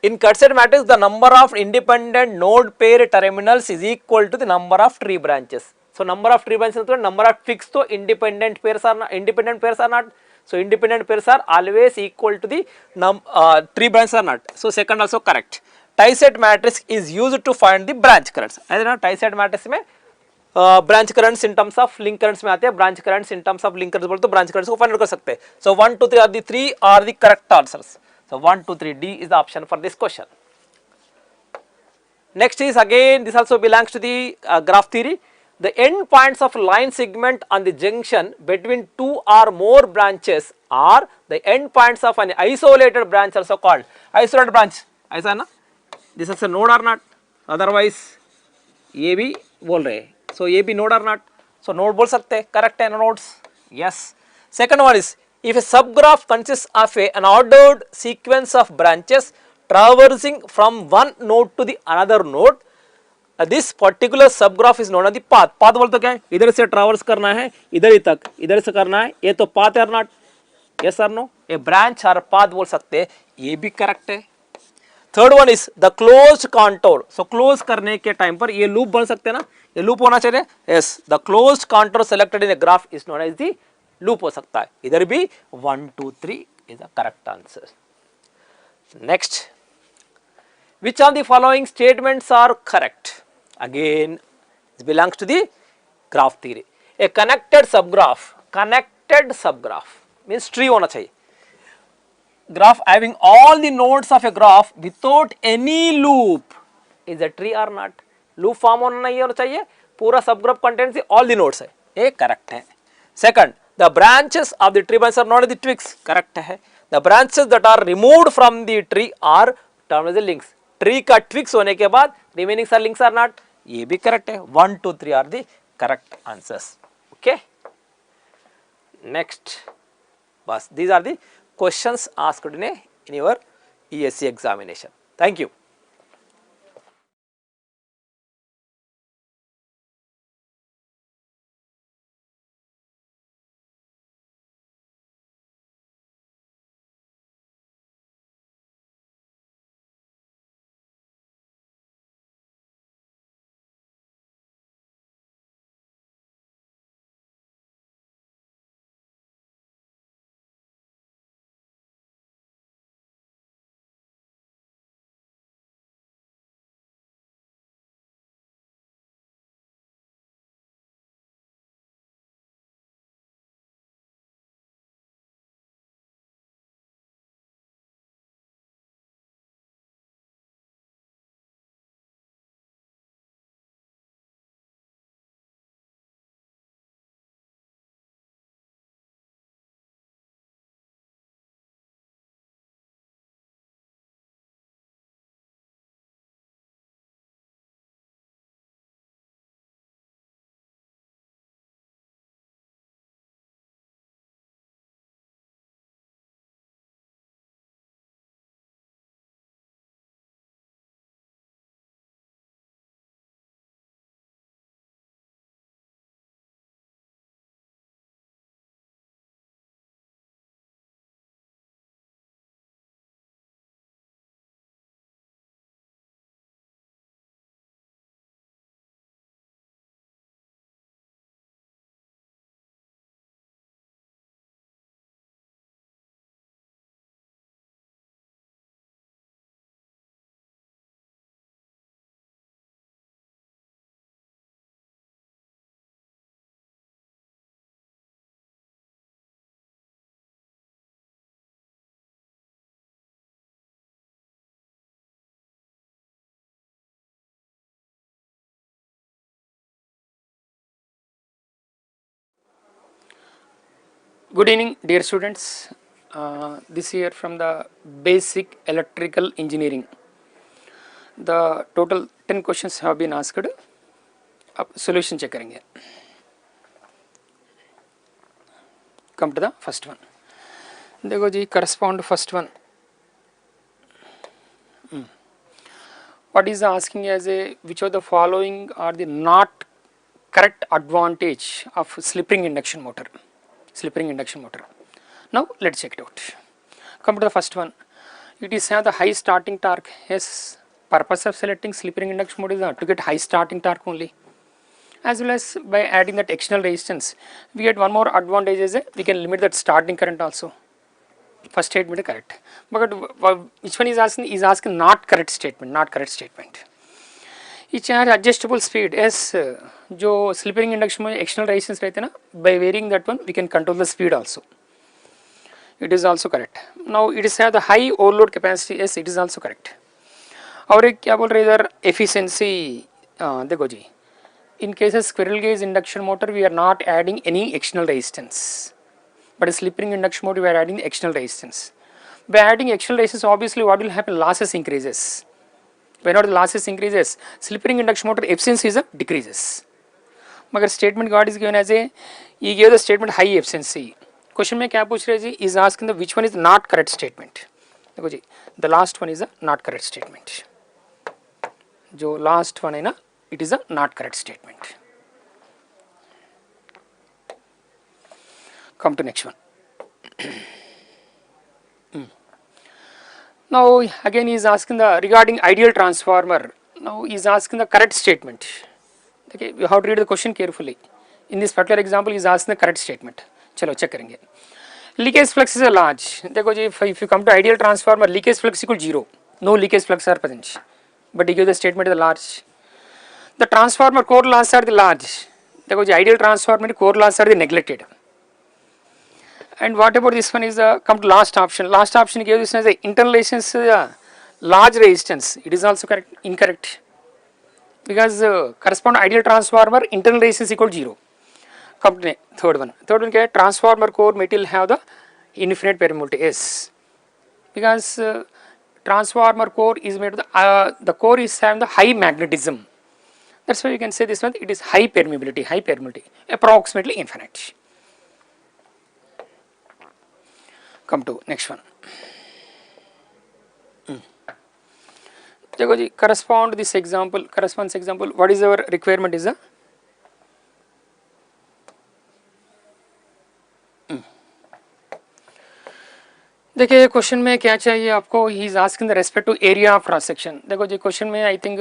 In cut set matrix, the number of independent node pair terminals is equal to the number of tree branches. So number of tree branches तो number of twigs तो independent pairs are not. So independent pairs are always equal to the tree branches are not. So second also correct. Tie set matrix is used to find the branch currents. ऐसे ना tie set matrix में branch currents in terms of link currents में आते हैं, branch currents in terms of link currents बोले तो branch currents को find out कर सकते हैं। So 1, 2, 3 are the three are the correct answers. So 1, 2, 3 D is the option for this question. Next is again this also belongs to the graph theory. The end points of line segment on the junction between two or more branches are the end points of an isolated branch also called isolated branch. ऐसा है ना, this is a node or not, otherwise ये भी बोल रहे हैं, so ये भी node or not, so node बोल सकते हैं, correct है nodes, yes. Second one is if a subgraph consists of an ordered sequence of branches traversing from one node to the another node, this particular subgraph is known as the path. Path बोलते क्या है, इधर से traverse करना है, इधर ही तक, इधर से करना है, ये तो path है or not, yes or no, a branch or path बोल सकते हैं, ये भी correct है। Third one is the closed contour. So close करने के time पर ये loop बन सकते हैं ना, ये loop होना चाहिए, yes, the closed contour selected in a graph is known as the loop हो सकता है, इधर भी 1, 2, 3 is the correct answer. Next, which of the following statements are correct? Again, it belongs to the graph theory. A connected subgraph means tree होना चाहिए. Graph having all the nodes of a graph without any loop is a tree or not? Loop form होना नहीं होना चाहिए. पूरा subgraph contains all the nodes है. ये correct है. Second, the branches of the tree branches are not the twigs. Correct है. The branches that are removed from the tree are termed as the links. Tree का twigs होने के बाद remaining are links or not? ये भी correct है. 1, 2, 3 are the correct answers. Okay. Next, bas these are the questions asked in your ESE examination. Thank you. Good evening, dear students. This year from the basic electrical engineering. The total 10 questions have been asked. अब solution check करेंगे. Come to the first one. देखो जी correspond first one. What is asking as a which of the following are the not correct advantage of slip ring induction motor? Slip ring induction motor. Now let's check it out. Come to the first one. It is have the high starting torque. Yes, purpose of selecting slip ring induction motor is not to get high starting torque only. As well as by adding that external resistance, we get one more advantage is we can limit that starting current also. First statement is correct. But which one is asking? Is asking not correct statement. Not correct statement. Each has adjustable speed. Yes, जो slip ring induction में external resistance रहते हैं ना, by varying that one we can control the speed also. It is also correct. Now it is have the high overload capacity. Yes, it is also correct. और एक क्या बोल रहे इधर efficiency देखो जी. In case of squirrel cage induction motor, we are not adding any external resistance. But a slip ring induction motor, we are adding the external resistance. By adding external resistance, obviously what will happen? Losses increases. Whenever the losses increases, slip ring induction motor efficiency is decreases. मगर statement God is given as a, he gave the statement high efficiency. Question में क्या पूछ रहे जी? Is asking the which one is not correct statement. देखो जी, the last one is a not correct statement. जो last one है ना, it is a not correct statement. Come to next one. Now again he is asking the regarding ideal transformer. Now he is asking the correct statement. Okay, you have to read the question carefully. In this particular example, he is asking the correct statement. चलो check करेंगे. Leakage flux is a large. देखो जी, if you come to ideal transformer, leakage flux equal 0. No leakage flux are present. But he gives the statement is large. The transformer core loss are the large. देखो the ideal transformer core loss are neglected. And what about this one is come to last option. Last option gives this as the internal resistance large resistance. It is also correct, incorrect, because correspond ideal transformer internal resistance equal to 0. Come to third one. Third one, transformer core material have the infinite permeability. Yes, because transformer core is made of the core is having the high magnetism. That's why you can say this one. It is high permeability, approximately infinite. Come to next one. देखो जी correspond this example, corresponds example. What is our requirement is देखिए question में क्या चाहिए आपको. He is asking the respect to area of cross section. देखो जी question में I think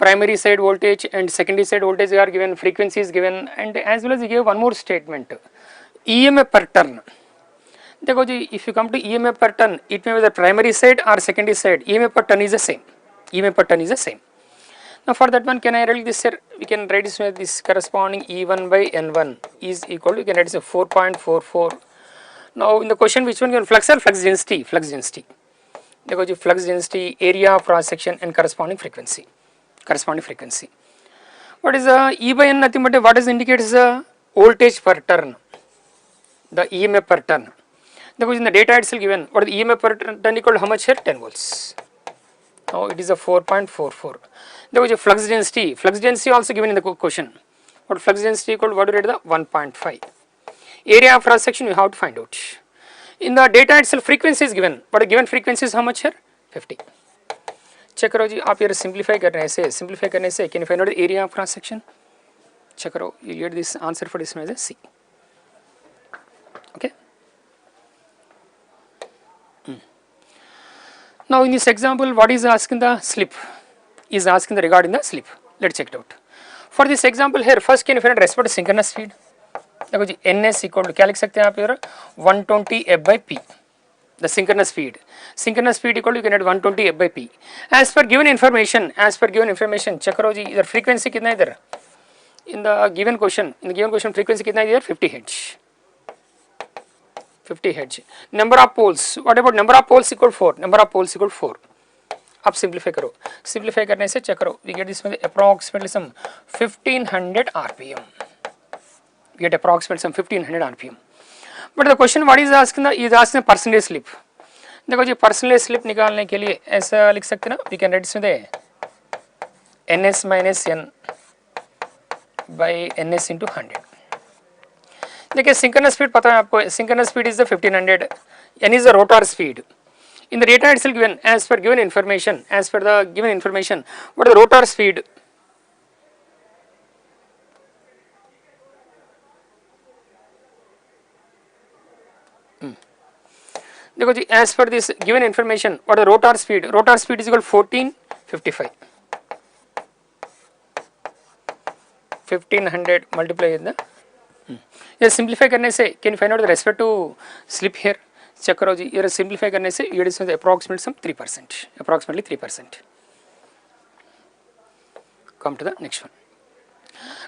primary side voltage and secondary side voltage are given, frequency is given, and as well as he gave one more statement, EMF per turn. देखो जी if you come to EMF per turn, it may be the primary side or secondary side, EMF per turn is the same. EMF per turn is the same. Now for that one, can I write this here? We can write this with this corresponding E1 by N1 is equal to, we can write this 4.44. Now in the question which one given, flux or flux density? Flux density. देखो जी flux density, area of cross section and corresponding frequency. What is E by N? Nothing but what is indicates the voltage per turn, the EMF per turn. Because in the data itself given, what is the EMF per turn equal to how much here? 10 volts. Now it is a 4.44. There was a flux density also given in the question. What flux density equal to, what do you write the 1.5. Area of cross section you have to find out. In the data itself frequency is given, but a given frequency is how much here? 50. Check करो जी, आप ये simplify करने से can you find out the area of cross section. Check करो, you get this answer for this is C. Okay. Now in this example, what is asking the slip? Is asking the regarding the slip. Let's check it out. For this example here, first can you find respect to synchronous speed. देखो जी ns equal to क्या लिख सकते हैं आप इधर 120 f by p. The synchronous speed equal to, you can add 120 f by p. As per given information, check करो जी इधर frequency कितना है इधर. In the given question frequency कितना है इधर 50 hertz. 50 hertz. Number of poles. What about number of poles equal 4? Number of poles equal 4. अब simplify करो. सिंप्लीफाई करने से चेक करो. We get this में approximately some 1500 RPM. We get approximately some 1500 RPM. But the question what is asking is asking the percentage slip. देखो जी percentage slip निकालने के लिए ऐसा लिख सकते हैं ना. We can write this में ns minus n by ns into 100. देखिए synchronous speed पता है आपको. Synchronous speed is the 1500. n is the rotor speed. In the data itself given, as per given information, what is the rotor speed? देखो जी as per this given information, what is the rotor speed? Rotor speed is equal to 1455. 1500 multiply with the ये simplify करने से can find out the respect to slip here. Check करो जी ये simplify करने से ये is approximate some 3%, approximately 3%. Come to the next one.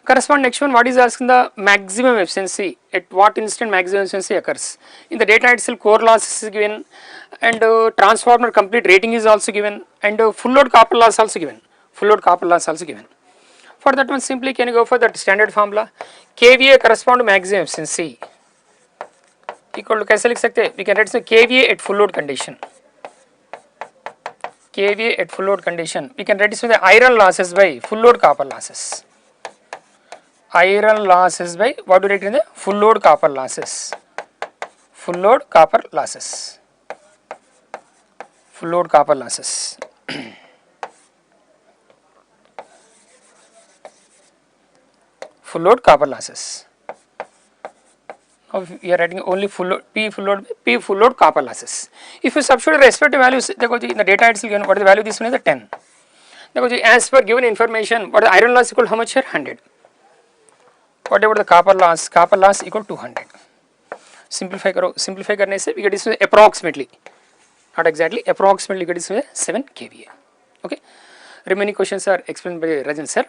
Correspond next one, what is asking the maximum efficiency, at what instant maximum efficiency occurs. In the data itself core loss is given and transformer complete rating is also given and full load copper loss also given. For that one simply can you go for that standard formula. KVA correspond to maximum efficiency equal to कैसे लिख सकते हैं. We can write KVA at full load condition. KVA at full load condition. We can write this with the iron losses by full load copper losses. Iron losses by what do you write in the full load copper losses. Full load copper losses. Full load copper losses. Full load copper losses. Now we are writing only full load P full load copper losses. If you substitute the respective values, देखो जी in the data itself given what is the value, this one is the 10. देखो जी as per given information what is the iron loss equal how much here 100. What about the copper loss equal 200. Simplify करो, simplify करने से we get this approximately, not exactly, approximately get this 7 kVA. Okay, remaining questions are explained by Rajan sir.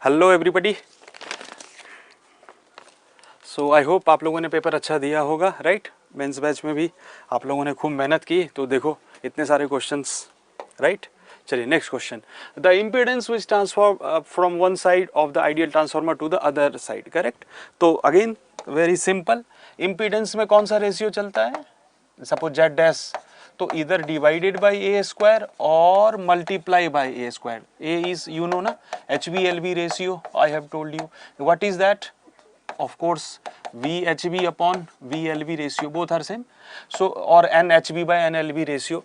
Hello everybody. So I hope आप लोगों ने paper अच्छा दिया होगा, right? Mains batch में भी आप लोगों ने खूब मेहनत की, तो देखो इतने सारे क्वेश्चंस, राइट? चलिए next question, the impedance which transform from one side of the ideal transformer to the other side, correct? तो अगेन वेरी सिंपल, इम्पीडेंस में कौन सा रेशियो चलता है? सपोज जेड डैश, तो इधर डिवाइडेड बाई ए स्क्वायर और multiply by A square. A is you know ना, HV/LV ratio, I have told you. What is that? Of course VHV upon VLV ratio, both are same. So or NHV by NLV ratio.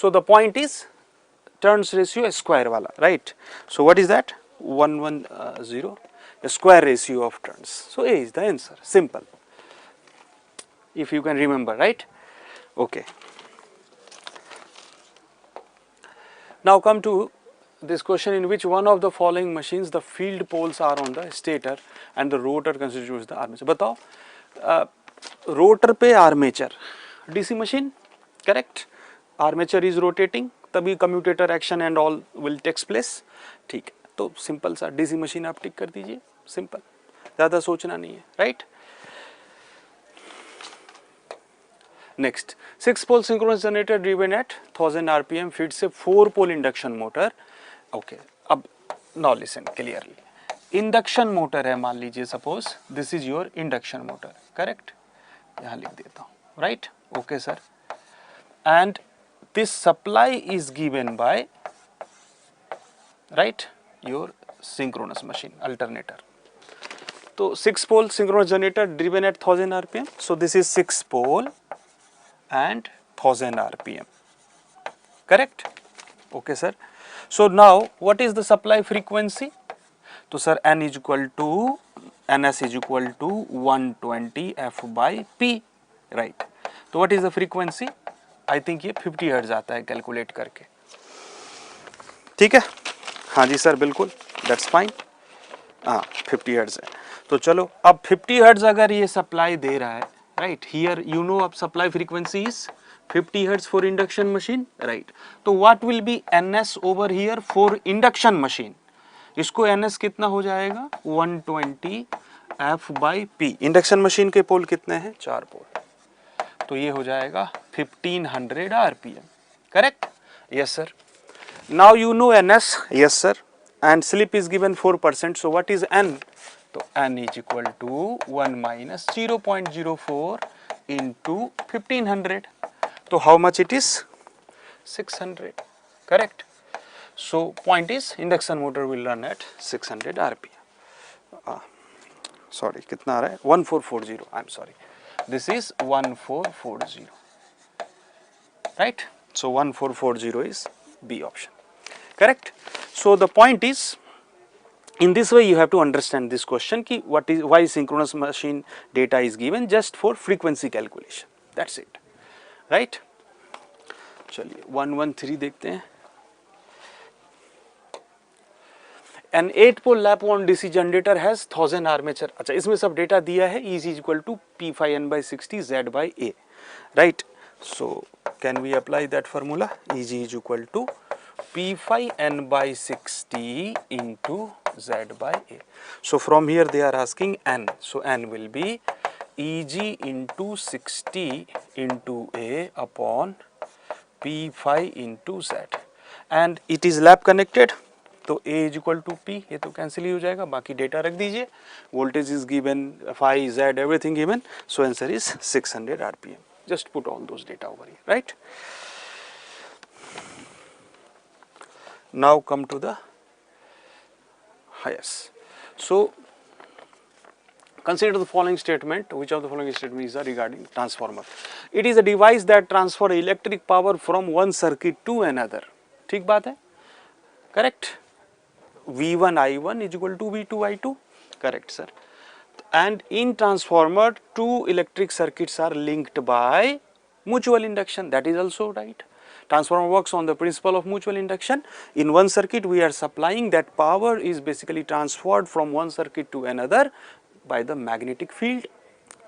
So the point is turns ratio square wala, right? So what is that? 110 square ratio of turns. So A is the answer, simple, if you can remember, right? Okay, now come to this question, in which one of the following machines the field poles are on the stator and the rotor constitutes the armature. बताओ, rotor पे armature, DC machine, correct? Armature is rotating, तभी commutator action and all will takes place. ठीक है, तो simple सा DC machine आप टिक कर दीजिए, सिंपल, ज़्यादा सोचना नहीं है, right? Next, 6 pole synchronous generator driven at 1000 RPM feed से 4 पोल इंडक्शन मोटर. ओके, अब now listen clearly. Induction motor है, मान लीजिए suppose this is your induction motor, correct? यहाँ लिख देता हूँ, right? Okay sir. And this supply is given by, right, your synchronous machine alternator. तो 6 pole synchronous generator driven at 1000 RPM. So this is 6 pole and 1000 RPM, correct? Okay sir. So now what is the supply frequency? तो sir N is equal to NS is equal to 120 F by P, right? तो what is the frequency? I think ये 50 hertz आता है calculate करके, ठीक है? हाँ जी sir, बिल्कुल, that's fine. हाँ 50 हर्ट्ज है. तो चलो, अब 50 हर्ट्ज अगर ये सप्लाई दे रहा है, right, here you know अब supply frequency is 50 hertz for induction machine, right? तो what will be NS over here for induction machine? इसको NS कितना हो जाएगा? 120 F by P. Induction machine के पोल कितने हैं? 4 पोल, तो ये हो जाएगा 1500 RPM, correct? Yes sir. Now you know NS, yes sir, and slip is given 4%. So what is N? तो N is equal to 1 minus 0.04 into 1500. तो how much it is? 600, correct? So point is induction motor will run at 600 RPM. Sorry, कितना आ रहा है? 1440. I'm sorry. This is 1440, right? So 1440 is B option, correct? So the point is, in this way you have to understand this question ki what is, why synchronous machine data is given just for frequency calculation, that's it, right? चलिए 113 देखते हैं. An 8 pole lap wound DC generator has 1000 armature. अच्छा, इसमें सब data दिया है. E is equal to P phi N by 60 Z by A, right? So can we apply that formula? E is equal to P phi N by 60 into Z by A. So from here they are asking N. So N will be Eg into 60 into A upon P phi into Z. And it is lap connected. तो A is equal to P, ये तो cancel ही हो जाएगा, बाकी data रख दीजिए. Voltage is given, phi, Z, everything given. So answer is 600 RPM. Just put all those data over here, right? Now come to the highest. So consider the following statement. Which of the following statements are regarding transformer? It is a device that transfer electric power from one circuit to another. ठीक बात है, correct? V1 I1 is equal to V2 I2, correct sir. And in transformer, two electric circuits are linked by mutual induction, that is also right. Transformer works on the principle of mutual induction. In one circuit we are supplying, that power is basically transferred from one circuit to another by the magnetic field.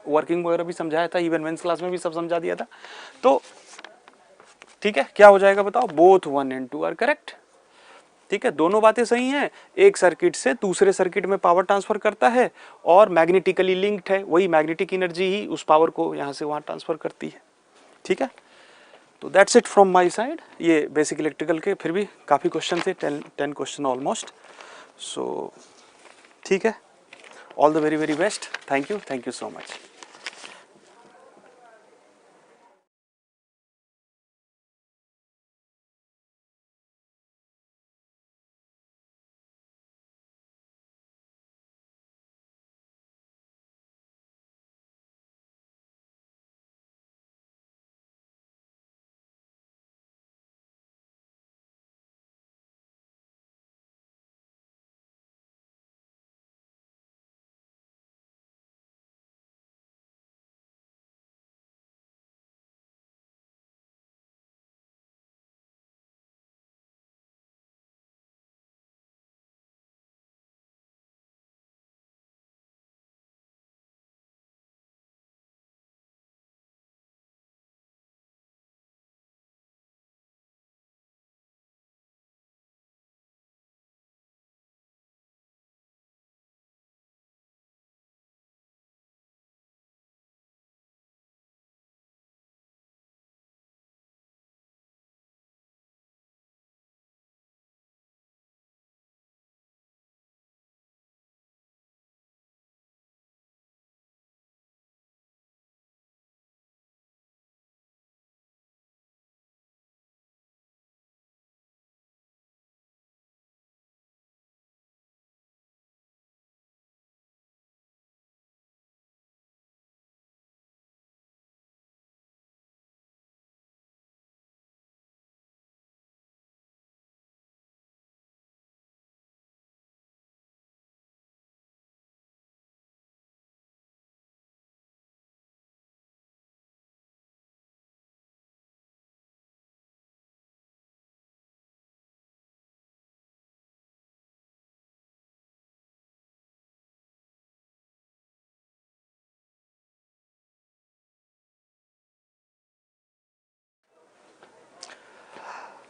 Working वगैरह भी समझाया था, even mains class में भी सब समझा दिया था. तो ठीक है, क्या हो जाएगा बताओ? Both 1 and 2 are correct. ठीक है, दोनों बातें सही हैं, एक सर्किट से दूसरे सर्किट में पावर ट्रांसफर करता है और मैग्नेटिकली लिंक्ड है, वही मैग्नेटिक एनर्जी ही उस पावर को यहाँ से वहाँ ट्रांसफर करती है। ठीक है, तो that's it from my side. ये बेसिक इलेक्ट्रिकल के फिर भी काफ़ी क्वेश्चन थे, 10 क्वेश्चन ऑलमोस्ट। सो ठीक है, all the very very best, thank you so much.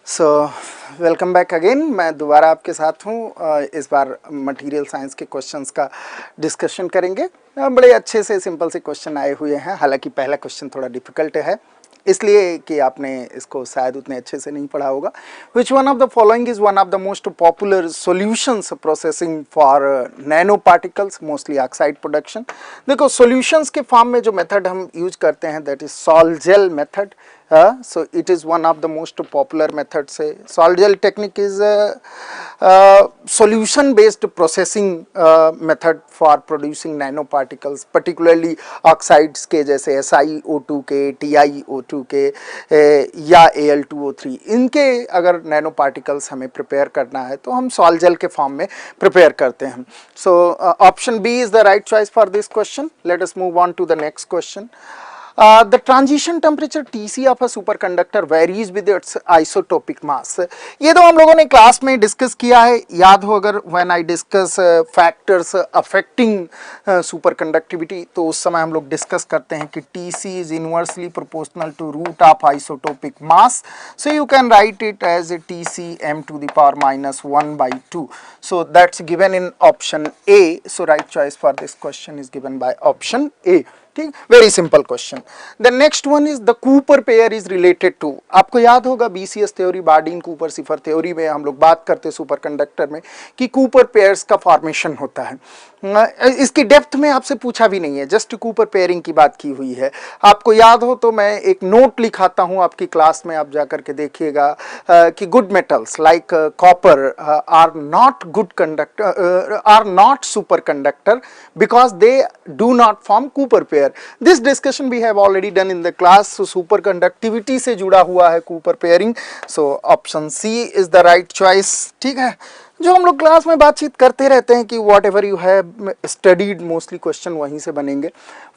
So welcome back again, मैं दोबारा आपके साथ हूँ। इस बार मटेरियल साइंस के क्वेश्चंस का डिस्कशन करेंगे। बड़े अच्छे से सिंपल से क्वेश्चन आए हुए हैं, हालांकि पहला क्वेश्चन थोड़ा डिफिकल्ट है इसलिए कि आपने इसको शायद उतने अच्छे से नहीं पढ़ा होगा। Which one of the following is one of the most popular solutions processing for nano particles mostly oxide production. देखो, सॉल्यूशंस के फॉर्म में जो मेथड हम यूज करते हैं that is sol gel method. So it is one of the most popular methods. Sol gel technique is a solution based processing method for producing nanoparticles, particularly oxides के जैसे SiO2 के, TiO2 के या Al2O3, इनके अगर nano particles हमें prepare करना है तो हम सॉल जेल के फॉर्म में प्रिपेयर करते हैं. So option B is the right choice for this question. Let us move on to the next question. The transition temperature Tc of a superconductor varies with its isotopic mass. ये तो हम लोगों ने class में discuss किया है, याद हो अगर when I discuss factors affecting superconductivity, तो उस समय हम लोग डिस्कस करते हैं कि Tc is inversely proportional to root of isotopic mass. So you can write it as a Tc m to the power minus 1 by 2. So that's given in option A. So right choice for this question is given by option A. ठीक, very simple question. The next one is the Cooper pair is related to. आपको याद होगा BCS theory, Bardeen Cooper Schrieffer theory में हम लोग बात करते हैं सुपर कंडक्टर में कि कूपर पेयर्स का फॉर्मेशन होता है. इसकी डेप्थ में आपसे पूछा भी नहीं है, जस्ट कूपर पेयरिंग की बात की हुई है. आपको याद हो तो मैं एक नोट लिखाता हूं आपकी क्लास में, आप जाकर के देखिएगा कि good metals like copper are not good conductor, are not super conductor because they do not form Cooper pair. This discussion we have already done in the class. Super conductivity से जुड़ा हुआ है Cooper pairing. So option C is the right choice. ठीक है, जो हम लोग class में बातचीत करते रहते हैं कि what ever you have studied mostly question वहीं से बनेंगे.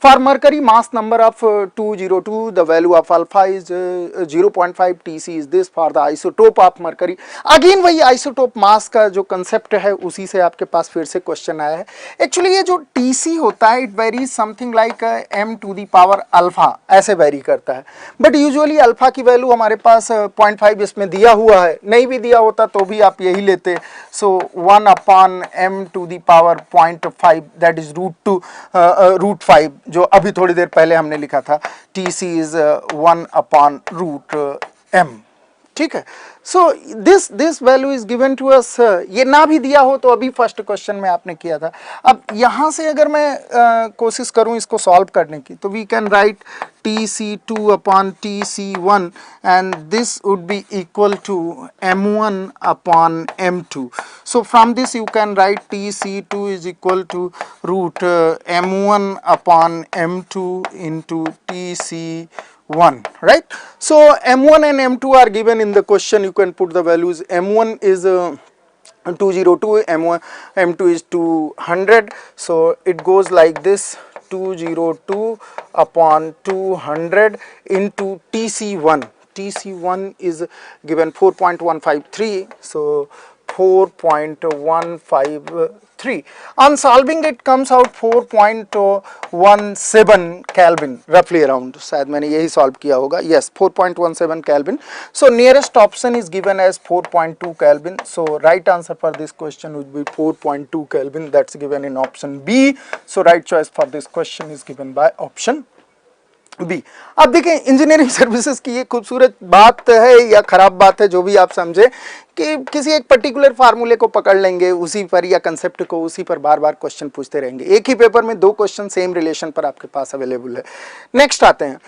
For mercury mass number of 202 the value of alpha is 0.5 TC is this for the isotope of mercury. Again वही आइसोटोप मास का जो कंसेप्ट है उसी से आपके पास फिर से क्वेश्चन आया है. एक्चुअली ये जो TC होता है it varies something like m to the power alpha ऐसे वेरी करता है. बट यूजुअली अल्फा की वैल्यू हमारे पास 0.5 इसमें दिया हुआ है, नहीं भी दिया होता तो भी आप यही लेते. So 1 upon m to the power 0.5 that is root 5 जो अभी थोड़ी देर पहले हमने लिखा था. TC is 1 upon root m. ठीक है. So this value is given to us. ये ना भी दिया हो तो अभी फर्स्ट क्वेश्चन में आपने किया था. अब यहाँ से अगर मैं कोशिश करूँ इसको सॉल्व करने की तो we can write TC2 upon TC1 and this would be equal to M1 upon M2. So from this you can write TC2 is equal to root M1 upon M2 into TC1, right? So M1 and M2 are given in the question. You can put the values. M1 is 202, M2 is 200. So it goes like this: 202 upon 200 into TC1. TC1 is given 4.153. So 4.153. On solving it comes out 4.17 Kelvin roughly around. शायद मैंने यही solve किया होगा. Yes, 4.17 Kelvin. So nearest option is given as 4.2 Kelvin. So right answer for this question would be 4.2 Kelvin. That's given in option B. So right choice for this question is given by option B. अब देखें engineering services की ये खूबसूरत बात है या खराब बात है जो भी आप समझे कि किसी एक पर्टिकुलर फार्मूले को पकड़ लेंगे उसी पर या कंसेप्ट को उसी पर बार बार क्वेश्चन पूछते रहेंगे. एक ही पेपर में दो क्वेश्चन सेम रिलेशन पर आपके पास अवेलेबल है. नेक्स्ट आते हैं.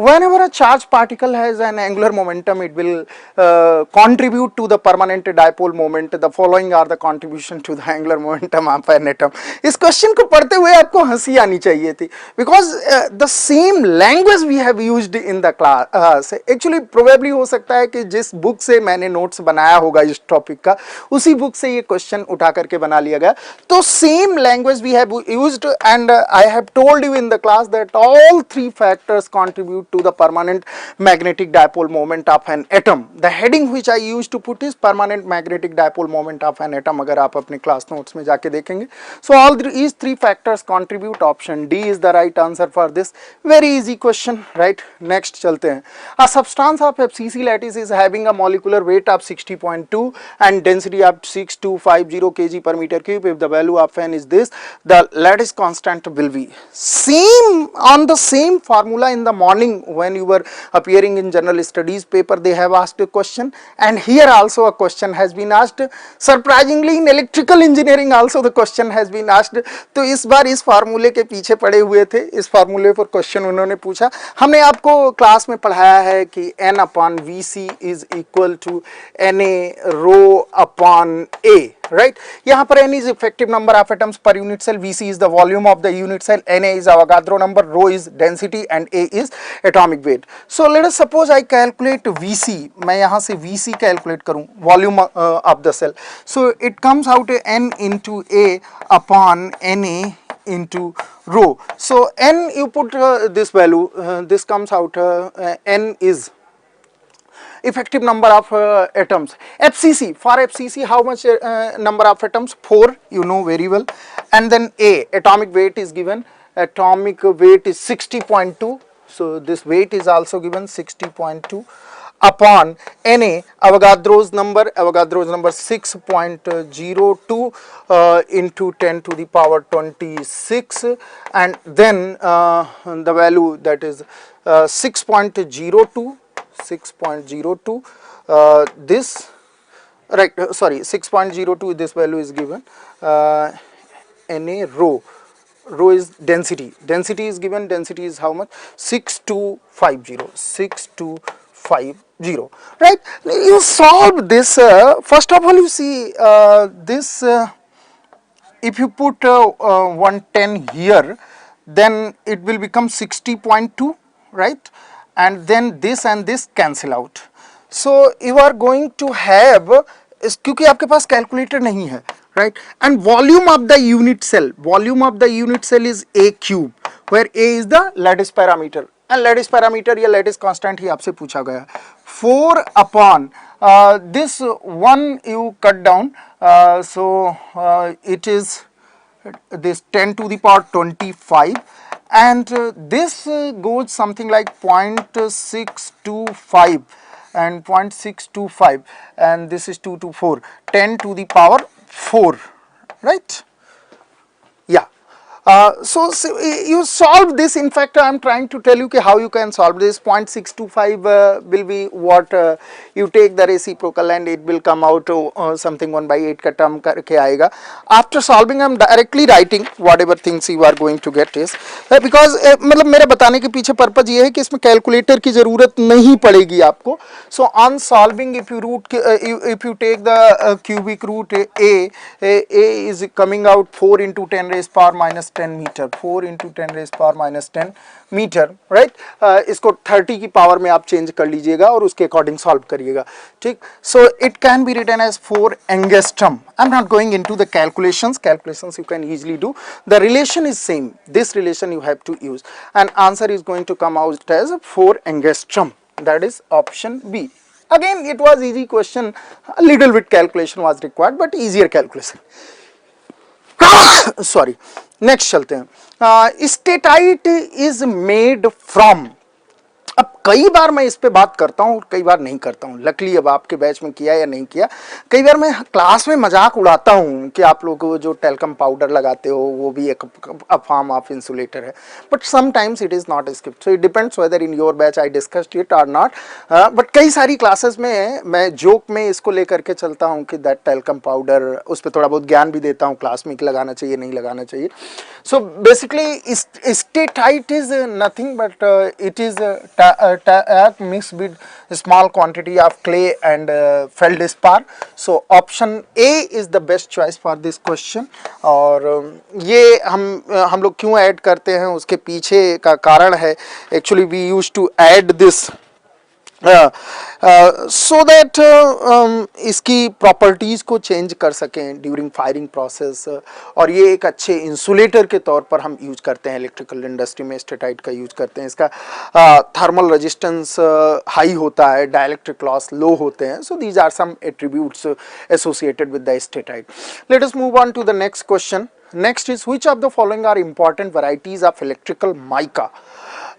Whenever a charge particle has an angular momentum it will contribute to the permanent dipole moment. The following are the contribution to the angular momentum of an atom. इस question को पढ़ते हुए आपको हंसी आनी चाहिए थी because the same language we have used in the class. Actually probably हो सकता है कि जिस बुक से मैंने नोट्स बनाया होगा इस टॉपिक का उसी बुक से ये क्वेश्चन उठा करके बना लिया गया. तो same language we have used and I have told you in the class that all three factors contribute to the permanent magnetic dipole moment of an atom. The heading which I used to put is permanent magnetic dipole moment of an atom. अगर आप अपने class notes में जाके देखेंगे. So all these three factors contribute. Option D is the right answer for this. Very easy question, right? Next चलते हैं. A substance of FCC lattice is having a molecular weight of 60.2 and density of 6250 kg per meter cube. If the value of n is this, the lattice constant will be same on the same formula. In the morning when you were appearing in general studies paper they have asked a question and here also a question has been asked. Surprisingly in electrical engineering also the question has been asked. तो इस बार इस फार्मूले के पीछे पड़े हुए थे. इस फार्मूले पर क्वेश्चन उन्होंने पूछा. हमने आपको क्लास में पढ़ाया है कि n upon Vc is equal to Na rho upon A, right? यहाँ पर n is effective number of atoms per unit cell, Vc is the volume of the unit cell, Na is Avogadro number, rho is density and A is atomic weight. So let us suppose I calculate Vc. मैं यहाँ से Vc calculate करूँ volume of the cell. So it comes out n into A upon Na into rho. So n you put this value, this comes out n is effective number of atoms. FCC, for FCC how much number of atoms? 4, you know very well. And then A, atomic weight is given. Atomic weight is 60.2. So this weight is also given 60.2 upon Na, Avogadro's number 6.02 into 10 to the power 26 and then the value that is 6.02 this right sorry 6.02 this value is given. Na rho is density is given. Density is how much? 6250, right? You solve this. First of all you see this if you put 110 here then it will become 60.2, right? And then this and this cancel out. So you are going to have क्योंकि आपके पास calculator नहीं है, right, and volume of the unit cell is a cube, where a is the lattice parameter, and lattice parameter या lattice constant ही आपसे पूछा गया। 4 upon this one you cut down, so it is this 10 to the power 25, and this goes something like 0.625 and 0.625, and this is 2 to 4, 10 to the power 4, right? Yeah. So you solve this. In fact, I am trying to tell you how you can solve this. 0.625 will be what you take the reciprocal and it will come out something 1/8 का term करके आएगा. After solving, I am directly writing whatever things you are going to get is because मतलब मेरे बताने के पीछे purpose ये है कि इसमें कैलकुलेटर की जरूरत नहीं पड़ेगी आपको. So on solving, if you take the cubic root a is coming out 4 into 10 raised power minus 10 meter, 4 into 10 raised power minus 10 metre, right. इसको 30 की पावर में आप चेंज कर लीजिएगा और उसके अकॉर्डिंग सॉल्व करिएगा, ठीक. So it can be written as 4 angstrom. I am not going into the calculations you can easily do. The relation is same, this relation you have to use, and answer is going to come out as 4 angstrom. That is option B. Again, it was easy question, a little bit calculation was required, but easier calculation. Sorry. Next चलते हैं. Statite is made from. अब कई बार मैं इस पे बात करता हूँ, कई बार नहीं करता हूँ. लकली अब आपके बैच में किया या नहीं किया. कई बार मैं क्लास में मजाक उड़ाता हूँ कि आप लोग जो टेलकम पाउडर लगाते हो वो भी एक फॉर्म ऑफ इंसुलेटर है. But sometimes it is not skipped, so it depends whether in your batch I discussed it और नॉट. बट कई सारी क्लासेस में मैं जोक में इसको लेकर के चलता हूँ कि दैट टेलकम पाउडर, उस पर थोड़ा बहुत ज्ञान भी देता हूँ क्लास में कि लगाना चाहिए नहीं लगाना चाहिए. So basically steatite is nothing but it is mixed with small quantity of clay and feldspar. So option A is the best choice for this question. और ये हम लोग क्यों ऐड करते हैं उसके पीछे का कारण है, actually we use to add this so that इसकी प्रॉपर्टीज़ को चेंज कर सकें ड्यूरिंग फायरिंग प्रोसेस, और ये एक अच्छे इंसुलेटर के तौर पर हम यूज करते हैं. इलेक्ट्रिकल इंडस्ट्री में स्टेटाइट का यूज करते हैं. इसका थर्मल रेजिस्टेंस हाई होता है, डाइलेक्ट्रिक लॉस लो होते हैं. So these are some attributes associated with the steatite. Let us move on to the next question. Next is which of the following are important varieties of electrical mica.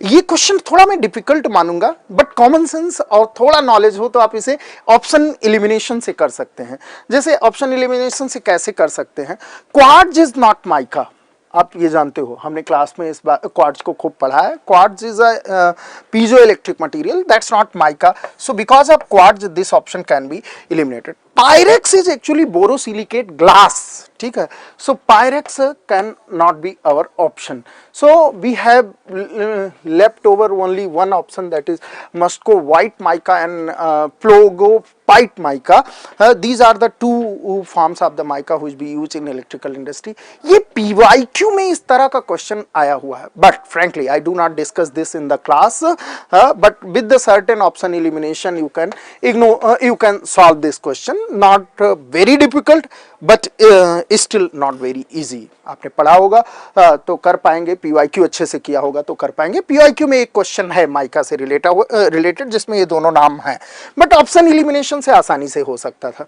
ये question थोड़ा मैं difficult मानूंगा, but common sense और थोड़ा knowledge हो तो आप इसे ऑप्शन एलिमिनेशन से कर सकते हैं. जैसे ऑप्शन एलिमिनेशन से कैसे कर सकते हैं. क्वार्ट्ज इज नॉट माइका, आप ये जानते हो, हमने क्लास में इस बार क्वार्ट्ज को खूब पढ़ा है. Quartz is a piezo electric material, that's not mica. So because of quartz this option can be eliminated. Pyrex is actually borosilicate glass, ठीक है. So Pyrex can not be our option. So we have left over only one option, that is muscovite mica and phlogopite mica. these are the two forms of the mica which be used in electrical industry. ये PYQ में इस तरह का question आया हुआ है, but frankly I do not discuss this in the class, but with the certain option elimination you can ignore, you can solve this question. Not very difficult but still not very easy. आपने पढ़ा होगा तो कर पाएंगे, PYQ अच्छे से किया होगा तो कर पाएंगे. PYQ में एक क्वेश्चन है माइका से रिलेटेड जिसमें ये दोनों नाम हैं, बट ऑप्शन एलिमिनेशन से आसानी से हो सकता था.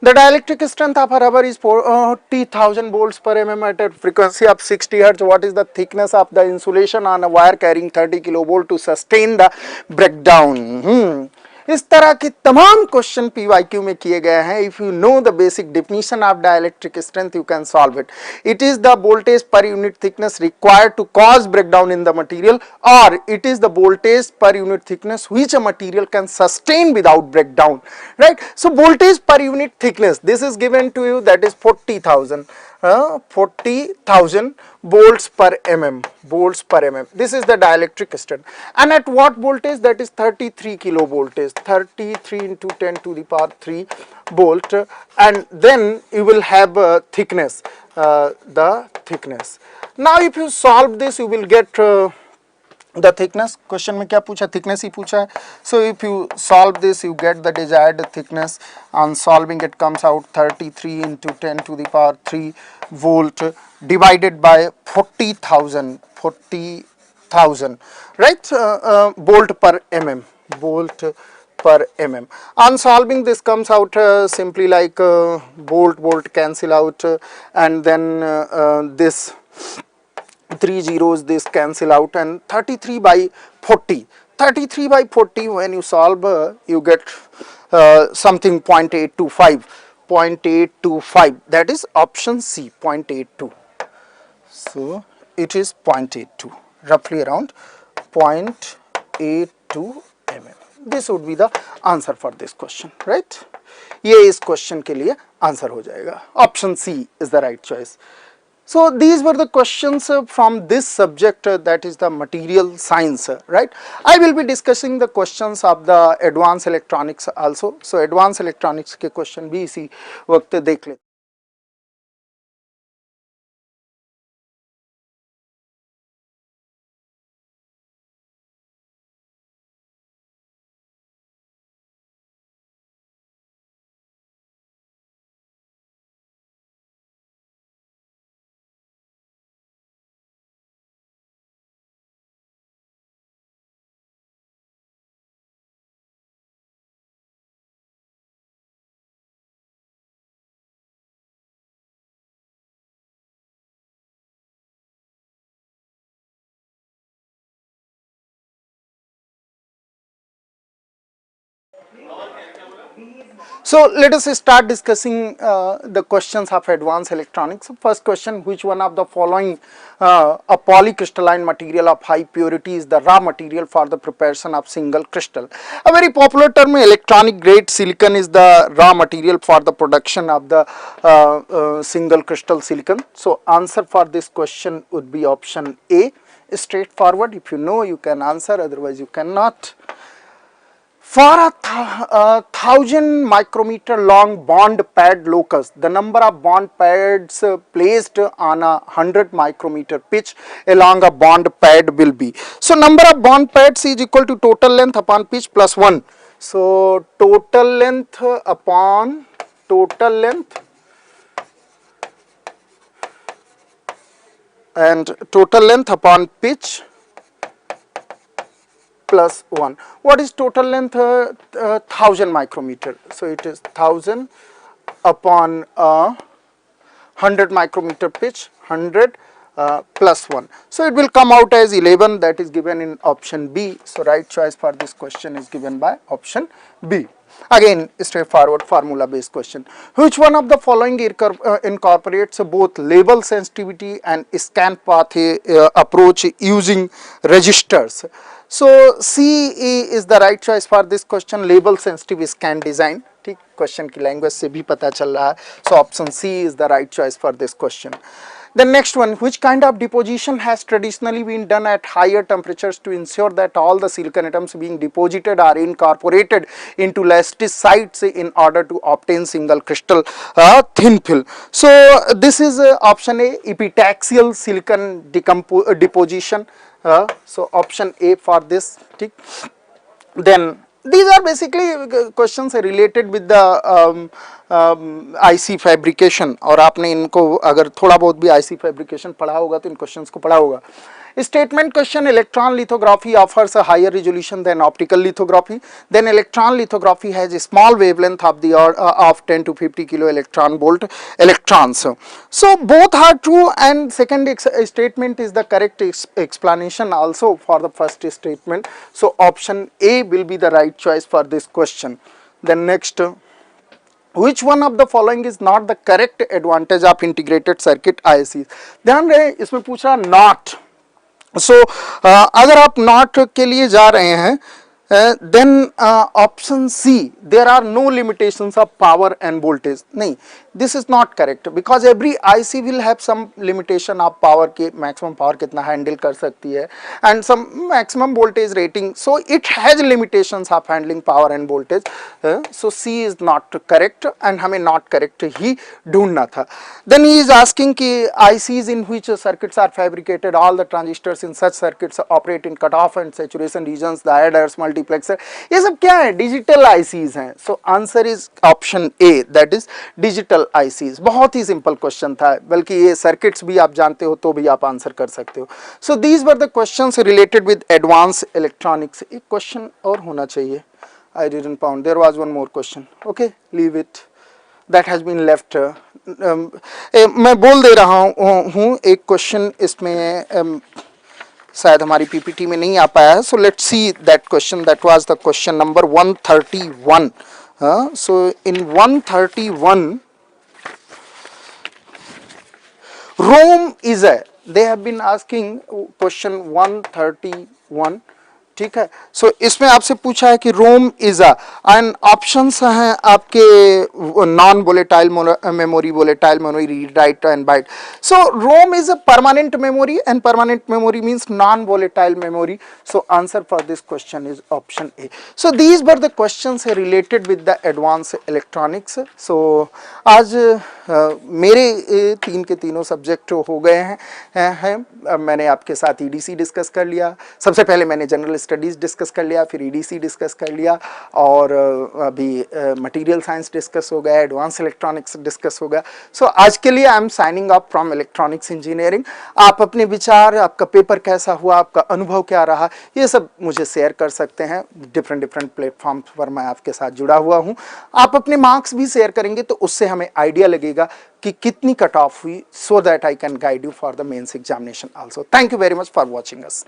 The dielectric strength of a rubber is 40,000 volts per mm at a frequency of 60 Hz. What is the thickness of the insulation on a wire carrying 30 kilovolt to sustain the breakdown? इस तरह के तमाम question PYQ में किए गए हैं. If you know the basic definition of dielectric strength you can solve it. It is the voltage per unit thickness required to cause breakdown in the material, और it is the voltage per unit thickness which a material can sustain without breakdown, right. So voltage per unit thickness this is given to you, that is 40,000 volts per mm, volts per mm. This is the dielectric strength, and at what voltage? That is 33 kilo voltage, 33 into 10 to the power 3 volt, and then you will have thickness, the thickness. Now if you solve this you will get the thickness, question में क्या पूछा, thickness ही पूछा है. So if you solve this, you get the desired thickness. On solving it comes out 33 into 10 to the power 3 volt divided by 40,000, right, volt per mm, volt per mm. On solving this comes out simply like volt cancel out, and then this 3 zeros this cancel out, and 33 by 40, 33 by 40 when you solve you get something 0.825, 0.825, that is option C, 0.82. So it is 0.82, roughly around 0.82 mm. This would be the answer for this question, right? ये इस question के लिए answer हो जाएगा. Option C is the right choice. So these were the questions from this subject, that is the material science, right? I will be discussing the questions of the advanced electronics also. So advanced electronics के question भी इसी वक्त देख लेते. So let us start discussing the questions of advanced electronics. First question, which one of the following a polycrystalline material of high purity is the raw material for the preparation of single crystal? A very popular term, electronic grade silicon is the raw material for the production of the single crystal silicon. So answer for this question would be option A, straightforward. If you know, you can answer, otherwise you cannot. For a 1000 micrometer long bond pad locus, the number of bond pads placed on a 100 micrometer pitch along a bond pad will be. So number of bond pads is equal to total length upon pitch plus 1. So total length upon total length and total length upon pitch plus 1. What is total length? 1000 micrometer. So it is 1000 upon 100 micrometer pitch, 100 plus 1. So it will come out as 11, that is given in option B. So right choice for this question is given by option B. Again, straightforward formula based question. Which one of the following incorporates both label sensitivity and scan path approach using registers? So C is the right choice for this question, label sensitive scan design. ठीक, question की language से भी पता चल रहा है. So option C is the right choice for this question. The next one, which kind of deposition has traditionally been done at higher temperatures to ensure that all the silicon atoms being deposited are incorporated into elasticides in order to obtain single crystal thin film? So this is option A, epitaxial silicon deposition. So option A for this. ठीक. Then these are basically questions related with the IC fabrication, और आपने इनको अगर थोड़ा बहुत भी IC fabrication पढ़ा होगा तो इन questions को पढ़ा होगा. Statement question, electron lithography offers a higher resolution than optical lithography. Then electron lithography has a small wavelength of the of 10 to 50 kilo electron volt electrons. So both are true, and second statement is the correct explanation also for the first statement. So option A will be the right choice for this question. Then next, which one of the following is not the correct advantage of integrated circuit ICs? ध्यान रहे, इसमें पूछ रहा not. So अगर आप not के लिए जा रहे हैं, then option C, there are no limitations of power and voltage. नहीं, this is not correct because every IC will have some limitation of power के maximum power कितना handle कर सकती है and some maximum voltage rating, so it has limitations of handling power and voltage. So C is not correct and हमें not correct ही ढूंढना था. Then he is asking कि ICs in which circuits are fabricated, all the transistors in such circuits operate in cutoff and saturation regions, the adders, multiplexer, ये सब क्या है? Digital ICs हैं. So answer is option A, that is digital ICs. बहुत ही simple question था, बल्कि ये circuits भी आप जानते हो तो भी आप आंसर कर सकते हो. सो these were the questions related with advance electronics. एक क्वेश्चन और होना चाहिए. I didn't found, there was one more question. Okay, leave it, that has been left. मैं बोल दे रहा हूँ एक क्वेश्चन इसमें शायद हमारी पीपीटी में नहीं आ पाया है. So let's see that question. That was the question number 131. So in 131 Rome is a, they have been asking question 131. ठीक है. सो इसमें आपसे पूछा है कि ROM is a, and options हैं आपके non volatile memory, volatile memory, read write and byte. So ROM is a permanent memory and permanent memory means non volatile memory. So answer for this question is option A. So these were the questions related with the advance electronics. So आज मेरे तीन के तीनों subject हो गए हैं. मैंने आपके साथ ईडीसी डिस्कस कर लिया. सबसे पहले मैंने जनरल स्टडीज़ डिस्कस कर लिया, फिर ईडीसी डिस्कस कर लिया, और अभी मटेरियल साइंस डिस्कस हो गया, एडवांस इलेक्ट्रॉनिक्स डिस्कस हो गया. सो आज के लिए I am signing off from electronics engineering. आप अपने विचार, आपका पेपर कैसा हुआ, आपका अनुभव क्या रहा, ये सब मुझे शेयर कर सकते हैं. डिफरेंट प्लेटफॉर्म्स पर मैं आपके साथ जुड़ा हुआ हूँ. आप अपने मार्क्स भी शेयर करेंगे तो उससे हमें आइडिया लगेगा कि कितनी कट ऑफ हुई, so that I can guide you for the mains examination also. Thank you very much for watching us.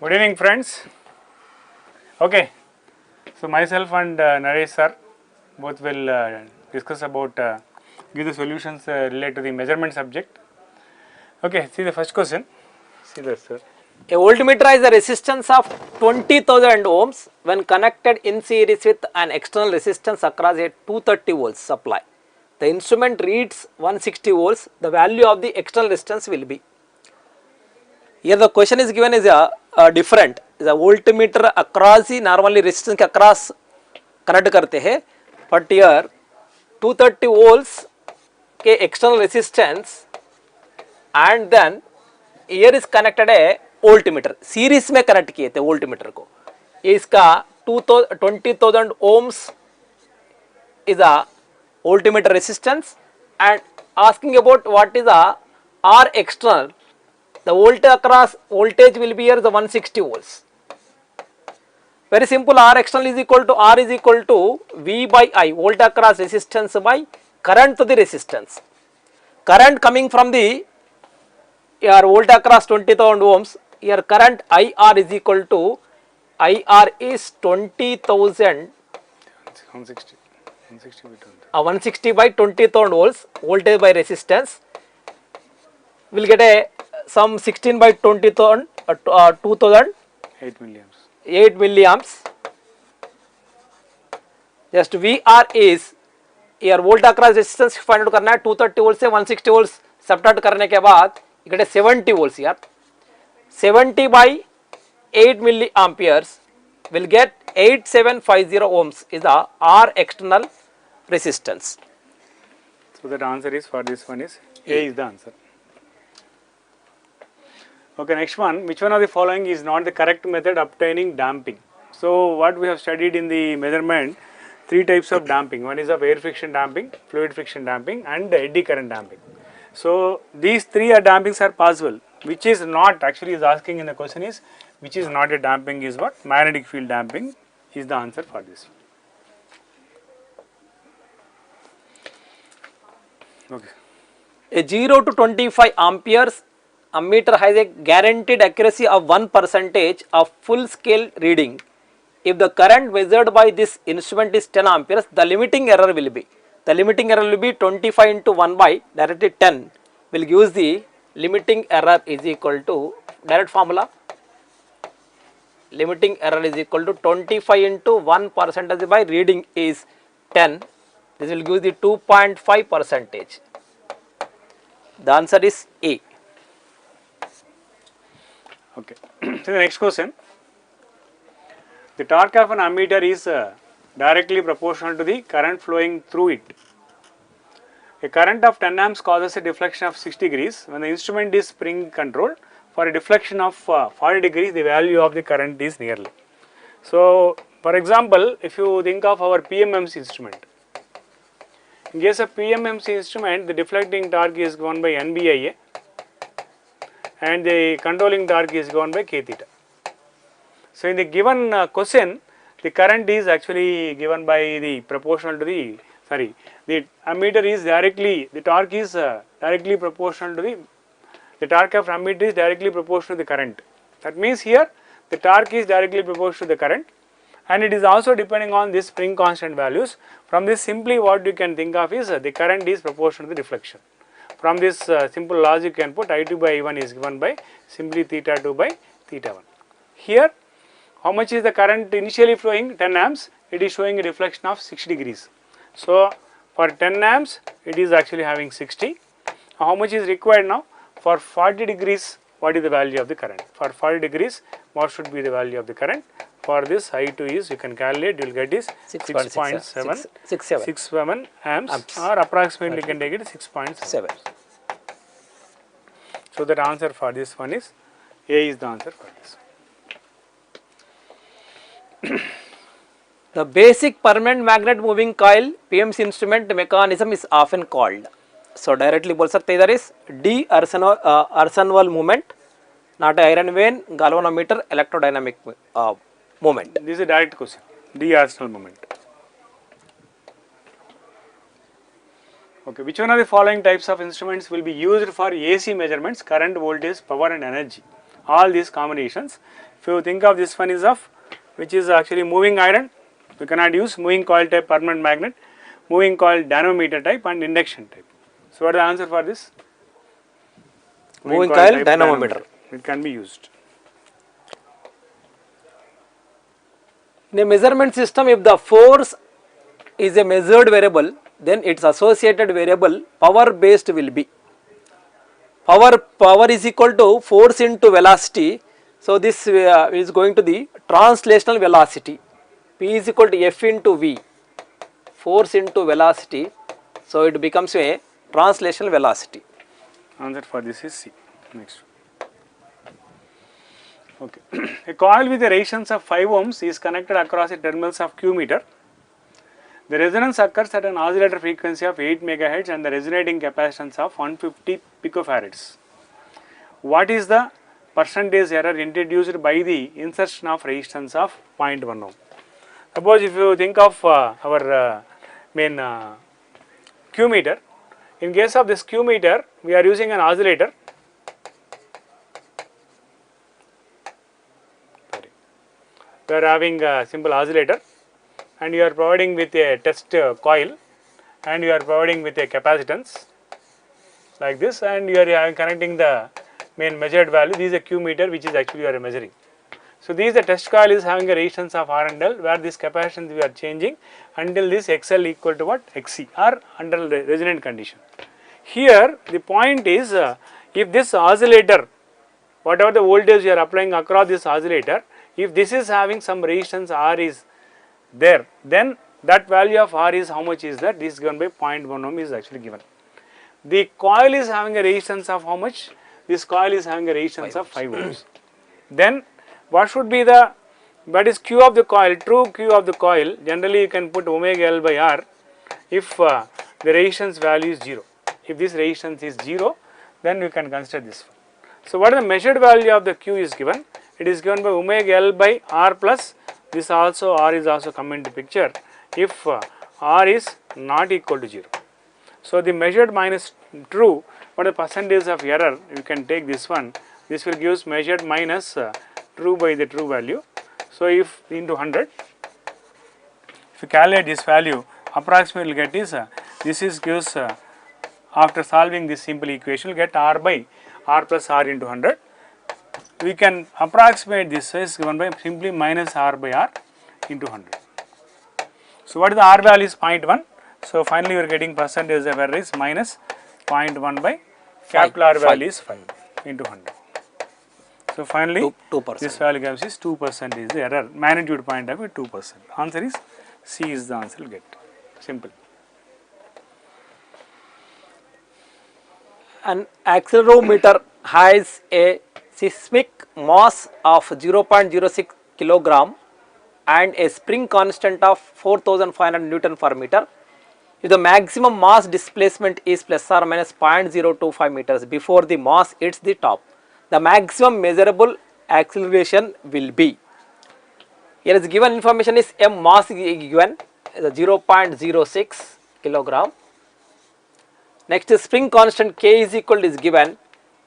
Good evening, friends. Okay, so myself and Naresh sir both will discuss about give the solutions related to the measurement subject. Okay, see the first question. See this, sir. A voltmeter has a resistance of 20,000 ohms when connected in series with an external resistance across a 230 volts supply. The instrument reads 160 volts. The value of the external resistance will be. Here the question is given is a different. Is a voltmeter across the normally resistance के across connect करते हैं, but here 230 volts के external resistance and then here is connected a voltmeter. Series में connect किए थे voltmeter को. इसका 20,000 ohms is a voltmeter resistance and asking about what is a R external. The voltage will be here the 160 volts. Very simple. R external is equal to V by I, volt across resistance by current to the resistance. Current coming from the your volt across 20,000 ohms, your current IR is equal to IR is 20,000 160 by 20. 160 by 20,000 volts, voltage by resistance. We'll get a some 16 by 20,000 2000 8 milliamps. 8 milliamps. Just VR is your volt across resistance find out करना है 230 volt से 160 volt subtract करने के बाद इकड़े 70 volts यार 70 by 8 milli amperes will get 8750 ohms is the R external resistance. So that answer is for this one is A is the answer. Okay, next one, which one of the following is not the correct method obtaining damping? So what we have studied in the measurement, three types of damping. One is of air friction damping, fluid friction damping and eddy current damping. So these three are dampings are possible. Which is not, actually is asking in the question is, which is not a damping is what? Magnetic field damping is the answer for this. Okay. A 0 to 25 amperes ammeter has a guaranteed accuracy of 1% of full scale reading. If the current measured by this instrument is 10 amperes, the limiting error will be 25 into 1 by directly 10 will give the limiting error is equal to direct formula. Limiting error is equal to 25 into 1% by reading is 10. This will give the 2.5%. The answer is A. Okay. So the next question. The torque of an ammeter is directly proportional to the current flowing through it. A current of 10 amps causes a deflection of 6 degrees. When the instrument is spring controlled, for a deflection of 40 degrees, the value of the current is nearly. So, for example, if you think of our PMMC instrument, in case of PMMC instrument, the deflecting torque is given by NBIA and the controlling torque is given by K theta. So, in the given question, the current is actually given by the proportional to the, the ammeter is directly, the torque is directly proportional to the torque of ammeter is directly proportional to the current. That means here the torque is directly proportional to the current and it is also depending on this spring constant values. From this simply what you can think of is the current is proportional to the deflection. From this simple logic you can put I2 by I1 is given by simply theta 2 by theta 1. Here how much is the current initially flowing? 10 amps, it is showing a deflection of 60 degrees. So for 10 amps it is actually having 60. How much is required now? For 40 degrees what is the value of the current? For 40 degrees what should be the value of the current? For this I2 is you can calculate, you will get is 6.67 amps or approximately you can take it 6.7. So that answer for this one is A is the answer for this. The basic permanent magnet moving coil PMC instrument mechanism is often called. So directly बोल सकते इधर is D Arsonval movement, not a iron vein, galvanometer, electrodynamic movement. This is a direct question. D Arsonval movement. Okay, which one of the following types of instruments will be used for AC measurements, current, voltage, power and energy? All these combinations. If you think of this one is of which is actually moving iron, we cannot use moving coil type permanent magnet, moving coil dynamometer type and induction type. So what is the answer for this? Moving coil dynamometer. It can be used. In a measurement system, if the force is a measured variable, then its associated variable power based will be. Power is equal to force into velocity. So this is going to the translational velocity. P is equal to F into V. Force into velocity. So it becomes a translational velocity. Answer for this is C. Next. Okay. A coil with a resistance of 5 ohms is connected across the terminals of Q meter. The resonance occurs at an oscillator frequency of 8 megahertz and the resonating capacitance of 150 picofarads. What is the percentage error introduced by the insertion of resistance of 0.1 ohm? Suppose if you think of our main Q meter, in case of this Q meter we are using an oscillator you are having a simple oscillator and you are providing with a test coil and you are providing with a capacitance like this, and you are connecting the main measured value. This is a Q meter which is actually you are measuring. So, this the test coil is having a resistance of R and L, where this capacitance we are changing until this XL equal to what? XC, or under the resonant condition. Here the point is, if this oscillator, whatever the voltage you are applying across this oscillator, if this is having some resistance R is there, then that value of R is how much is that? This is given by 0.1 ohm is actually given. The coil is having a resistance of how much? This coil is having a resistance of 5 ohms. Then what should be the, what is Q of the coil? True Q of the coil, generally you can put omega L by R if the resistance value is 0. If this resistance is 0, then we can consider this one. So, what is the measured value of the Q is given? It is given by omega L by R plus this also R is also come into picture if R is not equal to 0. So, the measured minus true, what is the percentage of error? You can take this one, this will give measured minus true by the true value. So, if into 100, if you calculate this value, approximately get is this is gives after solving this simple equation, you get R by R plus R into 100. We can approximate this is given by simply minus R by R into 100. So, what is the R value is 0.1. So, finally, you are getting percentage of error is minus 0.1 by capital R value is 5 into 100. So, finally, 2%. This value gives is 2% is the error, magnitude point of view 2%. Answer is C is the answer you will get, simple. An accelerometer has a seismic mass of 0.06 kilogram and a spring constant of 4500 Newton per meter. If the maximum mass displacement is plus or minus 0.025 meters before the mass hits the top, the maximum measurable acceleration will be. Here is given information is M mass given 0.06 kilogram. Next is spring constant K is equal to is given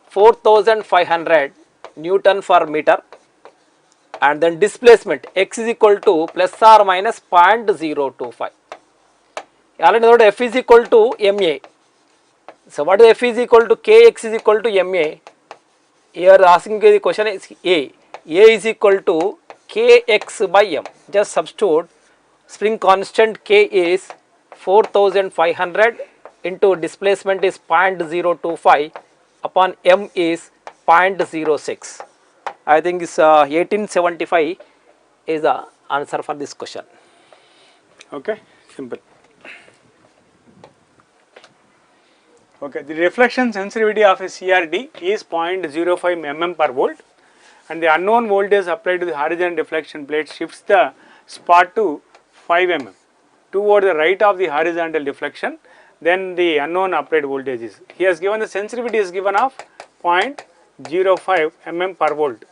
4500 Newton per meter, and then displacement X is equal to plus or minus 0.025. Already know F is equal to MA. So, what is F is equal to Kx is equal to MA. Here asking the question is A. A is equal to Kx by M. Just substitute spring constant K is 4500 into displacement is 0.025 upon M is 0.06. I think it's 1875 is the answer for this question. Okay, simple. Okay, the reflection sensitivity of a CRT is 0.05 mm per volt, and the unknown voltage applied to the horizontal deflection plate shifts the spot to 5 mm toward the right of the horizontal deflection. Then the unknown applied voltage is. He has given the sensitivity is given of 0.05 mm per volt.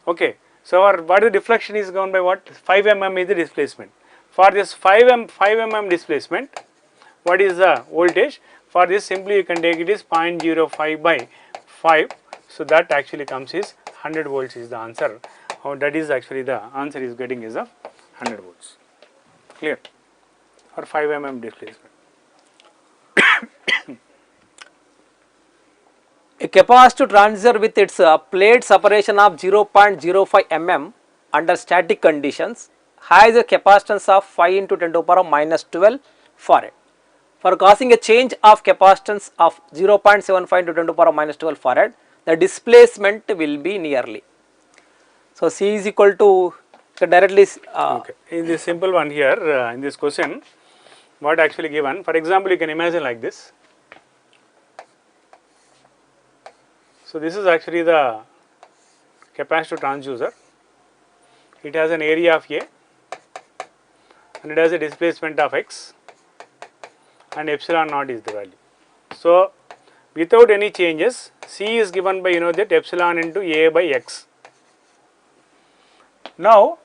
Okay, so our what is the deflection is given by what? 5 mm is the displacement. For this 5 mm displacement, what is the voltage? For this simply you can take it is 0.05 by 5. So that actually comes is 100 volts is the answer. That is actually the answer is getting is of 100 volts. Clear? Or 5 mm displacement. A capacitive transistor with its plate separation of 0.05 mm under static conditions has a capacitance of 5 into 10 to the power minus 12 farad. For causing a change of capacitance of 0.75 into 10 to the power minus 12 farad, the displacement will be nearly. So, C is equal to directly. Okay. In this simple one here, in this question, what actually given? For example, you can imagine like this. So, this is actually the capacitive transducer. It has an area of A and it has a displacement of X, and epsilon naught is the value. So, without any changes, C is given by that epsilon into A by X. Now,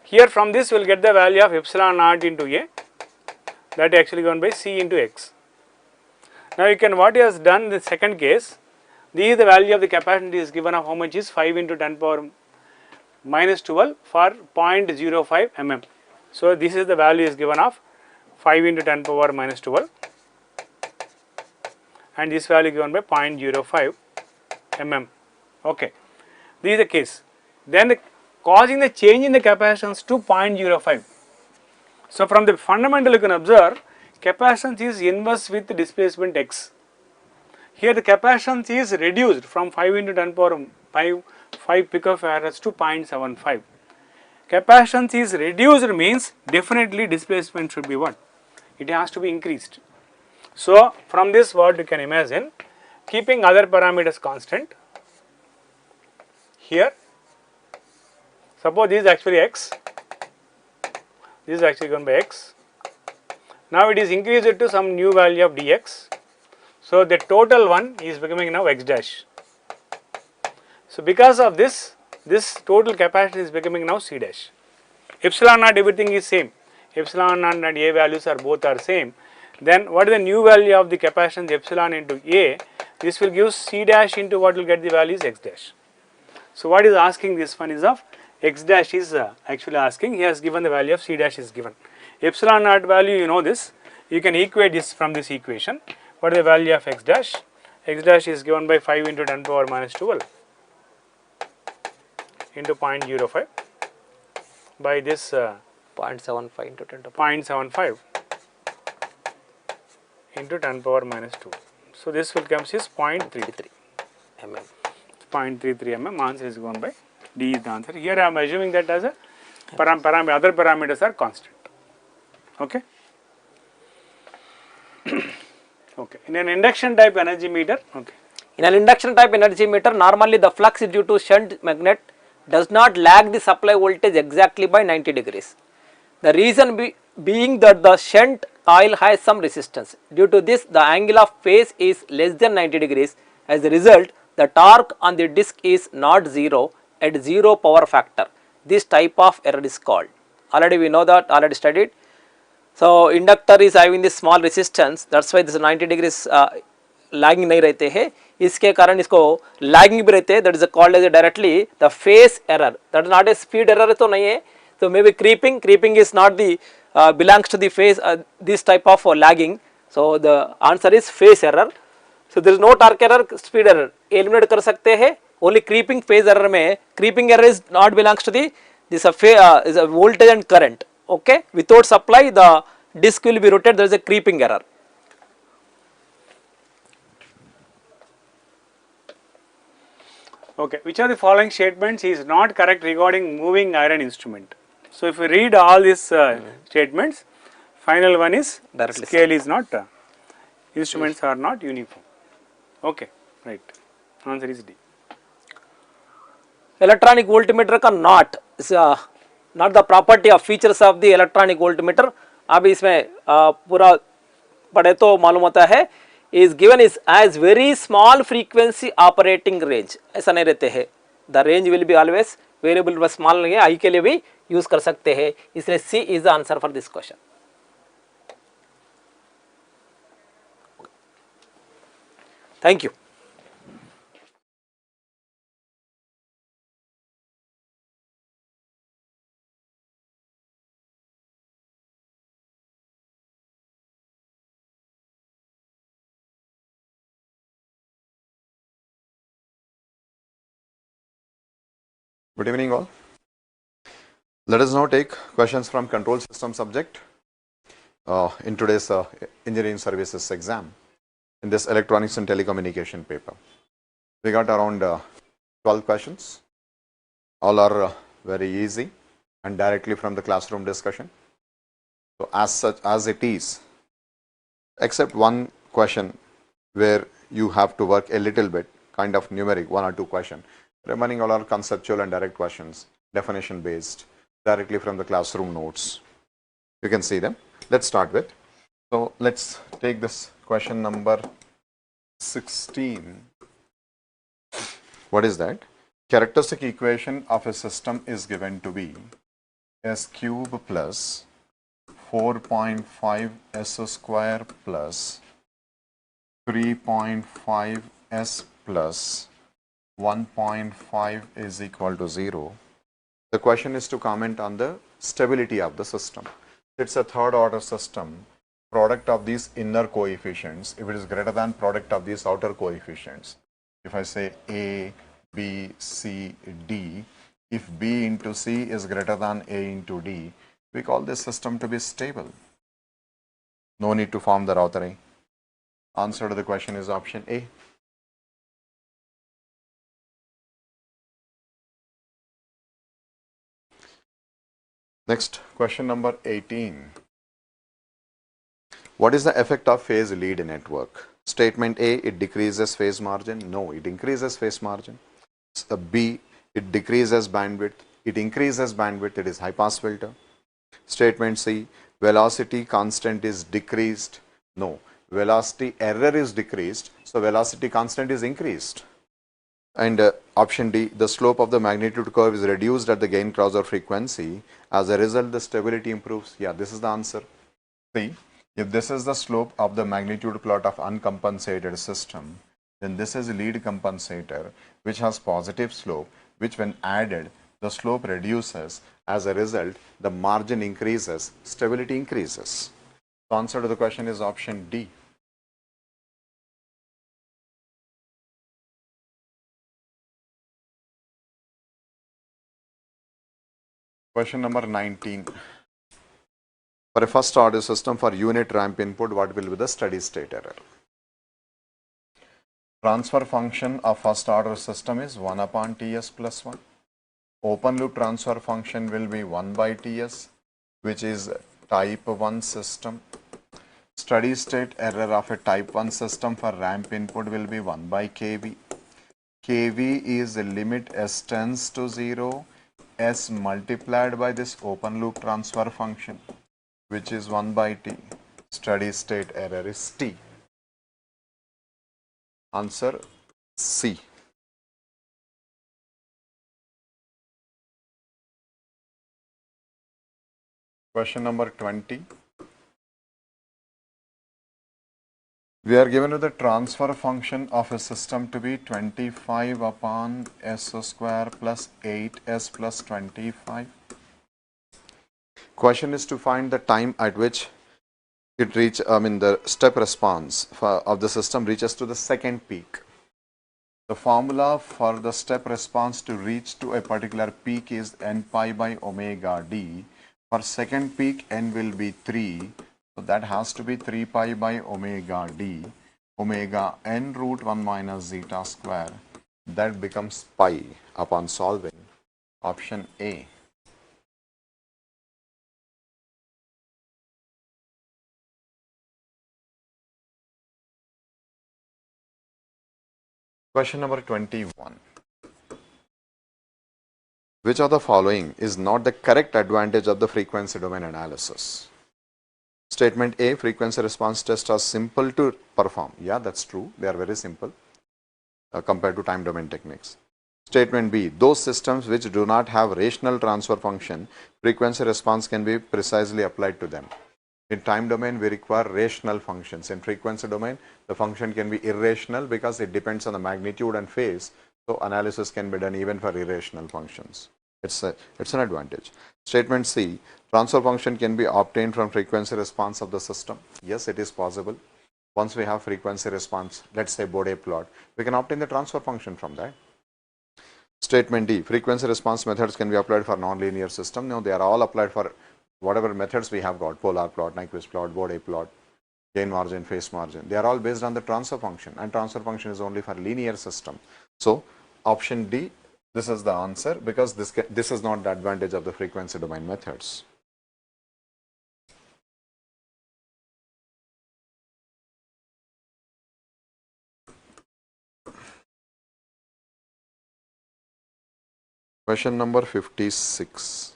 here from this we will get the value of epsilon naught into A, that actually given by C into X. Now, you can what he has done in the second case, this is the value of the capacitance is given of how much is 5 into 10 power minus 12 for 0.05 mm. So this is the value is given of 5 into 10 power minus 12 and this value given by 0.05 mm. Okay, this is the case. Then causing the change in the capacitance to 0.05. So from the fundamental you can observe capacitance is inverse with displacement x. Here the capacitance is reduced from 5 into 10 power 5 picofarads to 0.75. Capacitance is reduced means definitely displacement should be what? It has to be increased. So from this what you can imagine, keeping other parameters constant, here suppose this is actually x, this is actually given by x, now it is increased to some new value of dx, so the total one is becoming now x dash. So because of this, this total capacity is becoming now c dash. Epsilon naught everything is same, epsilon naught and a values are both are same, then what is the new value of the capacitance epsilon into a, this will give c dash into what will get the value is x dash. So what is asking this one is of x dash is actually asking, he has given the value of c dash is given. Epsilon naught value you know this, you can equate this from this equation, what is the value of x dash? X dash is given by 5 into 10 power minus 12 into 0.05 by this 0.75 into 10 to 0.75 into 10 power minus 2. So this will comes is 0.33 mm. 0.33 mm. Answer is given by D is the answer. Here I am assuming that as a other parameters are constant. Okay. Okay. In an induction type energy meter, okay. In an induction type energy meter, normally the flux due to shunt magnet does not lag the supply voltage exactly by 90 degrees. The reason being that the shunt coil has some resistance. Due to this, the angle of phase is less than 90 degrees. As a result, the torque on the disc is not zero at zero power factor. This type of error is called. Already we know that, already studied. So inductor is having this small resistance. That's why this 90 degrees lagging नहीं रहते हैं. इसके कारण इसको lagging भी रहते हैं. That is called as directly the phase error. That is not a speed error तो नहीं है. So maybe creeping is not the belongs to the phase this type of lagging. So the answer is phase error. So there is no torque error, speed error. Eliminate कर सकते हैं. Only creeping phase error में creeping error is not belongs to the this is a voltage and current. Okay, without supply the disc will be rotated. There is a creeping error. Okay, which of the following statements is not correct regarding moving iron instrument? So if you read all these statements, final one is Directly scale is not, instruments are not uniform. Okay, right. Answer is D. Electronic voltmeter का not is not the property of features of the electronic voltmeter. अब इसमें पूरा पढ़े तो मालूम होता है is given is as very small frequency operating range. ऐसा नहीं रहते हैं. The range will be always variable बस small नहीं है, I के लिए भी use कर सकते हैं. इसलिए C is the answer for this question. Thank you. Good evening all. Let us now take questions from control system subject in today's engineering services exam in this electronics and telecommunication paper. We got around 12 questions. All are very easy and directly from the classroom discussion. So as such as it is, except one question where you have to work a little bit, kind of numeric, 1 or 2 questions. Remaining all are conceptual and direct questions, definition based, directly from the classroom notes. You can see them. Let's start with. So let's take this question number 16. What is that? Characteristic equation of a system is given to be s cube plus 4.5 s square plus 3.5 s plus 1.5 is equal to 0 The question is to comment on the stability of the system. It's a third order system. Product of these inner coefficients, if it is greater than product of these outer coefficients, if I say A, B, C, D, if B into C is greater than A into D, we call this system to be stable. No need to form the Rotheray. Answer to the question is option A. Next, question number 18. What is the effect of phase lead network? Statement A, it decreases phase margin. No, it increases phase margin. B, it decreases bandwidth. It increases bandwidth. It is high pass filter. Statement C, velocity constant is decreased. No, velocity error is decreased. So velocity constant is increased. And option D, the slope of the magnitude curve is reduced at the gain crossover frequency. As a result, the stability improves. Yeah, this is the answer. See, if this is the slope of the magnitude plot of uncompensated system, then this is lead compensator which has positive slope, which when added, the slope reduces. As a result, the margin increases, stability increases. The answer to the question is option D. Question number 19. For a first order system for unit ramp input, what will be the steady state error? Transfer function of first order system is 1 upon Ts plus 1. Open loop transfer function will be 1 by Ts, which is type 1 system. Steady state error of a type 1 system for ramp input will be 1 by Kv. Kv is the limit S tends to 0, S multiplied by this open loop transfer function, which is 1 by T. Steady state error is T. Answer C. Question number 20. We are given the transfer function of a system to be 25 upon S square plus 8S plus 25. Question is to find the time at which it the step response of the system reaches to the second peak. The formula for the step response to reach to a particular peak is n pi by omega d. For second peak, n will be 3. So that has to be 3 pi by omega d. Omega n root 1 minus zeta square. That becomes pi upon solving. Option A. Question number 21. Which of the following is not the correct advantage of the frequency domain analysis? Statement A, frequency response tests are simple to perform. Yeah, that's true. They are very simple compared to time domain techniques. Statement B, those systems which do not have rational transfer function, frequency response can be precisely applied to them. In time domain, we require rational functions. In frequency domain, the function can be irrational because it depends on the magnitude and phase. So analysis can be done even for irrational functions. It's an advantage. Statement C, transfer function can be obtained from frequency response of the system. Yes, it is possible. Once we have frequency response, let's say Bode plot, we can obtain the transfer function from that. Statement D, frequency response methods can be applied for nonlinear system. No, they are all applied for whatever methods we have got, polar plot, Nyquist plot, Bode plot, gain margin, phase margin. They are all based on the transfer function, and transfer function is only for linear system. So option D, this is the answer because this is not the advantage of the frequency domain methods. Question number 56.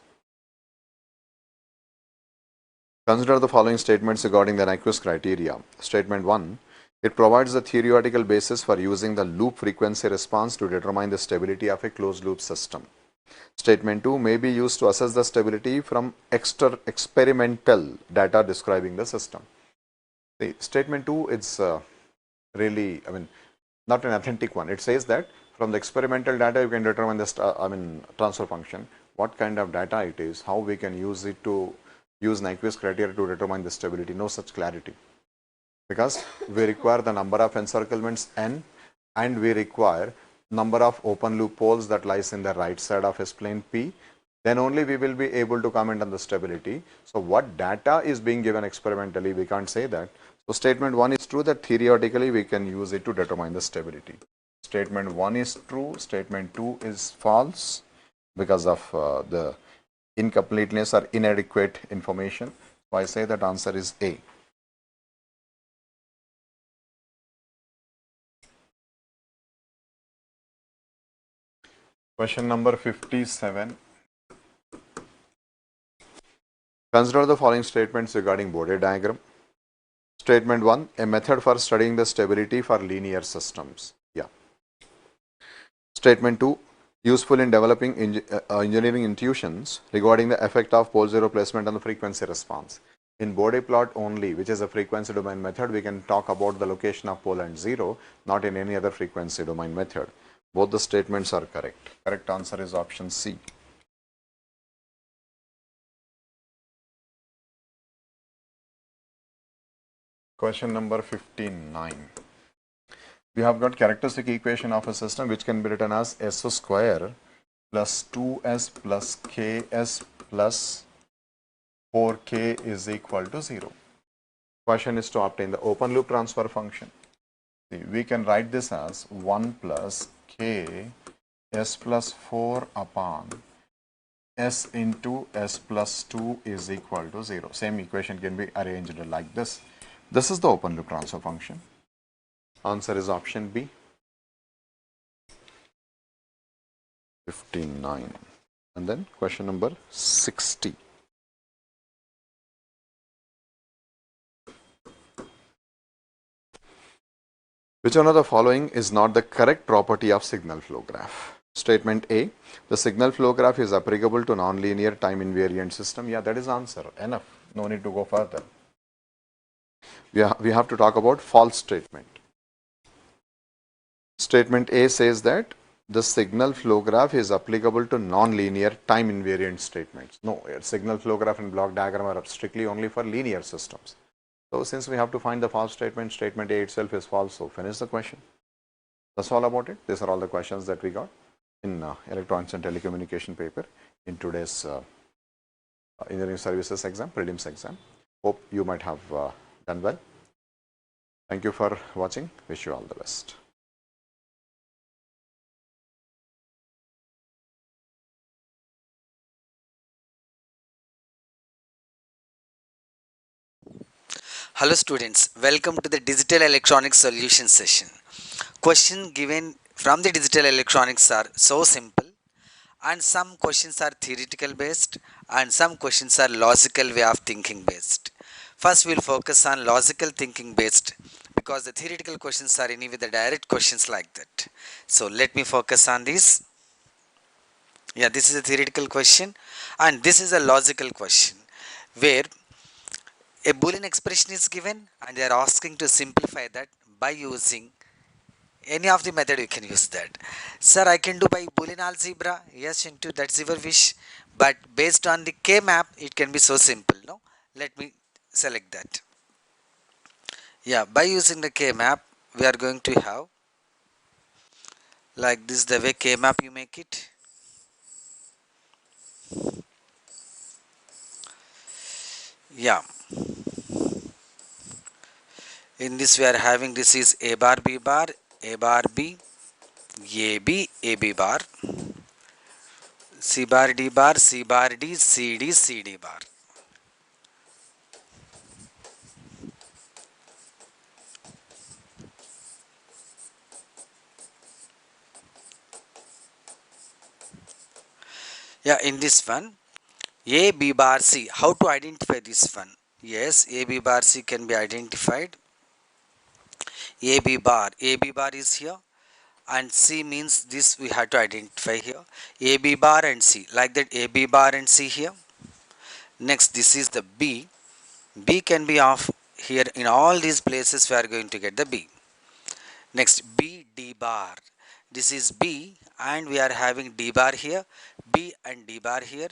Consider the following statements regarding the Nyquist criteria. Statement 1. It provides the theoretical basis for using the loop frequency response to determine the stability of a closed loop system. Statement 2 may be used to assess the stability from experimental data describing the system. The statement 2 is really, not an authentic one. It says that from the experimental data you can determine the transfer function. what kind of data it is, how we can use it to use Nyquist criteria to determine the stability, no such clarity. Because we require the number of encirclements n, and we require number of open loop poles that lies in the right side of S plane P, then only we will be able to comment on the stability. So what data is being given experimentally, we can't say that. So statement 1 is true that theoretically we can use it to determine the stability. Statement 1 is true, statement 2 is false because of the incompleteness or inadequate information. So I say that answer is A. Question number 57. Consider the following statements regarding Bode diagram. Statement 1, a method for studying the stability for linear systems. Yeah. Statement 2, useful in developing engineering intuitions regarding the effect of pole zero placement on the frequency response. In Bode plot only, which is a frequency domain method, we can talk about the location of pole and zero, not in any other frequency domain method. Both the statements are correct. Correct answer is option C. Question number 59. We have got characteristic equation of a system which can be written as S square plus 2s plus ks plus 4k is equal to 0. Question is to obtain the open loop transfer function. See, we can write this as 1 plus k s plus 4 upon s into s plus 2 is equal to 0. Same equation can be arranged like this. This is the open loop transfer function. Answer is option B. 59. And then question number 60. Which one of the following is not the correct property of signal flow graph? Statement A, the signal flow graph is applicable to nonlinear time invariant system. Yeah, that is answer. Enough. No need to go further. We have to talk about false statement. Statement A says that the signal flow graph is applicable to non-linear time invariant statements. No, signal flow graph and block diagram are strictly only for linear systems. So since we have to find the false statement, statement A itself is false. So finish the question. That's all about it. These are all the questions that we got in electronics and telecommunication paper in today's engineering services exam, prelims exam. Hope you might have done well. Thank you for watching. Wish you all the best. Hello students, welcome to the Digital Electronics Solution session. Questions given from the digital electronics are so simple, and some questions are theoretical based and some questions are logical way of thinking based. First we will focus on logical thinking based because the theoretical questions are anyway the direct questions like that. So let me focus on this. Yeah, this is a theoretical question and this is a logical question where a Boolean expression is given and they are asking to simplify that by using any of the method you can use that. Sir, I can do by Boolean algebra. Yes, into that's your wish. But based on the K map, it can be so simple. No, let me select that. Yeah, by using the K map, we are going to have like this the way K map you make it. Yeah. In this we are having this is A bar B bar, A bar B, A B bar, C bar D bar, C bar D, C D, C D bar. Yeah, in this one, A B bar C. How to identify this one? Yes, A B bar C can be identified. A B bar is here, and C means this we have to identify here. A B bar and C, like that A B bar and C here. Next, this is the B. B can be off here in all these places we are going to get the B. Next, B D bar. This is B and we are having D bar here, B and D bar here,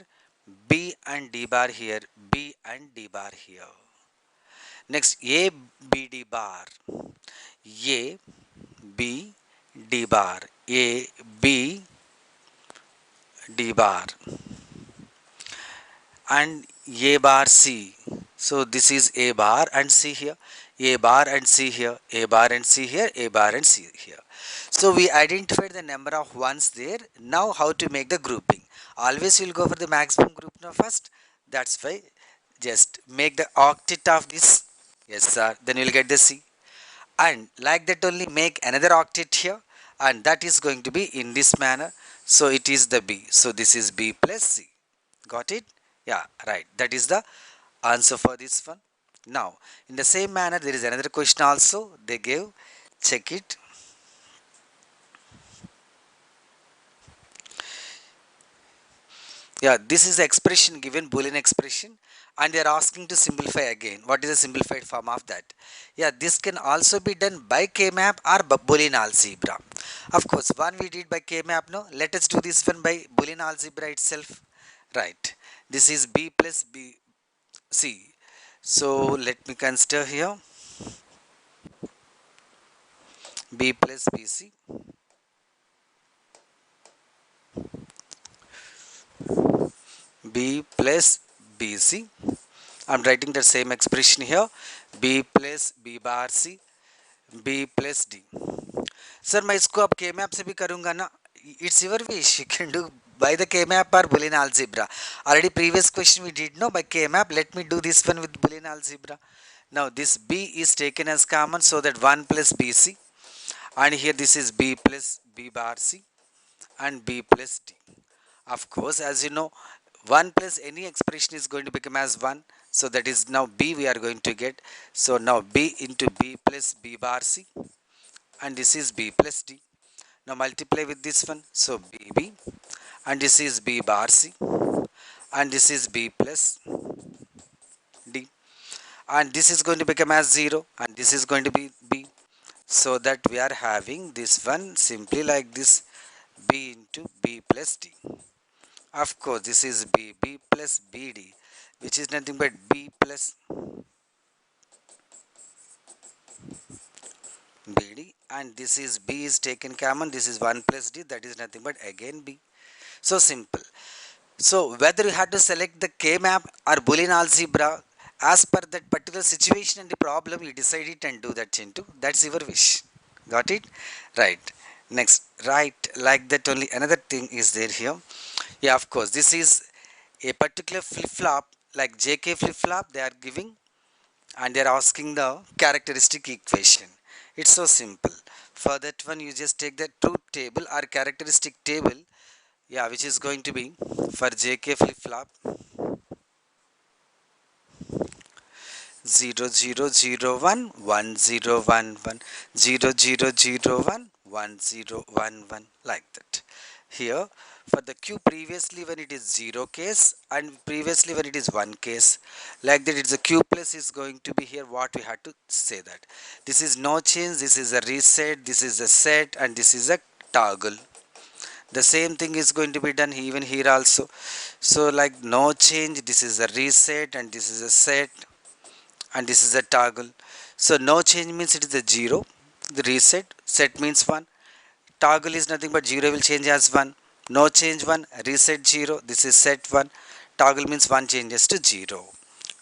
B and D bar here, B and D bar here. Next, A, B, D bar, A, B, D bar, A, B, D bar, and A bar C. So this is A bar and C here, A bar and C here, A bar and C here, A bar and C here. So we identified the number of ones there. Now how to make the grouping? Always we'll go for the maximum group now first. That's why just make the octet of this. Yes sir. Then we'll get the C. And like that only make another octet here, and that is going to be in this manner. So it is the B. So this is B plus C. Got it? Yeah, right. That is the answer for this one. Now, in the same manner, there is another question also. They gave, check it. Yeah, this is the expression given, Boolean expression, and they are asking to simplify again. What is the simplified form of that? Yeah, this can also be done by K-map or Boolean algebra. Of course, one we did by K-map, no? Let us do this one by Boolean algebra itself. Right. This is B plus B C. So let me consider here B plus BC, B plus BC. I'm writing the same expression here, B plus B bar C, B plus D. Sir, मैं इसको अब K map से भी करूँगा ना? It's your wish. You can do by the K map or Boolean algebra. Already previous question we did no by K map. Let me do this one with Boolean algebra. Now this B is taken as common, so that 1 plus BC, and here this is B plus B bar C and B plus D. Of course, as you know, 1 plus any expression is going to become as 1. So that is now B we are going to get. So now B into B plus B bar C, and this is B plus D. Now multiply with this one. So BB, and this is B bar C, and this is B plus D. And this is going to become as 0, and this is going to be B. So that we are having this one simply like this, B into B plus D. Of course, this is B plus BD, which is nothing but B plus BD, and this is B is taken common, this is 1 plus D, that is nothing but again B. So simple. So whether you had to select the K map or Boolean algebra, as per that particular situation and the problem, you decide it and do that, Chintu. That's your wish. Got it? Right. Next, right, like that only another thing is there here. Yeah, of course, this is a particular flip-flop, like JK flip-flop they are giving, and they are asking the characteristic equation. It's so simple. For that one, you just take the truth table or characteristic table, yeah, which is going to be for JK flip-flop 0 0 0 1 1 0 1 1 0 0 0 1 1 0 1 1, like that. Here for the Q previously when it is 0 case and previously when it is 1 case, like that it's a Q plus is going to be here. What we had to say that this is no change, this is a reset, this is a set, and this is a toggle. The same thing is going to be done even here also. So like no change, this is a reset, and this is a set, and this is a toggle. So no change means it is a 0, the reset, set means 1, toggle is nothing but 0 will change as 1, no change 1, reset 0, this is set 1, toggle means 1 changes to 0.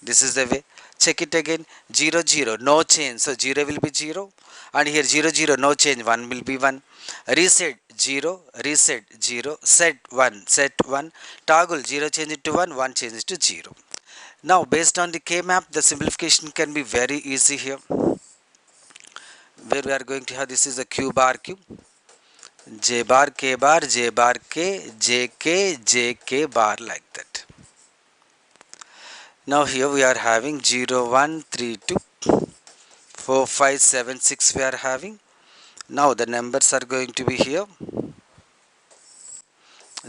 This is the way. Check it again, 0 0 no change, so 0 will be 0, and here 0 0 no change, 1 will be 1, reset 0, reset 0, set 1, set 1, toggle 0 change it to 1, 1 changes to 0. Now based on the K map, the simplification can be very easy here, where we are going to have this is a Q bar Q, J bar K bar, J bar K, J K, J K bar, like that. Now here we are having 0 1 3 2 4 5 7 6 we are having. Now the numbers are going to be here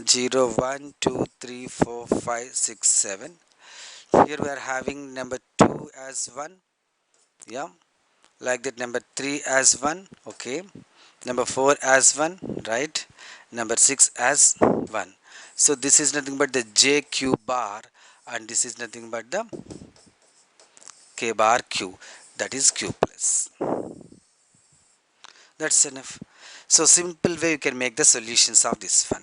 0 1 2 3 4 5 6 7. Here we are having number 2 as 1, yeah, like that, number 3 as 1, okay, number 4 as 1, right, number 6 as 1. So this is nothing but the j q bar, and this is nothing but the k bar q, that is q plus. That's enough. So simple way you can make the solutions of this one.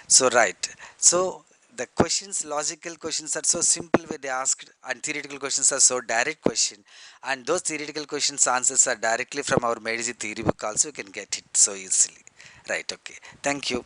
So right, so the questions, logical questions are so simple way they asked, and theoretical questions are so direct question, and those theoretical questions answers are directly from our medicine theory book also, you can get it so easily. Right, okay, thank you.